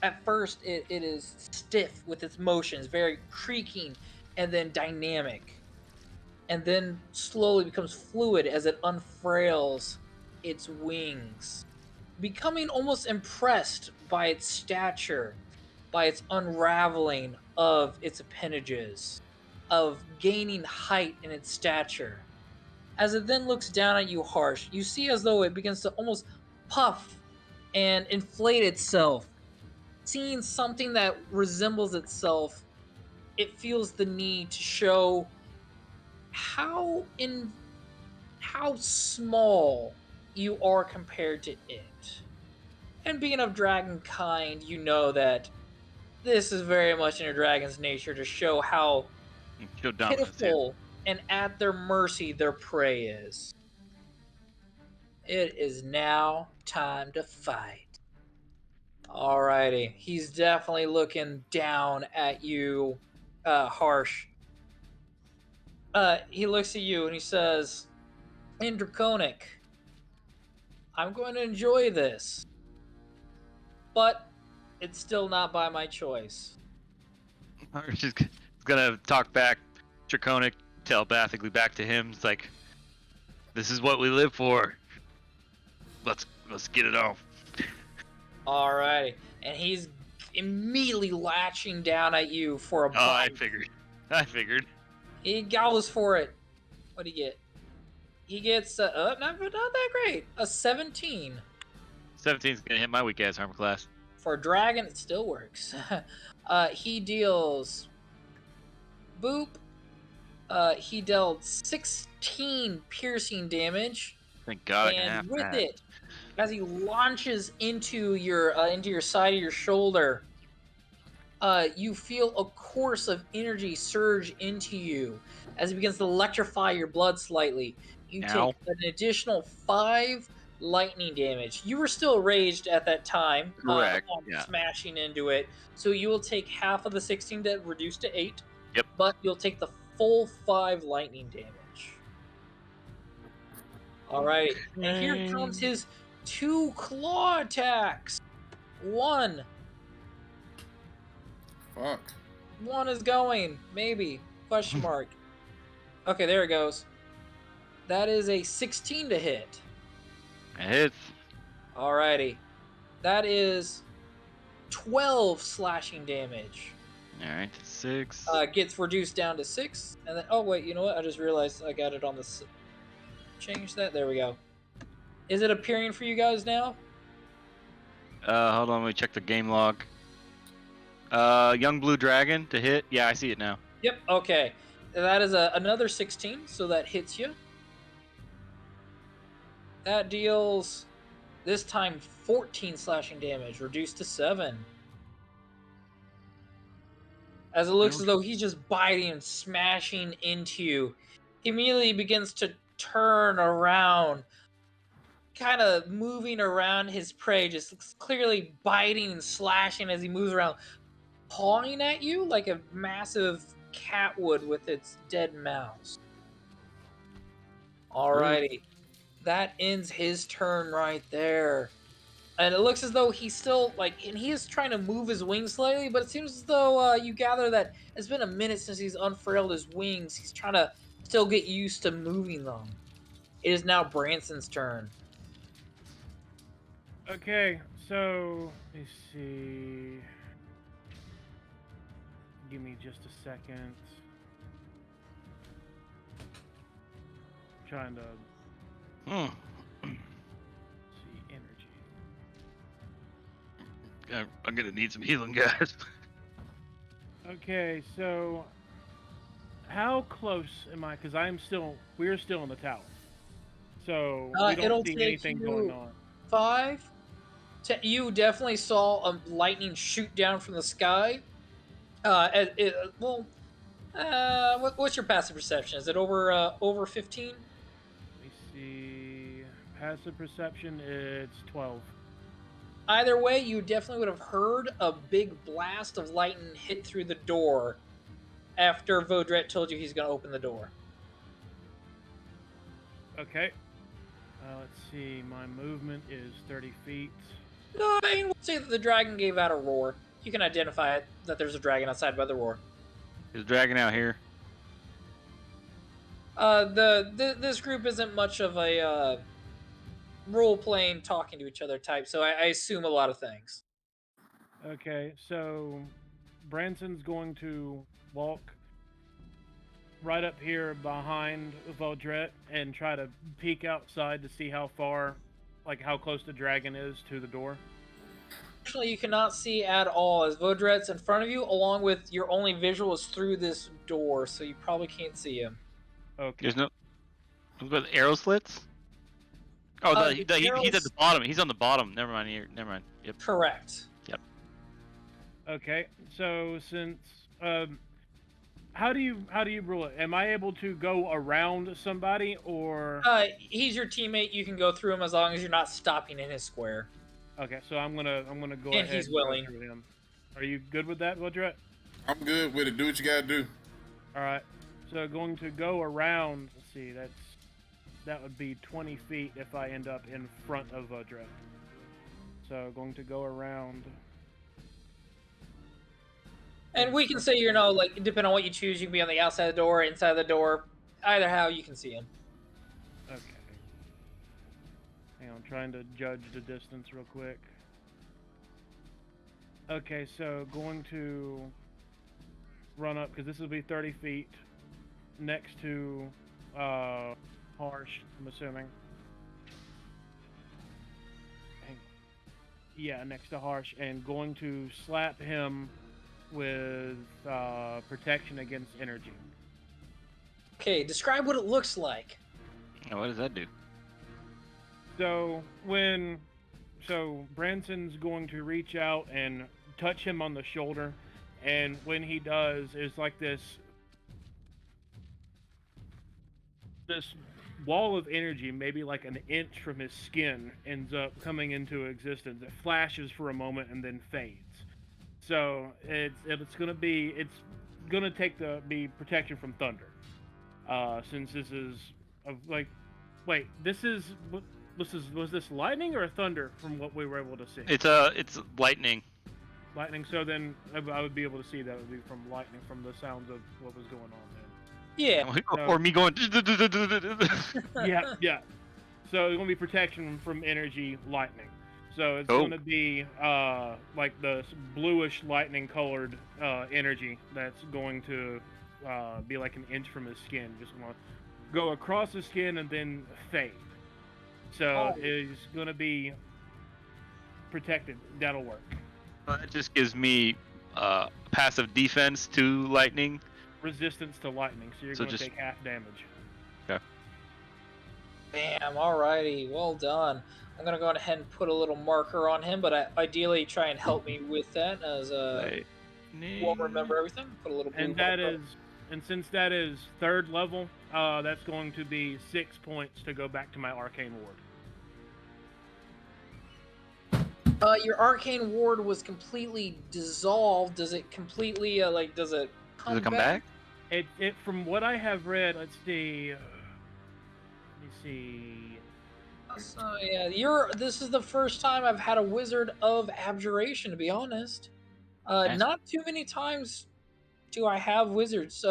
at first it is stiff with its motions, very creaking, and then dynamic. And then slowly becomes fluid as it unfurls its wings, becoming almost impressed by its stature, by its unraveling of its appendages, of gaining height in its stature. As it then looks down at you, Harsh, you see as though it begins to almost puff and inflate itself. Seeing something that resembles itself, it feels the need to show how small you are compared to it. And being of dragon kind, you know that this is very much in a dragon's nature to show how Show dominance, yeah. pitiful and at their mercy their prey is. It is now time to fight. Alrighty, he's definitely looking down at you, Harsh. He looks at you and he says, in Draconic, I'm going to enjoy this, but it's still not by my choice. She's gonna talk back, Draconic, telepathically back to him. It's like, this is what we live for. Let's get it on. Alrighty, and he's immediately latching down at you for a Oh, I bite. figured. He goes for it. What'd he get? He gets not that great. A 17. 17's gonna hit my weak ass armor class. For a dragon, it still works. He deals boop. He dealt 16 piercing damage, Thank God I can and have with that. it, as he launches into your side of your shoulder, you feel a course of energy surge into you as it begins to electrify your blood slightly. You Ow. take an additional 5 lightning damage. You were still raged at that time, Correct, upon yeah. smashing into it, so you will take half of the 16 that reduced to 8. Yep. But you'll take the full 5 lightning damage. Alright, and here comes his 2 claw attacks. 1. Fuck. 1 is going, maybe, question mark. Okay, there it goes. That is a 16 to hit. It hits. Alrighty. That is 12 slashing damage. Alright, 6. Gets reduced down to 6. And then, oh wait, you know what? I just realized I got it on the... Change that. There we go. Is it appearing for you guys now? Hold on, let me check the game log. Young Blue Dragon to hit. Yeah, I see it now. Yep, okay. That is another 16, so that hits you. That deals, this time, 14 slashing damage, reduced to 7. As it looks as though he's just biting and smashing into you. He immediately begins to turn around, kind of moving around his prey, just clearly biting and slashing as he moves around, pawing at you like a massive cat would with its dead mouse. Alrighty. That ends his turn right there. And it looks as though he's still like, and he is trying to move his wings slightly, but it seems as though you gather that it's been a minute since he's unfurled his wings. He's trying to still get used to moving them. It is now Branson's turn. Okay, so let me see. Give me just a second. Trying to see energy. I'm gonna need some healing, guys. Okay, so how close am I? Because we're still in the tower, so we It'll don't see take anything you going on. 5. You definitely saw a lightning shoot down from the sky. What's your passive perception? Is it over 15? Let me see. Passive perception, it's 12. Either way, you definitely would have heard a big blast of lightning hit through the door after Vaudrette told you he's going to open the door. Okay. Let's see. My movement is 30 feet. No, I mean, we'll say that the dragon gave out a roar. You can identify it, that there's a dragon outside by the roar. Is dragging out here. This group isn't much of a role-playing, talking to each other type, so I assume a lot of things. Okay, so Branson's going to walk right up here behind Vaudrette and try to peek outside to see how far, like how close the dragon is to the door. Actually, you cannot see at all, as Vaudrette's in front of you, along with your only visual is through this door, so you probably can't see him. Okay. There's no. With arrow slits? Oh, he's at the bottom. He's on the bottom. Never mind. Here. Never mind. Yep. Correct. Yep. Okay, so since how do you rule it? Am I able to go around somebody or? He's your teammate. You can go through him as long as you're not stopping in his square. Okay, so I'm gonna go And ahead. he's and go willing. through him. Are you good with that, Vaudrette? I'm good with it. Do what you gotta do. All right. So going to go around. Let's see. That would be 20 feet if I end up in front of Vaudrette. So going to go around. And we can say, like, depending on what you choose, you can be on the outside of the door, inside the door. Either how, you can see him. Okay. Hang on, I'm trying to judge the distance real quick. Okay, so going to run up, because this will be 30 feet next to Harsh, I'm assuming. Yeah, next to Harsh, and going to slap him with protection against energy. Okay, describe what it looks like. Oh, what does that do? So Branson's going to reach out and touch him on the shoulder, and when he does, it's like this wall of energy, maybe like an inch from his skin, ends up coming into existence. It flashes for a moment and then fades. So it's gonna be be protection from thunder, since this is was this lightning or thunder from what we were able to see? It's lightning. Lightning. So then I would be able to see that would be from lightning, from the sounds of what was going on then. Yeah. Or me going. Yeah. So it's gonna be protection from energy, lightning. So it's Oh. gonna be like the bluish lightning colored energy that's going to be like an inch from his skin, just gonna go across his skin and then fade. So it's gonna be protected. That'll work. That just gives me passive defense to lightning. Resistance to lightning, so you're So gonna just- take half damage. Bam, alrighty, well done. I'm gonna go ahead and put a little marker on him, but ideally try and help me with that, as won't remember everything. Put a little blue And since that is 3rd level, that's going to be 6 points to go back to my arcane ward. Your arcane ward was completely dissolved. Does it completely does it come back? It from what I have read, let's see. Let me see. So yeah, this is the first time I've had a Wizard of Abjuration, to be honest. Nice. Not too many times do I have wizards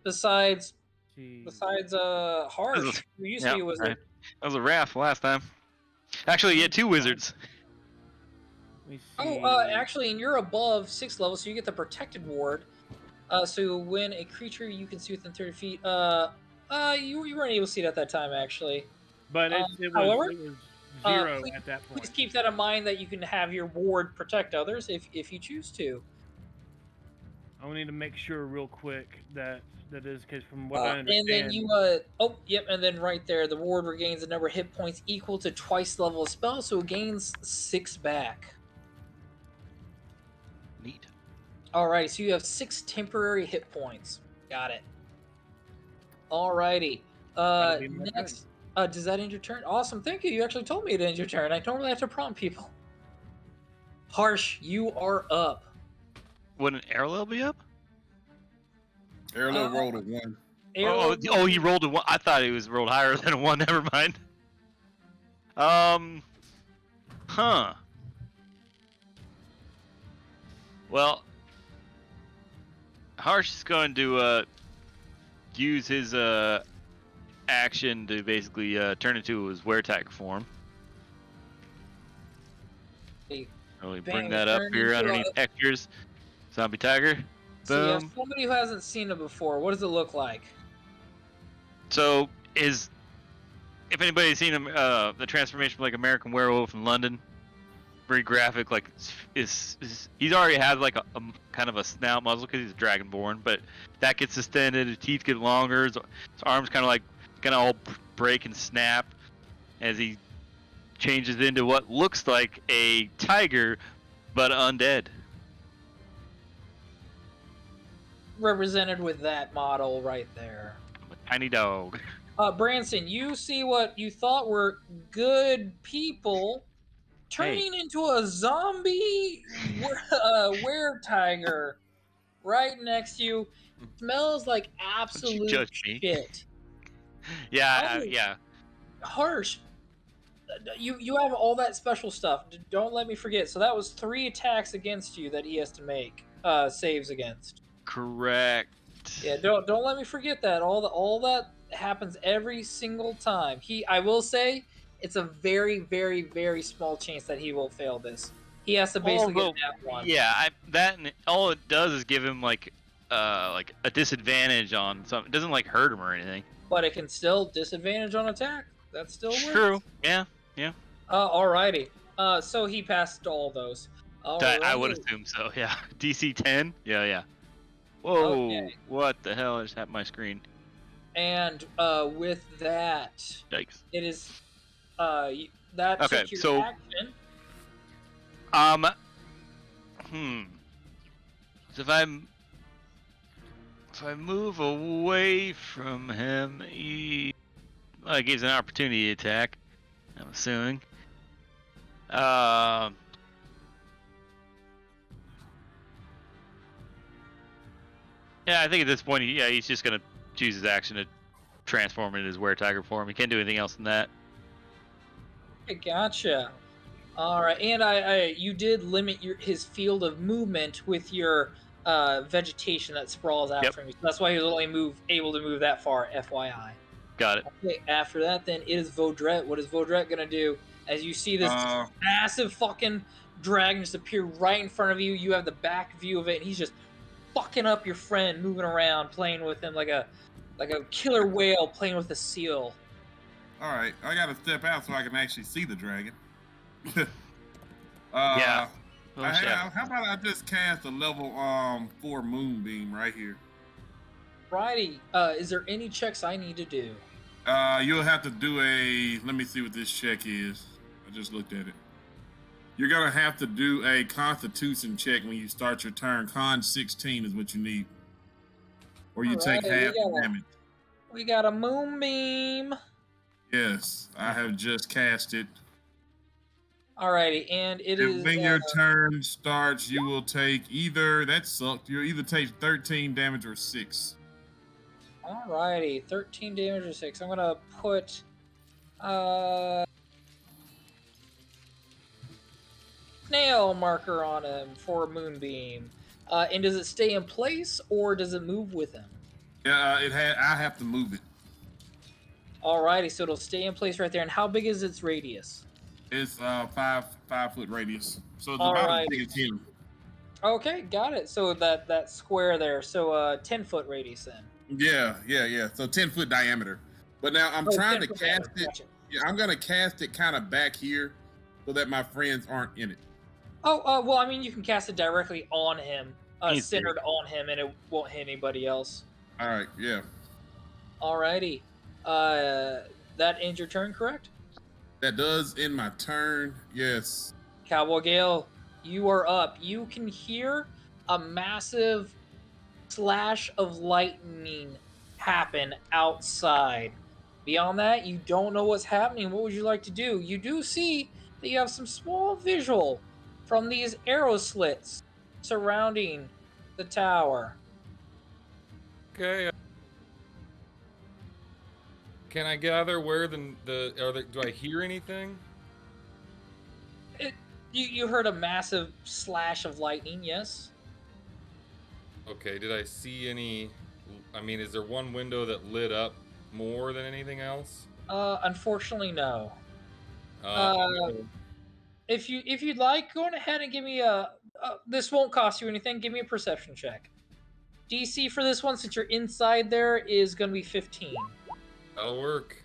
besides Jeez. Harsh, who used to be a wizard. Right. That was a Wrath last time. Actually, you had 2 wizards. Let me see. Oh, actually, and you're above 6th level, so you get the protected ward. So when a creature you can see within 30 feet, you weren't able to see it at that time, actually. But it however, was 0 please- at that point. Please keep that in mind that you can have your ward protect others if you choose to. I need to make sure real quick that is because from what I And understand. then you, and then right there, the ward regains a number of hit points equal to twice the level of spell, so it gains 6 back. Neat. Alrighty, so you have 6 temporary hit points. Got it. Alrighty. That'll be my Next, does that end your turn? Awesome, thank you. You actually told me to end your turn. I don't really have to prompt people. Harsh, you are up. Wouldn't Arlo be up? Arlo rolled a 1. Oh, he rolled a 1. I thought he was rolled higher than a 1. Never mind. Huh. Well, Harsh is going to use his action to basically turn into his were-tiger form. Hey, Really bang, bring that up turn here into underneath Hector's zombie tiger. So yeah, Boom. somebody who hasn't seen it before, what does it look like? So if anybody's seen him, the transformation from like American Werewolf in London, very graphic. Like he's already has like a kind of a snout muzzle because he's dragonborn, but that gets extended. His teeth get longer. His arms kind of all break and snap as he changes into what looks like a tiger, but undead. Represented with that model right there. A tiny dog. Branson, you see what you thought were good people turning into a zombie were-tiger right next to you. Smells like absolute judge me. shit. Yeah, Oh. yeah. Harsh, you have all that special stuff. Don't let me forget. So that was 3 attacks against you that he has to make saves against. Correct. Yeah, don't let me forget that. All that happens every single time. I will say it's a very, very, very small chance that he will fail this. He has to basically get that one. Yeah, all it does is give him like a disadvantage on something. It doesn't like hurt him or anything. But it can still disadvantage on attack. That still works. True. Yeah. Alrighty. So he passed all those. I would assume so. Yeah. DC 10. Yeah. Whoa! Okay. What the hell just happened to my screen? And with that, Yikes. it is that Okay, took your so- action. So if I move away from him, he gives an opportunity attack. I'm assuming. Yeah, I think at this point, he's just gonna choose his action to transform into his were-tiger form. He can't do anything else than that. Okay, gotcha. All right, and you did limit his field of movement with your vegetation that sprawls out Yep. from you. So that's why he was only able to move that far. FYI. Got it. Okay, after that, then it is Vaudrette. What is Vaudrette gonna do? As you see this massive fucking dragon just appear right in front of you, you have the back view of it, and he's just fucking up your friend, moving around, playing with him like a killer whale playing with a seal. All right, I gotta step out so I can actually see the dragon. Yeah. How about I just cast a level 4 moonbeam right here? Righty. Is there any checks I need to do? You'll have to do let me see what this check is. I just looked at it. You're gonna have to do a Constitution check when you start your turn. Con 16 is what you need, or you take Alright, half the damage. We got a moonbeam. Yes, I have just cast it. Alrighty, and it is. And when your turn starts, you will take that sucked. You'll either take 13 damage or 6. Alrighty, 13 damage or 6. I'm gonna put snail marker on him for Moonbeam. And does it stay in place or does it move with him? Yeah, I have to move it. Alrighty, so it'll stay in place right there. And how big is its radius? It's 5 foot radius, so it's about as Alright. big as him. Okay, got it. So that square there. So 10-foot radius then. Yeah. So 10-foot diameter. But now I'm trying to 10-foot cast diameter, it. gotcha. Yeah, I'm gonna cast it kind of back here, so that my friends aren't in it. Oh, well, I mean, you can cast it directly on him, He's centered on him, and it won't hit anybody else. All right, yeah. Alrighty. That ends your turn, correct? That does end my turn. Yes. Cowboy Gale, you are up. You can hear a massive slash of lightning happen outside. Beyond that, you don't know what's happening. What would you like to do? You do see that you have some small visual from these arrow slits surrounding the tower. Okay. Can I gather where do I hear anything? You heard a massive slash of lightning, yes? Okay, did I see any? I mean, is there one window that lit up more than anything else? Unfortunately, no. Uh, If you'd like, go on ahead and give me this won't cost you anything. Give me a perception check. DC for this one, since you're inside there, is going to be 15. that'll work.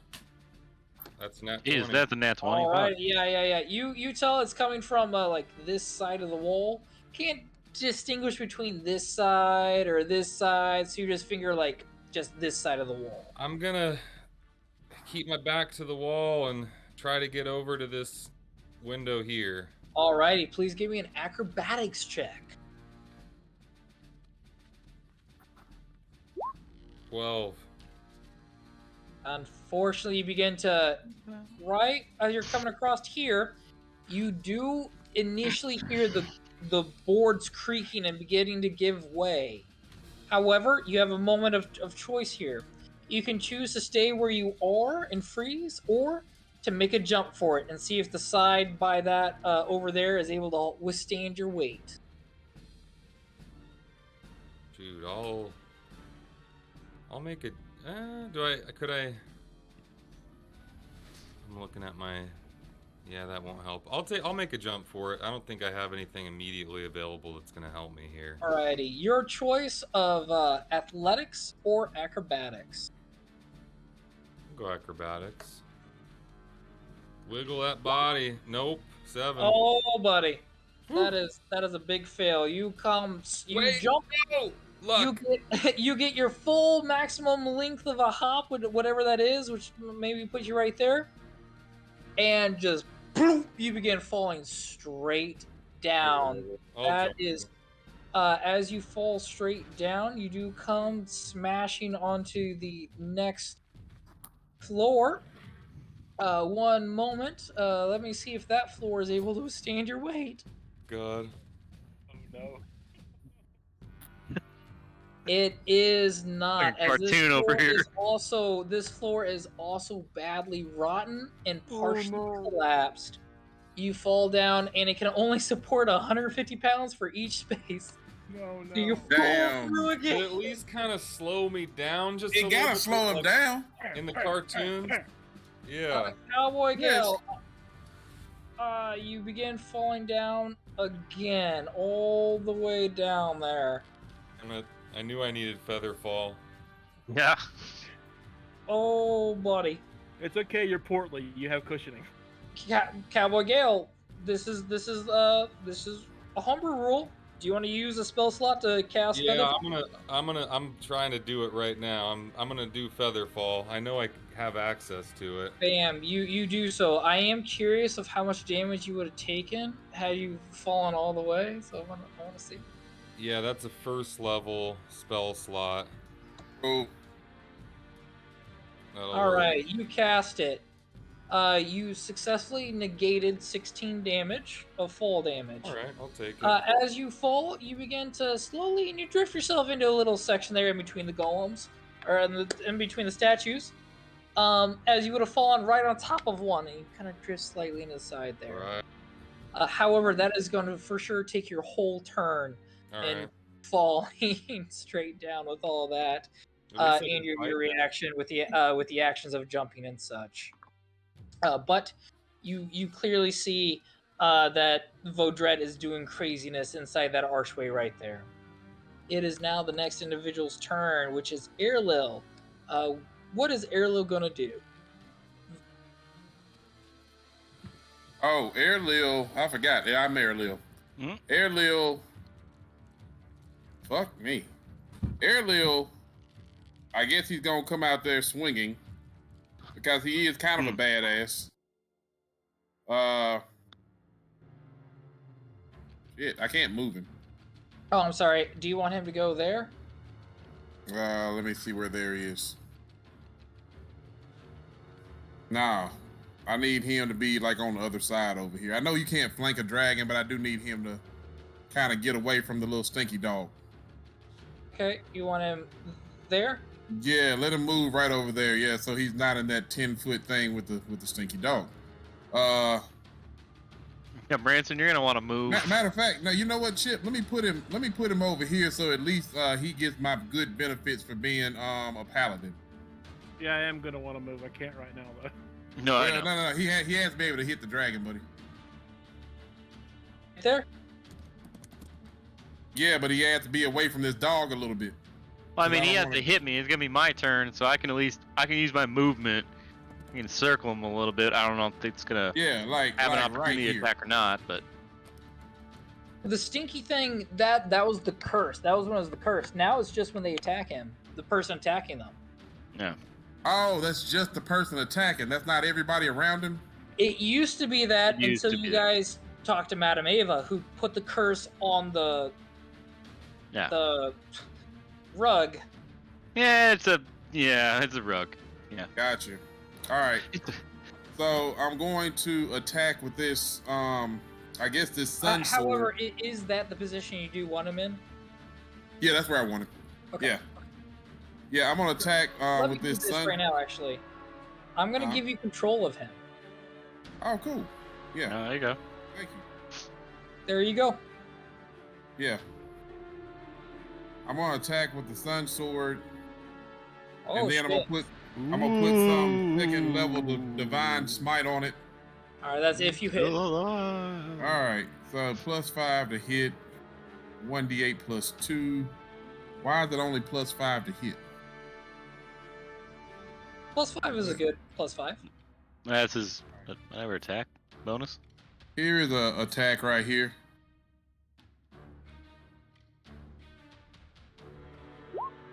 That's not. That's a nat 20. All right, yeah. You tell it's coming from like this side of the wall. Can't distinguish between this side or this side, so you just finger like just this side of the wall. I'm gonna keep my back to the wall and try to get over to this window here. Alrighty, please give me an acrobatics check. 12. Unfortunately, you begin to, right as you're coming across here, you do initially hear the boards creaking and beginning to give way. However, you have a moment of choice here. You can choose to stay where you are and freeze, or to make a jump for it and see if the side by that over there is able to withstand your weight. Dude, I'll make it. Could I? I'm looking at my. Yeah, that won't help. I'll make a jump for it. I don't think I have anything immediately available that's gonna help me here. Alrighty, your choice of athletics or acrobatics. I'll go acrobatics. Wiggle that body. Nope. 7. Oh, buddy, that is a big fail. You Wait, jump. no! Luck. You get your full maximum length of a hop, with whatever that is, which maybe puts you right there, and just poof, you begin falling straight down. I'll That jump. is, as you fall straight down, you do come smashing onto the next floor. One moment. Let me see if that floor is able to withstand your weight. God. Oh no. It is not. Like a cartoon over here. This floor is also badly rotten and partially collapsed. You fall down, and it can only support 150 pounds for each space. No. So you fall Damn. through Could again. at least kind of slow me down just a It little gotta bit, slow him like down. in the cartoons. Yeah. Cowboy Yes. Gale. You begin falling down again, all the way down there. I knew I needed feather fall. Yeah. Oh, buddy. It's okay. You're portly. You have cushioning. Cowboy Gale, this is a homebrew rule. Do you want to use a spell slot to cast Yeah, Feather? I'm trying to do it right now. I'm gonna do feather fall. I know I have access to it. Bam, you do so. I am curious of how much damage you would have taken had you fallen all the way. So I want to see. Yeah, that's a first level spell slot. Oh, That'll All work. right, you cast it. You successfully negated 16 damage of fall damage. All right, I'll take it. As you fall, you begin to slowly, and you drift yourself into a little section there in between the golems, or in between the statues. As you would have fallen right on top of one, and you kind of drift slightly into the side there. All right. However, that is going to for sure take your whole turn All and right. falling straight down with all that, At least I and can your fight now. reaction with the actions of jumping and such. But you clearly see that Vodred is doing craziness inside that archway right there. It is now the next individual's turn, which is Airlil. What is Airlil gonna do? Oh, Airlil. I forgot. Yeah, I'm Airlil. Mhm. Airlil. Fuck me. Airlil. I guess he's gonna come out there swinging because he is kind of a badass. Shit, I can't move him. Oh, I'm sorry. Do you want him to go there? Let me see where there he is. Nah, I need him to be like on the other side over here. I know you can't flank a dragon, but I do need him to kind of get away from the little stinky dog. Okay, you want him there? Yeah, let him move right over there. Yeah, so he's not in that 10-foot thing with the stinky dog. Yeah, Branson, you're gonna want to move. Matter of fact, no, you know what, Chip? Let me put him over here so at least he gets my good benefits for being a paladin. Yeah, I am gonna want to move. I can't right now though. No, I Yeah, know. no, he has to be able to hit the dragon, buddy. There? Yeah, but he has to be away from this dog a little bit. Well, I mean, I he don't has wanna- to hit me. It's gonna be my turn, so I can use my movement. I can circle him a little bit. I don't know if it's gonna Yeah, like have an right opportunity here. attack or not, but The stinky thing, that was the curse. That was when it was the curse. Now it's just when they attack him, the person attacking them. yeah. Oh, that's just the person attacking. That's not everybody around him. It used to be that It used until to you be that. guys talked to Madame Ava, who put the curse on the rug. Yeah, it's a rug. Yeah. Gotcha. All right. So I'm going to attack with this. I guess this sun sword. However, is that the position you do want him in? Yeah, that's where I want it. Okay. Yeah. Yeah, I'm gonna attack Let me with do this this sun. right now, actually. I'm gonna Uh-huh. give you control of him. Oh, cool. Yeah. There you go. Thank you. There you go. Yeah. I'm gonna attack with the sun sword, Oh, and then shit. I'm gonna put some second level divine smite on it. All right, that's if you hit. All right. So +5 to hit, 1d8 +2. Why is it only +5 to hit? +5 is a good +5. That's his whatever attack bonus. Here is a attack right here.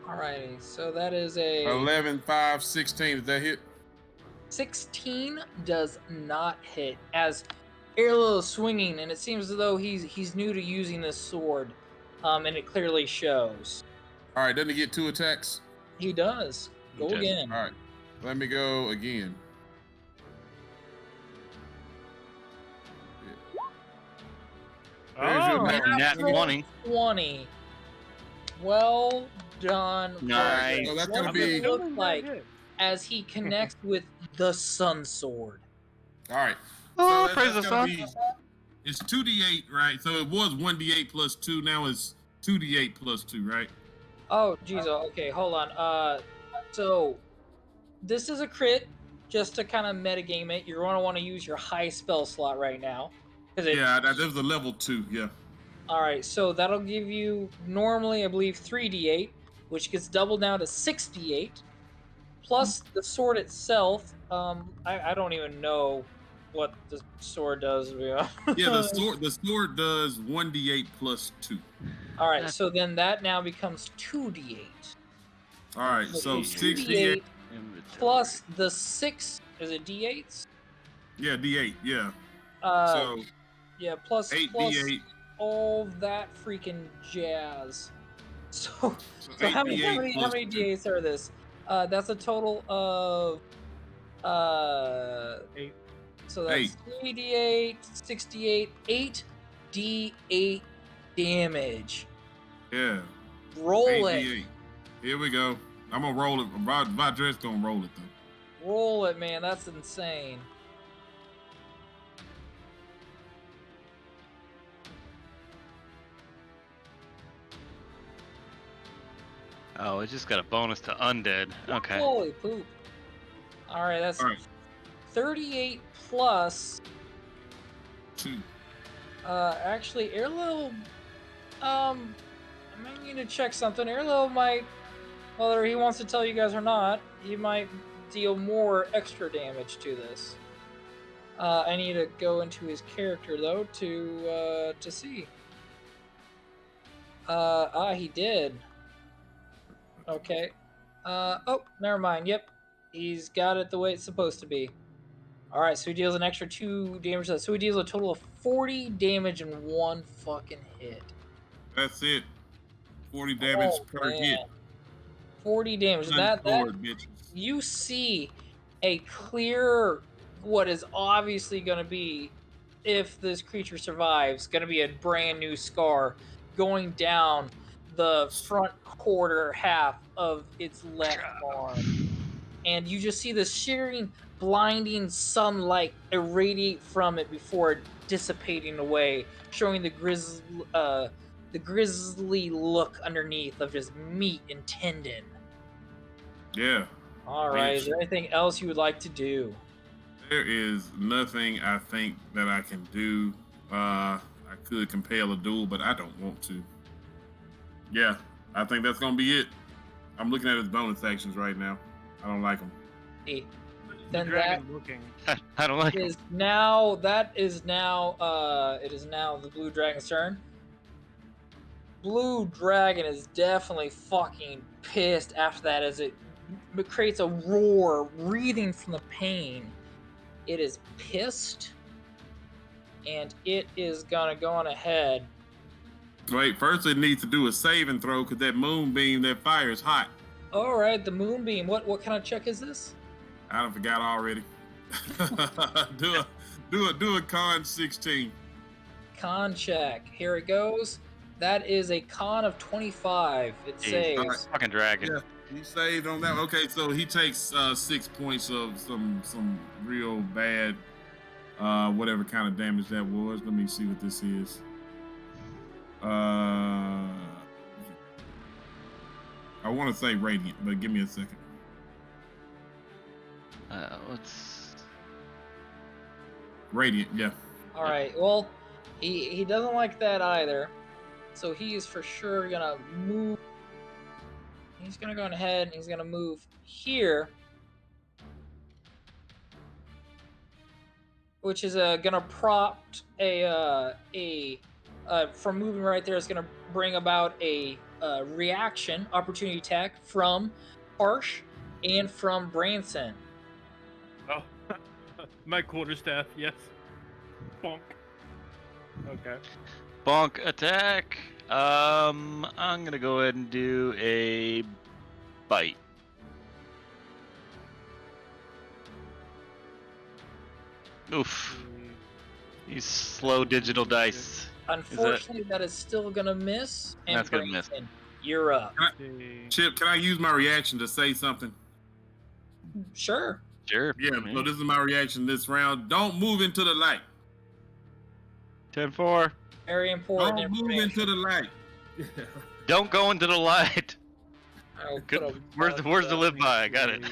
Alrighty, so that is a 11, 5, 16. Does that hit? 16 does not hit as Airlo is swinging, and it seems as though he's new to using this sword, and it clearly shows. All right. Doesn't he get 2 attacks? He does. Go Okay. again. All right. Let me go again. There's your Oh, nat- Nat 20. 20. Well done. Nice. So that's gonna What be. does it look Not like good. as he connects with the Sun Sword? All right. Oh, So praise the that's gonna sun. be- It's 2d8, right? So it was 1d8 +2. Now it's 2d8 +2, right? Oh, geez. Okay, hold on. So this is a crit. Just to kind of metagame it, you're going to want to use your high spell slot right now. Yeah, that was a level 2. Yeah. All right, so that'll give you normally, I believe, 3d8, which gets doubled down to 6d8, plus the sword itself. I don't even know what the sword does. Yeah, the sword does 1d8 +2. All right, so then that now becomes 2d8. All right, so 68. Plus the 6, is it d8s? Yeah, d8. Yeah. So So yeah, plus 8d8. all that freaking jazz. So So how many 8d8 +2. d8s are this? That's a total of 8. So that's 3d8, 68, 8d8 damage. Yeah. Roll it. 8d8. Here we go. I'm gonna roll it. Vadret's gonna roll it though. Roll it, man. That's insane. Oh, it just got a bonus to undead. Okay. Holy poop. Alright, that's All right. 38 plus. 2. Actually, Airlo. I might need to check something. Airlo might, whether he wants to tell you guys or not, he might deal more extra damage to this. I need to go into his character though to see. He did. Okay. Oh, never mind. Yep, he's got it the way it's supposed to be. All right, so he deals an extra 2 damage. So he deals a total of 40 damage in one fucking hit. That's it. 40 damage per hit. 40 damage. That bitches. you see a clear, what is obviously going to be, if this creature survives, going to be a brand new scar going down the front quarter half of its left arm. And you just see the shearing, blinding sunlight irradiate from it before dissipating away, showing the grisly look underneath of just meat and tendon. Yeah. All right, is there anything else you would like to do? There is nothing I think that I can do. I could compel a duel, but I don't want to. Yeah, I think that's gonna be it. I'm looking at his bonus actions right now. I don't like them. The Then dragon looking. I don't like it it. is now the blue dragon's turn. Blue dragon is definitely fucking pissed after that as it creates a roar, breathing from the pain. It is pissed, and it is gonna go on ahead. Wait, first it needs to do a saving throw because that moonbeam, that fire is hot. All right, the moonbeam. What kind of check is this? I done forgot already. do a con 16. Con check. Here it goes. That is a con of 25. It Jeez, saves. All right. Fucking dragon. Yeah. He saved on that. Okay, so he takes 6 points of some real bad, whatever kind of damage that was. Let me see what this is. I want to say radiant, but give me a second. Let's. Radiant, yeah. All right. Well, he doesn't like that either. So he is for sure gonna move. He's gonna go ahead and he's gonna move here, which is gonna prompt from moving right there. Is gonna bring about a reaction opportunity attack from Harsh and from Branson. Oh, my quarterstaff. Yes. Bonk. Okay. Bonk attack. I'm gonna go ahead and do a bite. Oof. These slow digital dice. Unfortunately, that is still gonna miss. And That's gonna miss. Branson, you're up. Chip, can I use my reaction to say something? Sure. Sure. Yeah, so this is my reaction this round. Don't move into the light. 10-4. Very important. Don't move into the light. Don't go into the light. I'll Good. put a Where's mark to live by? I got it.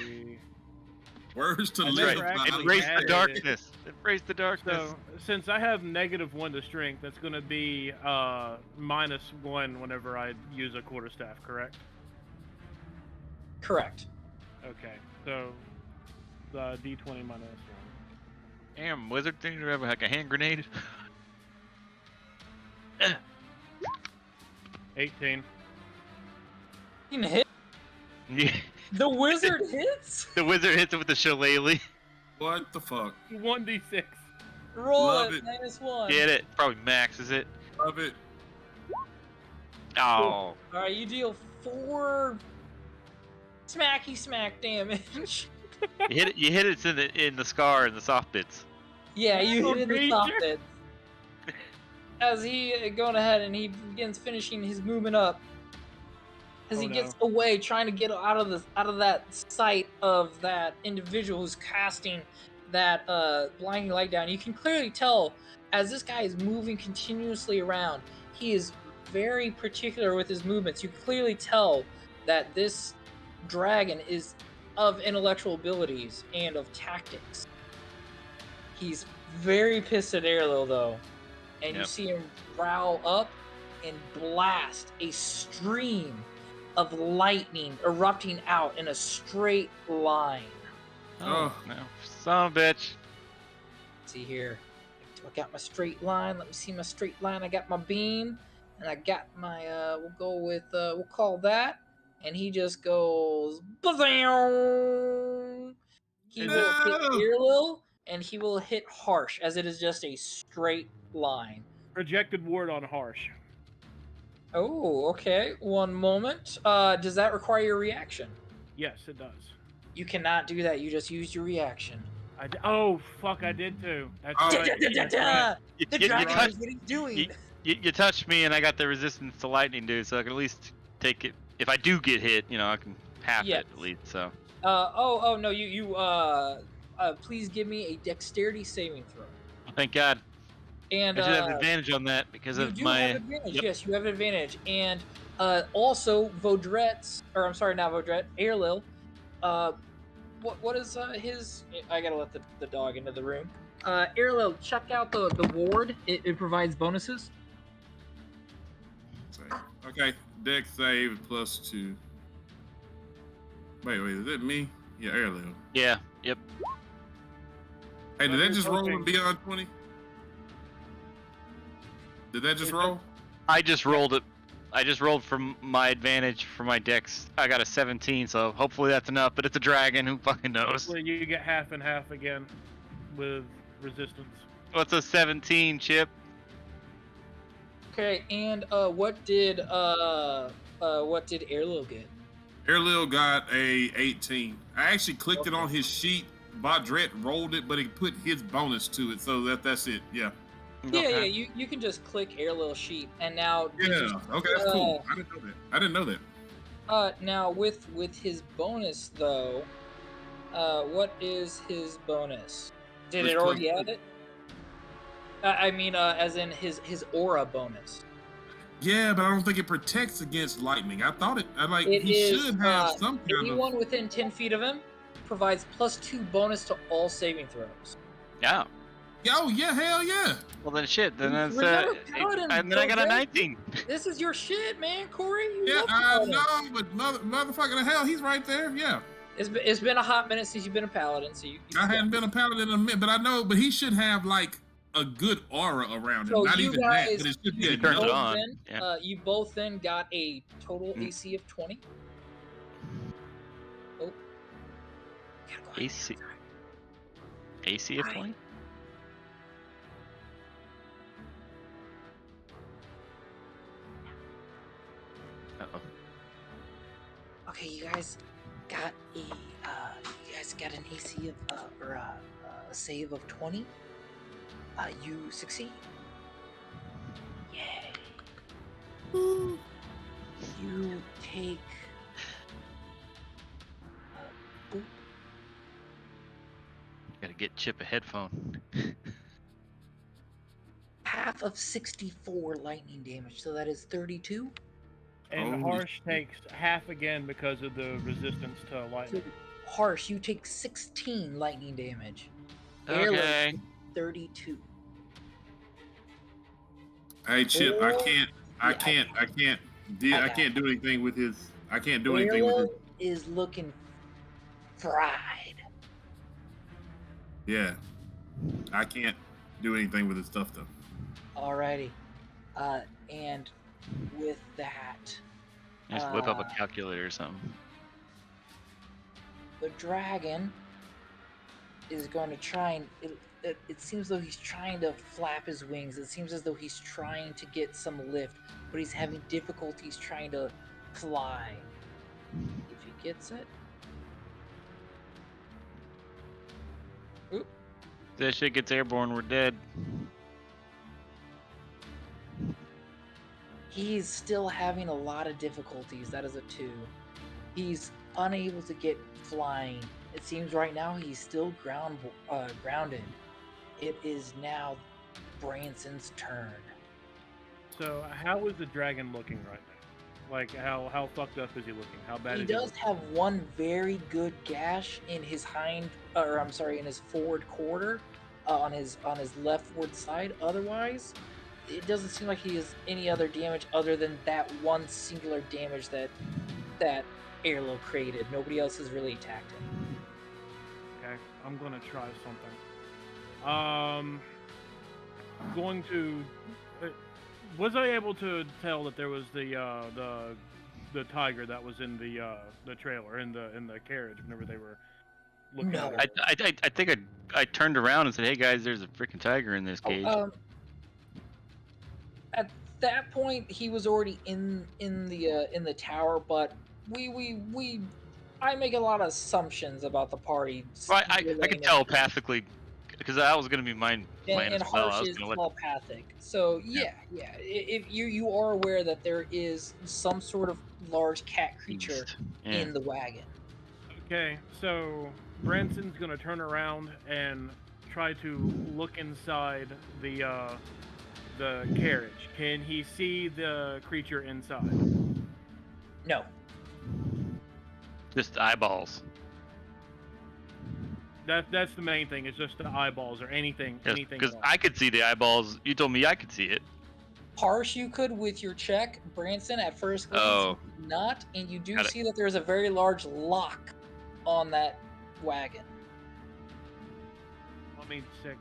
Words to That's live right. by. Embrace the added it. darkness. Embrace the darkness. So, since I have -1 to strength, that's going to be -1 whenever I use a quarterstaff, correct? Correct. Okay, so the D20 -1. Damn, wizard thing to have like a hand grenade. 18. You can hit. Yeah. The wizard hits. The wizard hits it with the shillelagh. What the fuck? 1d6. Roll Love it. it. -1. Get it? Probably maxes it. Love it. Oh. All right, you deal 4 smacky smack damage. You hit it in the scar and the soft bits. Yeah, you hit in the top Ranger. bit. As he going ahead and he begins finishing his movement up. As he Oh, gets away, trying to get out of that sight of that individual who's casting that blinding light down. You can clearly tell as this guy is moving continuously around, he is very particular with his movements. You can clearly tell that this dragon is of intellectual abilities and of tactics. He's very pissed at Airlo though, and you Yep. see him growl up and blast a stream of lightning erupting out in a straight line. Oh. No, son of a bitch. See here, I got my straight line. Let me see my straight line. I got my beam, and I got my. We'll go with. We'll call that. And he just goes. Bazzoom! He Is will hit No! Earlil, and he will hit Harsh, as it is just a straight line. Projected ward on Harsh. Oh, okay. One moment. Does that require a reaction? Yes, it does. You cannot do that. You just used your reaction. Oh, fuck, I did too. That's Oh. right. That's right. You, The you dragon touched- knows what he's doing. you touched me, and I got the resistance to lightning, dude. So I can at least take it. If I do get hit, I can half Yes. it at least. So No, please give me a dexterity saving throw. thank God. And I should have advantage on that because you of do my. have advantage. Yep. Yes, you have advantage. And also Vaudrette's, or I'm sorry, not Vaudrette, Airlil. What is his? I gotta let the dog into the room. Airlil, check out the ward. It provides bonuses. Okay, deck save +2. Wait, is it me? Yeah, Airlil. Yeah. Yep. Hey, did that just roll Okay. and beyond 20? Did that just roll? I just rolled it. I just rolled from my advantage for my dex. I got a 17, so hopefully that's enough. But it's a dragon. Who fucking knows? Hopefully you get half and half again with resistance. What's a 17, Chip? Okay, and what did Airlil get? Airlil got a 18. I actually clicked it on his sheet. Baudrette rolled it, but he put his bonus to it, so that's it. Yeah. Yeah, you can just click Airlil sheet, and now Yeah. Okay, that's cool. I didn't know that. now with his bonus though, what is his bonus? Did Let's it already click- add it? I mean, as in his aura bonus. Yeah, but I don't think it protects against lightning. I thought it. It He is, should have some kind of. Anyone within 10 feet of him provides +2 bonus to all saving throws. Yeah. Oh yeah, hell yeah. Well then, shit. Then that's Remember Paladin, and then I got a Vaudrette? 19. This is your shit, man, Corey. You Yeah, love I Paladin. know, but motherfucker, the hell, he's right there. Yeah, It's been a hot minute since you've been a paladin, so you I hadn't been a paladin in a minute, but I know, but he should have like a good aura around him. So Not you even guys, that, but it should be a He turns it good. on. Then, Yeah. you both then got a total Mm. AC of 20. Oh. Gotta go ahead. AC. AC of 20? Uh-oh. Okay, you guys got an AC of or a save of 20. You succeed. Yay. You take Gotta get Chip a headphone. half of 64 lightning damage, so that is 32. And Holy Harsh takes half again because of the resistance to So, lightning. Harsh, you take 16 lightning damage. Airless, Okay. 32. Hey Chip, I Oh, can't yeah, do anything with his. I can't do anything with Airlo his. is looking fried. Yeah, I can't do anything with his stuff though. Alrighty. And with that, Just whip up a calculator or something. the dragon is going to try and it seems though he's trying to flap his wings. It seems as though he's trying to get some lift, but he's having difficulties trying to fly. If he gets it. Oop. If that shit gets airborne, we're dead. He's still having a lot of difficulties. That is a 2. He's unable to get flying. It seems right now he's still grounded. It is now Branson's turn. So how is the dragon looking right Like how fucked up is he looking? How bad He is he does looking? have one very good gash in his in his forward quarter, on his leftward side. Otherwise, it doesn't seem like he has any other damage other than that one singular damage that Airlo created. Nobody else has really attacked him. Okay, I'm gonna try something. I'm going to. Was I able to tell that there was the tiger that was in the trailer in the carriage whenever they were looking No. at it? I think I turned around and said, "Hey guys, there's a freaking tiger in this cage." At that point, he was already in the tower, but I make a lot of assumptions about the party. Well, I relaying could it. telepathically, because that was gonna be my plan And as well. I Harsh was is gonna let telepathic, so yeah. If you are aware that there is some sort of large cat creature beast. Yeah. in the wagon. Okay, so Branson's gonna turn around and try to look inside the carriage. Can he see the creature inside? No. Just eyeballs. That's the main thing. It's just the eyeballs or anything. Anything. Because else. I could see the eyeballs. You told me I could see it. Harsh, you could with your check. Branson, at first glance, Oh. you did not, and you do Got it. see that there's a very large lock on that wagon. Let me check.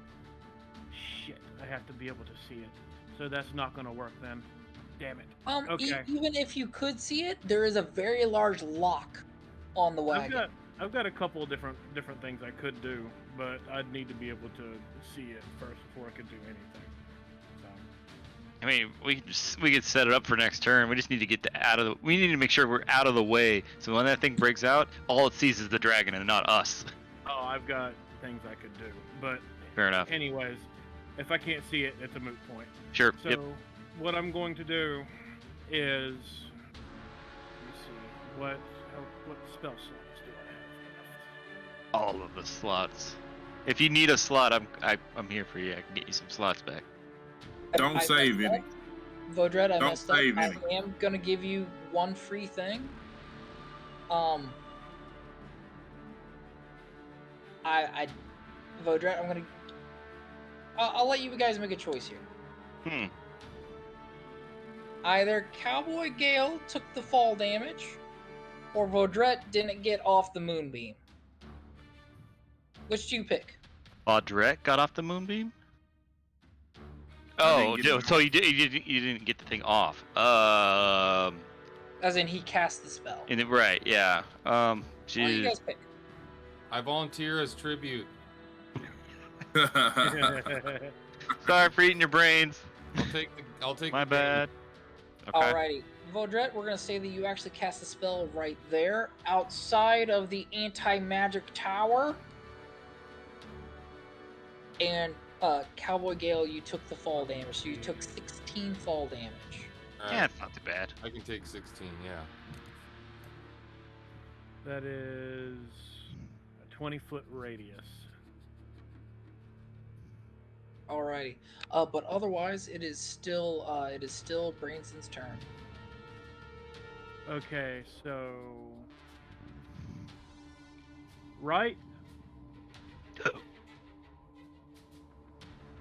Shit, I have to be able to see it. So that's not gonna work then. Damn it. Okay. Even if you could see it, there is a very large lock on the wagon. I've got a couple of different things I could do, but I'd need to be able to see it first before I could do anything. So. I mean, we could set it up for next turn. We just need to get we need to make sure we're out of the way. So when that thing breaks out, all it sees is the dragon and not us. Oh, I've got things I could do, but Fair enough. anyways, if I can't see it, it's a moot point. Sure. So Yep. what I'm going to do is, let me see, what spell slots do I have left? All of the slots. If you need a slot, I'm here for you. I can get you some slots back. Don't save messed any. up. Vodred, I Don't messed up. save I any. am gonna give you one free thing. Vodred, I'm gonna. I'll let you guys make a choice here. Either Cowboy Gale took the fall damage, or Vodret didn't get off the moonbeam. Which do you pick? Audrette got off the moonbeam. I Oh, didn't get so you didn't get the thing off. As in, he cast the spell. Right, yeah. What do you Jeez. guys pick? I volunteer as tribute. Sorry for eating your brains. I'll take. My the bad. Okay. Alrighty. Vodret, we're going to say that you actually cast the spell right there, outside of the anti-magic tower. And, Cowboy Gale, you took the fall damage, so you took 16 fall damage. Yeah, it's not too bad. I can take 16. Yeah. That is a 20-foot radius. Alrighty. But otherwise, it is still Brainson's turn. Okay, so right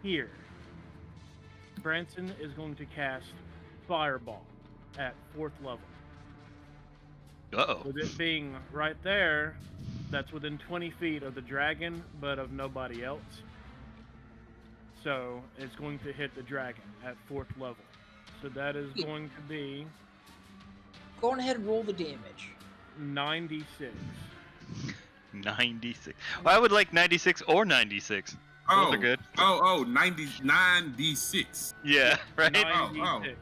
here, Branson is going to cast Fireball at 4th level. Uh-oh. With it being right there, that's within 20 feet of the dragon, but of nobody else. So it's going to hit the dragon at 4th level. So that is going to be Go on ahead and roll the damage. 96. 96. Well, I would like 96 or 96. Both are good. 96. Yeah, right? 96.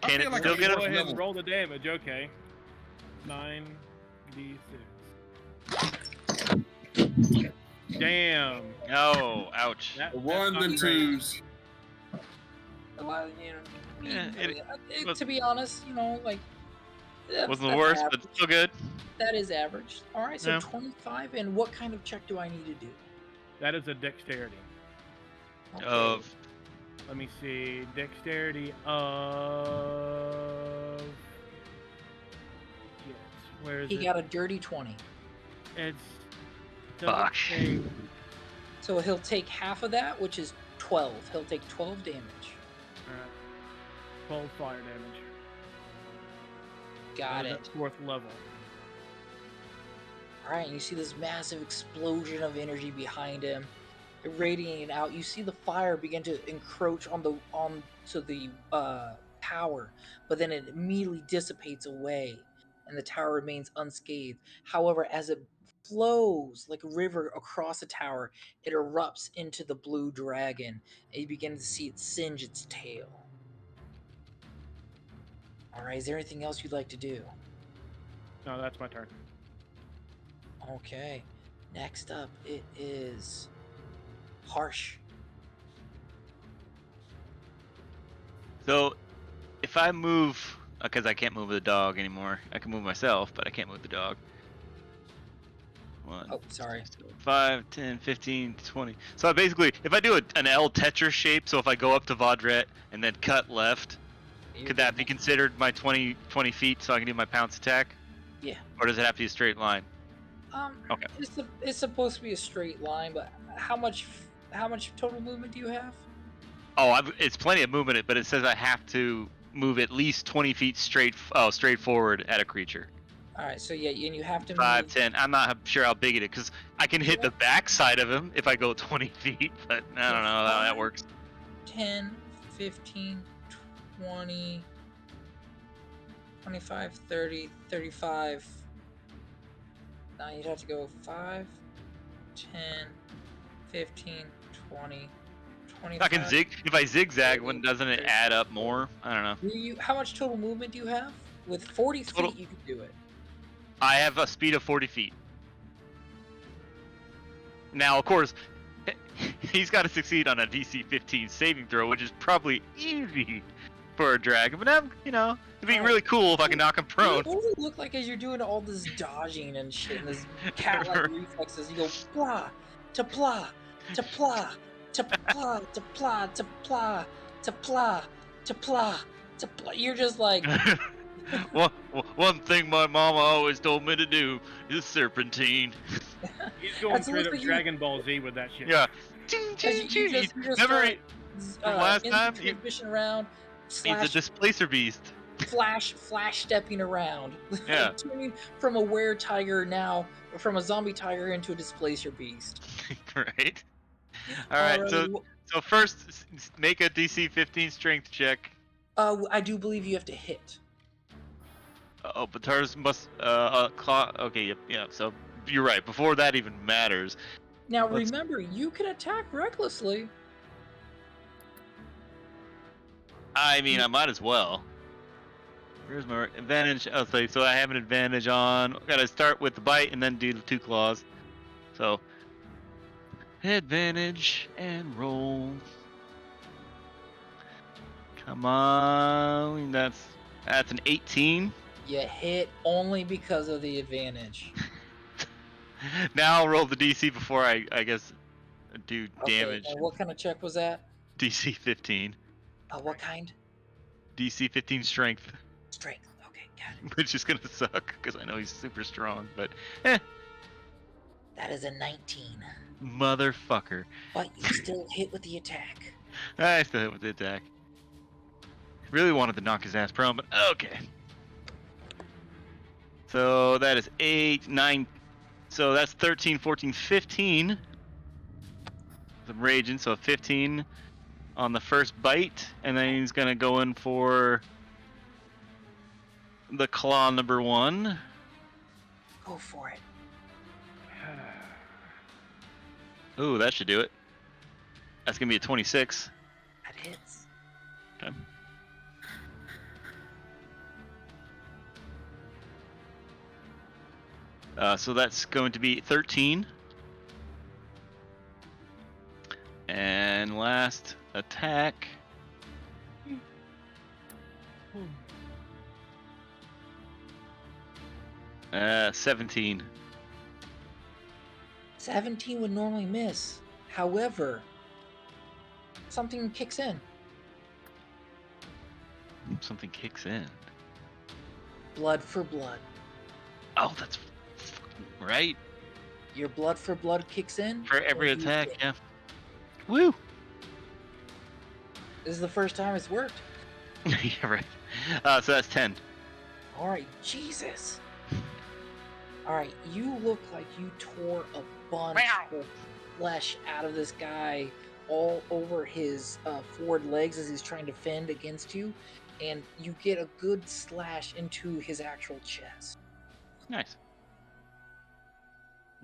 I Can feel it like still I get Go level. ahead and roll the damage, okay. 96. Damn. Oh, ouch. The ones and twos. Well, Yeah, to be honest, like Wasn't the that's worst, average. but still good. That is average. All right, so Yeah. 25. And what kind of check do I need to do? That is a dexterity. Okay. Of Let me see. Dexterity of Where is He it? got a dirty 20. It's Fuck. doesn't say. So he'll take half of that, which is 12. He'll take 12 damage. 12 fire damage. Got That is it. at 4th level. Alright, and you see this massive explosion of energy behind him, irradiating out. You see the fire begin to encroach onto the tower, but then it immediately dissipates away, and the tower remains unscathed. However, as it flows like a river across the tower, it erupts into the blue dragon, and you begin to see it singe its tail. Alright, is there anything else you'd like to do? No, that's my turn. Okay. Next up, it is Harsh. So, if I move, because I can't move the dog anymore. I can move myself, but I can't move the dog. 1, Oh, sorry. 5, 10, 15, 20. So I basically, if I do an L Tetris shape, so if I go up to Vaudret and then cut left, could that be considered my 20 feet so I can do my pounce attack? Yeah. Or does it have to be a straight line? Okay. It's supposed to be a straight line, but how much total movement do you have? Oh, it's plenty of movement, but it says I have to move at least 20 feet straight forward at a creature. All right, so yeah, and you have to 5, move 10. I'm not sure how big it is because I can hit the back side of him if I go 20 feet, but I don't know how that works. 10, 15, 20, 25, 30, 35. Now you'd have to go 5, 10, 15, 20, 25. I can if I zigzag, doesn't it add up more? I don't know. How much total movement do you have? With 40 Total- feet, you can do it. I have a speed of 40 feet. Now, of course, he's got to succeed on a DC 15 saving throw, which is probably easy for a dragon. But it'd be really cool if I can knock him prone. What does it look like as you're doing all this dodging and shit and this cat-like reflexes? You go blah, to blah, to blah, to blah, to blah, to blah, to blah, to blah, to blah. You're just like, One thing my mama always told me to do is serpentine. He's going That's straight up like you- Dragon Ball Z with that shit. Yeah. you just Remember start, last time? instant transmission around, he's a slash displacer beast. flash stepping around. Yeah. Turning from a were-tiger now, from a zombie tiger into a displacer beast. Right. All right. Alrighty, So first, make a DC 15 strength check. I do believe you have to hit. Oh, but hers must okay, yeah. So you're right. Before that even matters. Now Let's- remember, you can attack recklessly. I mean, I might as well. Where's my advantage? Okay, so I have an advantage on. Gotta start with the bite and then do the 2 claws. So advantage and roll. Come on, that's an 18. You hit only because of the advantage. Now I'll roll the DC before I guess do Okay, damage. and what kind of check was that? DC 15. What kind? DC 15 strength, Strength. Okay, got it. which is gonna suck because I know he's super strong. But That is a 19. motherfucker, But you still hit with the attack. I still hit with the attack. Really wanted to knock his ass prone, but okay. So that is 8, 9. So that's 13, 14, 15. I'm raging, so 15 on the first bite, and then he's gonna go in for the claw number 1. Go for it. Ooh, that should do it. That's gonna be a 26. That hits. Okay. So that's going to be 13. And last attack. 17. 17 would normally miss. However, something kicks in. Something kicks in. Blood for blood. Oh, that's fucking right. Your blood for blood kicks in. For every and you attack, hit. yeah. Woo! This is the first time it's worked. Yeah, right. So that's 10. All right, Jesus. All right, you look like you tore a bunch of flesh out of this guy all over his forward legs as he's trying to fend against you, and you get a good slash into his actual chest. Nice.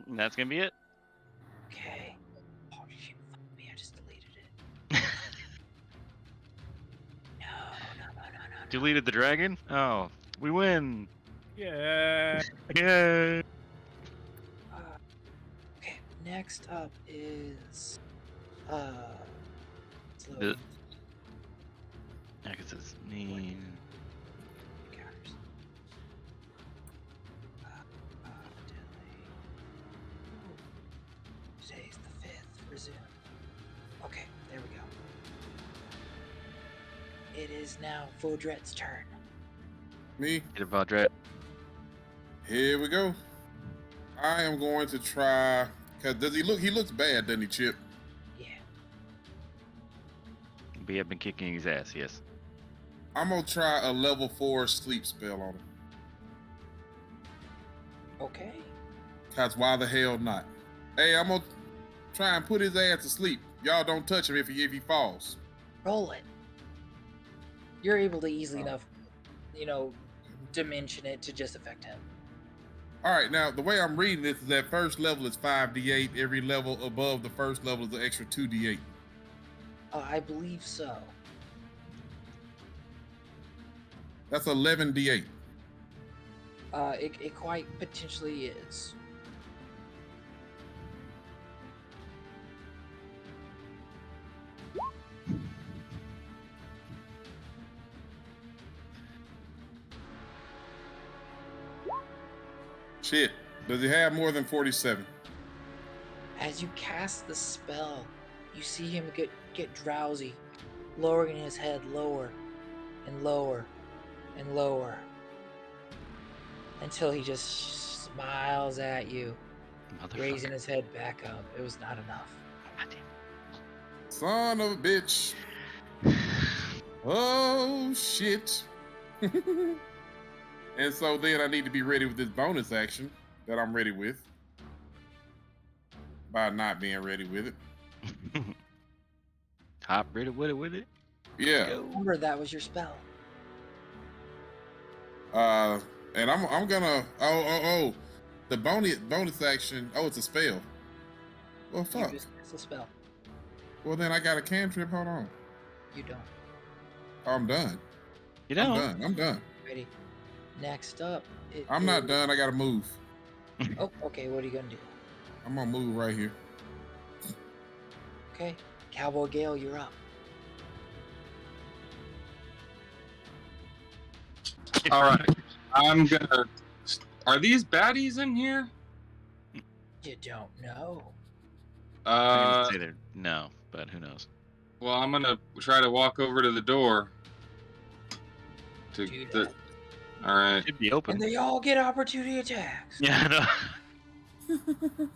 And that's gonna be it. Okay. Oh shit! Fuck me! I just deleted it. No. Deleted the dragon? Oh, we win. Yeah. Yay. Okay. Next up is it's The- loading. I guess it's me. Encounters. Delay. Today's the 5th. Resume. Okay, there we go. It is now Vaudrette's turn. Me. Get a Vaudrette. Here we go. I am going to try. Cause does he look? He looks bad, doesn't he, Chip? Yeah. We have been kicking his ass, yes. I'm gonna try a level 4 sleep spell on him. Okay. Cause why the hell not? Hey, I'm gonna try and put his ass to sleep. Y'all don't touch him if he falls. Roll it. You're able to easily Oh. enough, dimension it to just affect him. All right, now the way I'm reading this is that first level is 5d8. Every level above the first level is an extra 2d8. I believe so. That's 11d8. It quite potentially is. Shit. Does he have more than 47? As you cast the spell, you see him get drowsy, lowering his head lower and lower and lower until he just smiles at you, raising Motherfucker. his head back up. It was not enough. Son of a bitch. Oh, shit. And so then I need to be ready with this bonus action that I'm ready with. By not being ready with it. Hop ready with it. Yeah. Go. Remember, that was your spell. And I'm gonna the bonus action. Oh, it's a spell. Well, You fuck. just cast a spell. Well, then I got a cantrip. Hold on. You don't. Oh, I'm done. You know. I'm done. Ready? Next up. I'm not done. I gotta move. Oh, okay. What are you gonna do? I'm gonna move right here. Okay. Cowboy Gale, you're up. All right. I'm gonna. Are these baddies in here? You don't know. I'm gonna say they're no, but who knows? Well, I'm gonna try to walk over to the door. To Do the. that. All right. Should be open. And they all get opportunity attacks. Yeah, I know.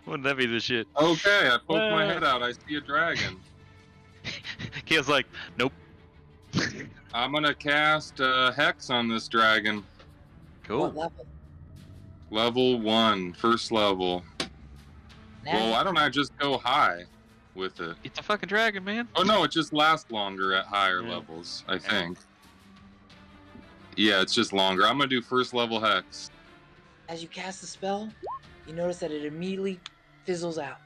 Wouldn't that be the shit? Okay, I poke my Well- head out. I see a dragon. Kale's like, nope. I'm gonna cast Hex on this dragon. Cool. What level? Level 1, first level. Now Well, why don't I just go high with it? It's a fucking dragon, man. Oh no, it just lasts longer at higher Yeah. levels, I think. Yeah, it's just longer. I'm gonna do first level Hex. as you cast the spell, you notice that it immediately fizzles out.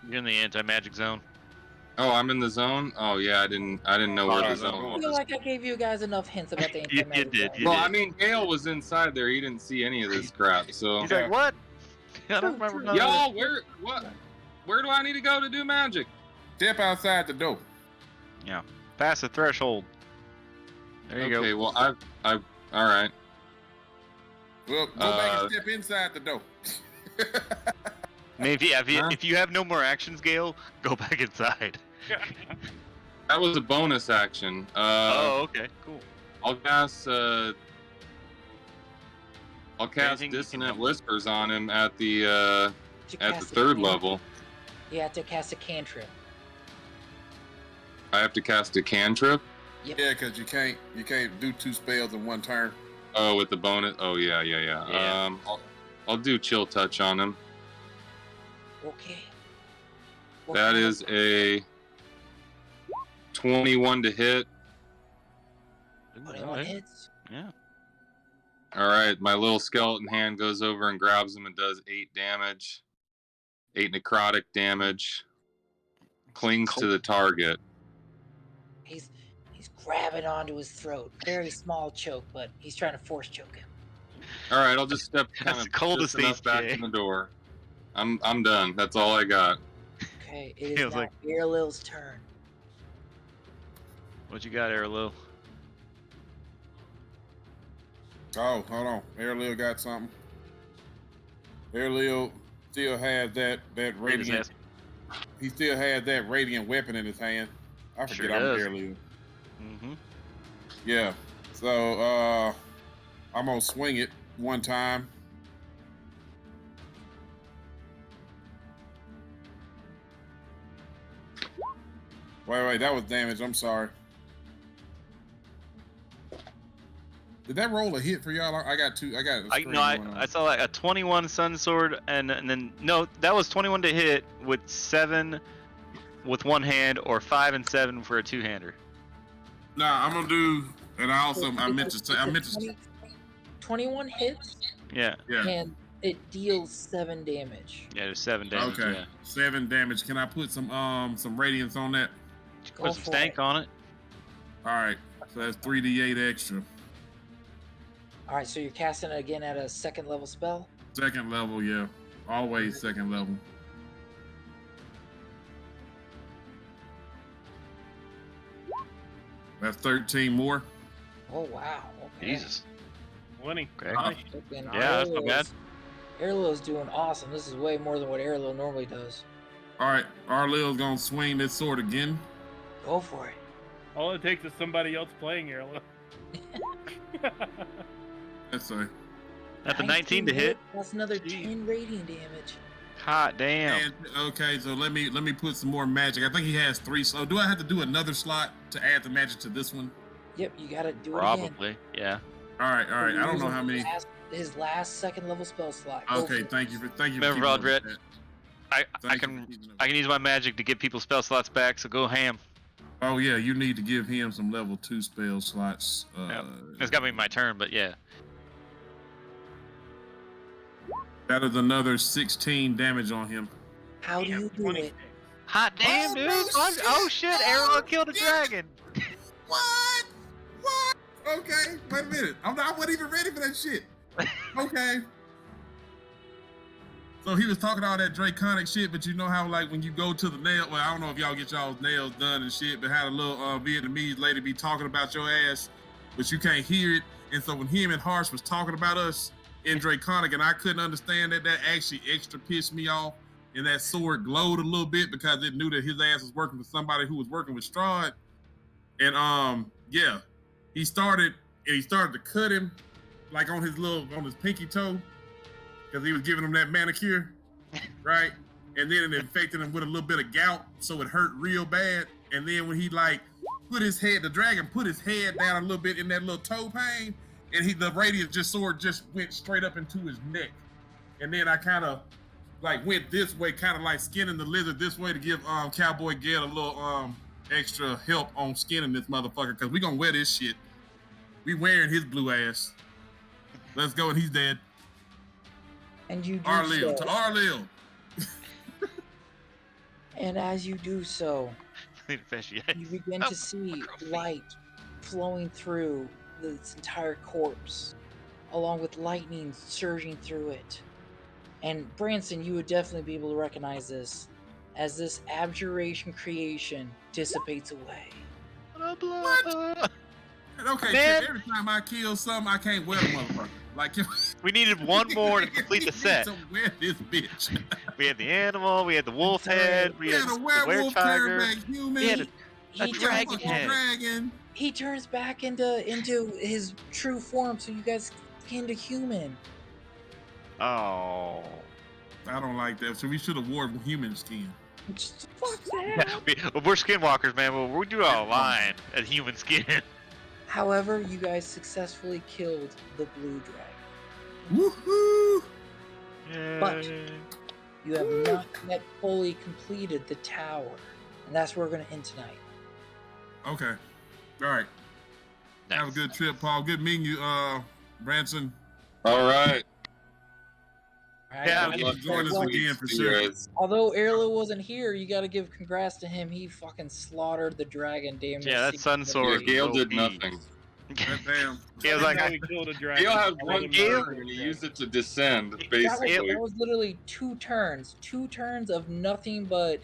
You're in the anti-magic zone. Oh, I'm in the zone. Oh yeah, I didn't know where the Alright, zone I was. feel like I gave you guys enough hints about the You anti-magic did, zone. you Well, did. I mean, Gale was inside there. He didn't see any of this crap. So, He's like, what? I don't True, remember true. none of y'all, where do I need to go to do magic? Step outside the door. this. Pass the threshold. There you Okay, go. well, all right. Well, go back Uh, and step inside the door. Maybe Huh? if you have no more actions, Gale, go back inside. That was a bonus action. Oh, okay, cool. I'll cast I'll cast Anything you can Dissonant do. Whispers on him at the You at the cast a third cantrip. level. You have to cast a cantrip. I have to cast a cantrip. Yeah, because you can't do 2 spells in one turn. Oh, with the bonus. Oh yeah. Yeah. I'll do Chill Touch on him. Okay. What That kind of- is a 21 to hit. Ooh, 21 alright. hits. Yeah. All right, my little skeleton hand goes over and grabs him and does 8 damage. 8 necrotic damage. Clings to the target. He's grabbing onto his throat. Very small choke, but he's trying to force choke him. All right, I'll just step That's kind of the coldest just enough these, back Jay. in the door. I'm done. That's all I got. Okay, it is Feels now like- Airlil's turn. What you got, Airlil? Oh, hold on. Airlil got something. Airlil still has that His radiant. ass. He still has that radiant weapon in his hand. I Sure forget I'm does. Airlil. Mm-hmm. Yeah. So I'm gonna swing it one time. Wait, that was damage. I'm sorry. Did that roll a hit for y'all? I got two. I got. a screen going on. I saw like a 21 Sun Sword, and then no, that was 21 to hit with 7 with one hand, or 5 and 7 for a 2-hander. Nah, I'm gonna do. And I also I meant to say 21 hits, Yeah, yeah. and it deals 7 damage. yeah, there's 7 damage. Okay. Yeah. 7 damage. Can I put some radiance on that? Go Put some for stank it. on it. All right. So that's 3d8 extra. All right, so you're casting it again at a 2nd level spell. Second level, yeah. Always second level. That's 13 more. Oh wow. Okay. Jesus. 20. Okay. Nice. Fucking Yeah, that's not bad. Airlil's doing awesome. This is way more than what Airlil normally does. All right. Arlil's going to swing this sword again. Go for it. All it takes is somebody else playing Airlo. That's a. That's a 19 to hit. That's another Jeez. 10 radiant damage. Hot damn. And, okay, so let me put some more magic. I think he has 3. So do I have to do another slot to add the magic to this one? Yep, you gotta do it again. Probably. Yeah. All right. I don't know how many. His last 2nd level spell slot. Go Okay, for it. thank you for Remember, keeping up with Rodrit, that. I Thank you can for keeping up. I can use my magic to get people spell slots back. So go ham. Oh yeah, you need to give him some level 2 spell slots. Yep. It's got to be my turn, but yeah. That is another 16 damage on him. How do you do it? Hot damn, Oh, dude! no Oh shit. shit! Arrow killed a shit. dragon. What? What? Okay, wait a minute. I wasn't even ready for that shit. Okay. So he was talking all that draconic shit, but you know how like when you go to the nail, well, I don't know if y'all get y'all's nails done and shit, but had a little Vietnamese lady be talking about your ass, but you can't hear it. And so when him and Harsh was talking about us in draconic, and I couldn't understand that actually extra pissed me off. And that sword glowed a little bit because it knew that his ass was working for somebody who was working with Strahd. And yeah, he started to cut him like on his pinky toe because he was giving him that manicure, right? And then it infected him with a little bit of gout, so it hurt real bad. And then when he like the dragon put his head down a little bit in that little toe pain, and the radiant sword just went straight up into his neck. And then I kind of like went this way, kind of like skinning the lizard this way to give Cowboy Get a little extra help on skinning this motherfucker, because we gonna wear this shit. We wearing his blue ass. Let's go, and he's dead. And you do Arlil, to so. Arlil. And as you do so, Need to finish it. you begin to see light flowing through this entire corpse, along with lightning surging through it. And Branson, you would definitely be able to recognize this as this abjuration creation dissipates away. What? Okay, Man. shit, every time I kill something, I can't wear the motherfucker. Like, We needed one more to complete we the set. need to wear this bitch. We had the animal, we had the wolf head, we We had had a the werewolf tiger. turn back human. We had a He dragon turns, head. Dragon. he turns back into his true form, so you guys skin to human. Oh. I don't like that. So we should award human skin. Fuck Yeah, that. we're skinwalkers, man. But we do our line at human skin. However, you guys successfully killed the blue dragon. Woohoo! But you have not yet fully completed the tower, and that's where we're gonna end tonight. Okay. All right. Have a Nice. good trip, Paul. Good meeting you, Branson. All right. Alright, Yeah, Hope you guys. can join us Well, again for See sure. you guys. although Erlo wasn't here, you gotta give congrats to him. He fucking slaughtered the dragon, damn near Yeah, that sun secretly. sword. Yeah, Gale was did OP. nothing. Damn. He was like, How he killed a dragon. Gale had I one let him know turn he and he killed a used it to descend, That basically. was literally 2 turns. 2 turns of nothing but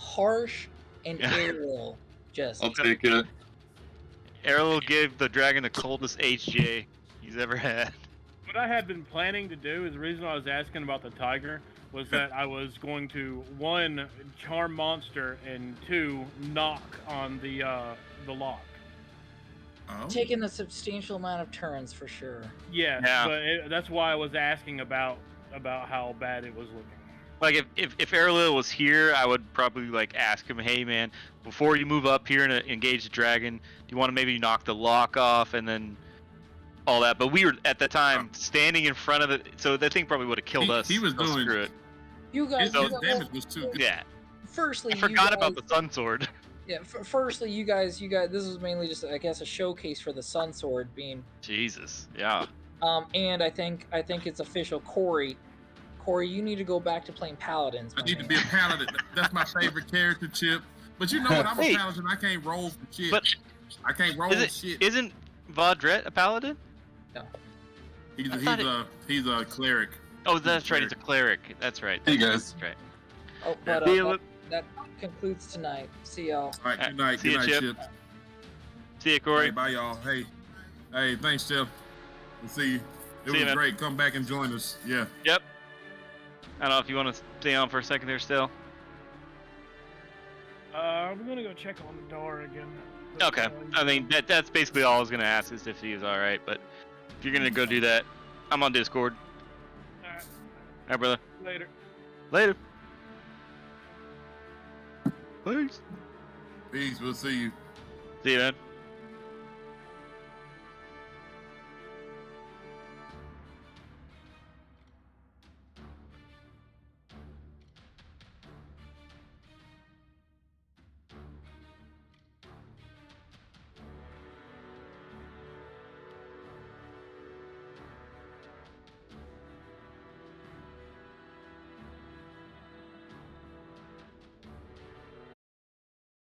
harsh and aerial. Just I'll take it. Errol gave the dragon the coldest HJ he's ever had. What I had been planning to do is the reason I was asking about the tiger was that I was going to 1 charm monster and 2 knock on the lock. Oh. taking a substantial amount of turns for sure. Yes, Yeah. but that's why I was asking about how bad it was looking. Like if Errol was here, I would probably like ask him, hey man, before you move up here and engage the dragon, do you want to maybe knock the lock off and then all that? But we were at the time standing in front of it, so that thing probably would have killed us. He was so doing- screw it. You guys, His you guys damage was too good. Yeah, firstly, I you forgot guys, about the sun sword. Yeah, firstly, you guys, this was mainly just, I guess, a showcase for the Sun Sword being, Jesus, yeah. and I think it's official. Corey, you need to go back to playing Paladins. I my need to man. be a paladin. That's my favorite character, Chip. But you know what? I'm Wait. a paladin. I can't roll for shit. But I can't roll shit. Isn't Vaudrette a paladin? He's I thought he's a cleric. Oh, that's right. He's a cleric. That's right. Hey, guys. That's right. Oh, but See you, that concludes tonight. See y'all. All right, good night. See Good ya, night, Chip. Chip. See you, All Corey. right, bye, y'all. Hey, thanks, Chip. We'll see you. It See was you, man. great. Come back and join us. Yeah. Yep. I don't know if you want to stay on for a second there still. I'm gonna go check on the door again. Okay. I mean, that's basically all I was going to ask is if he was all right. But if you're going to go do that, I'm on Discord. All right, All right, brother. later. Later. Peace. Peace. We'll see you. See you, man.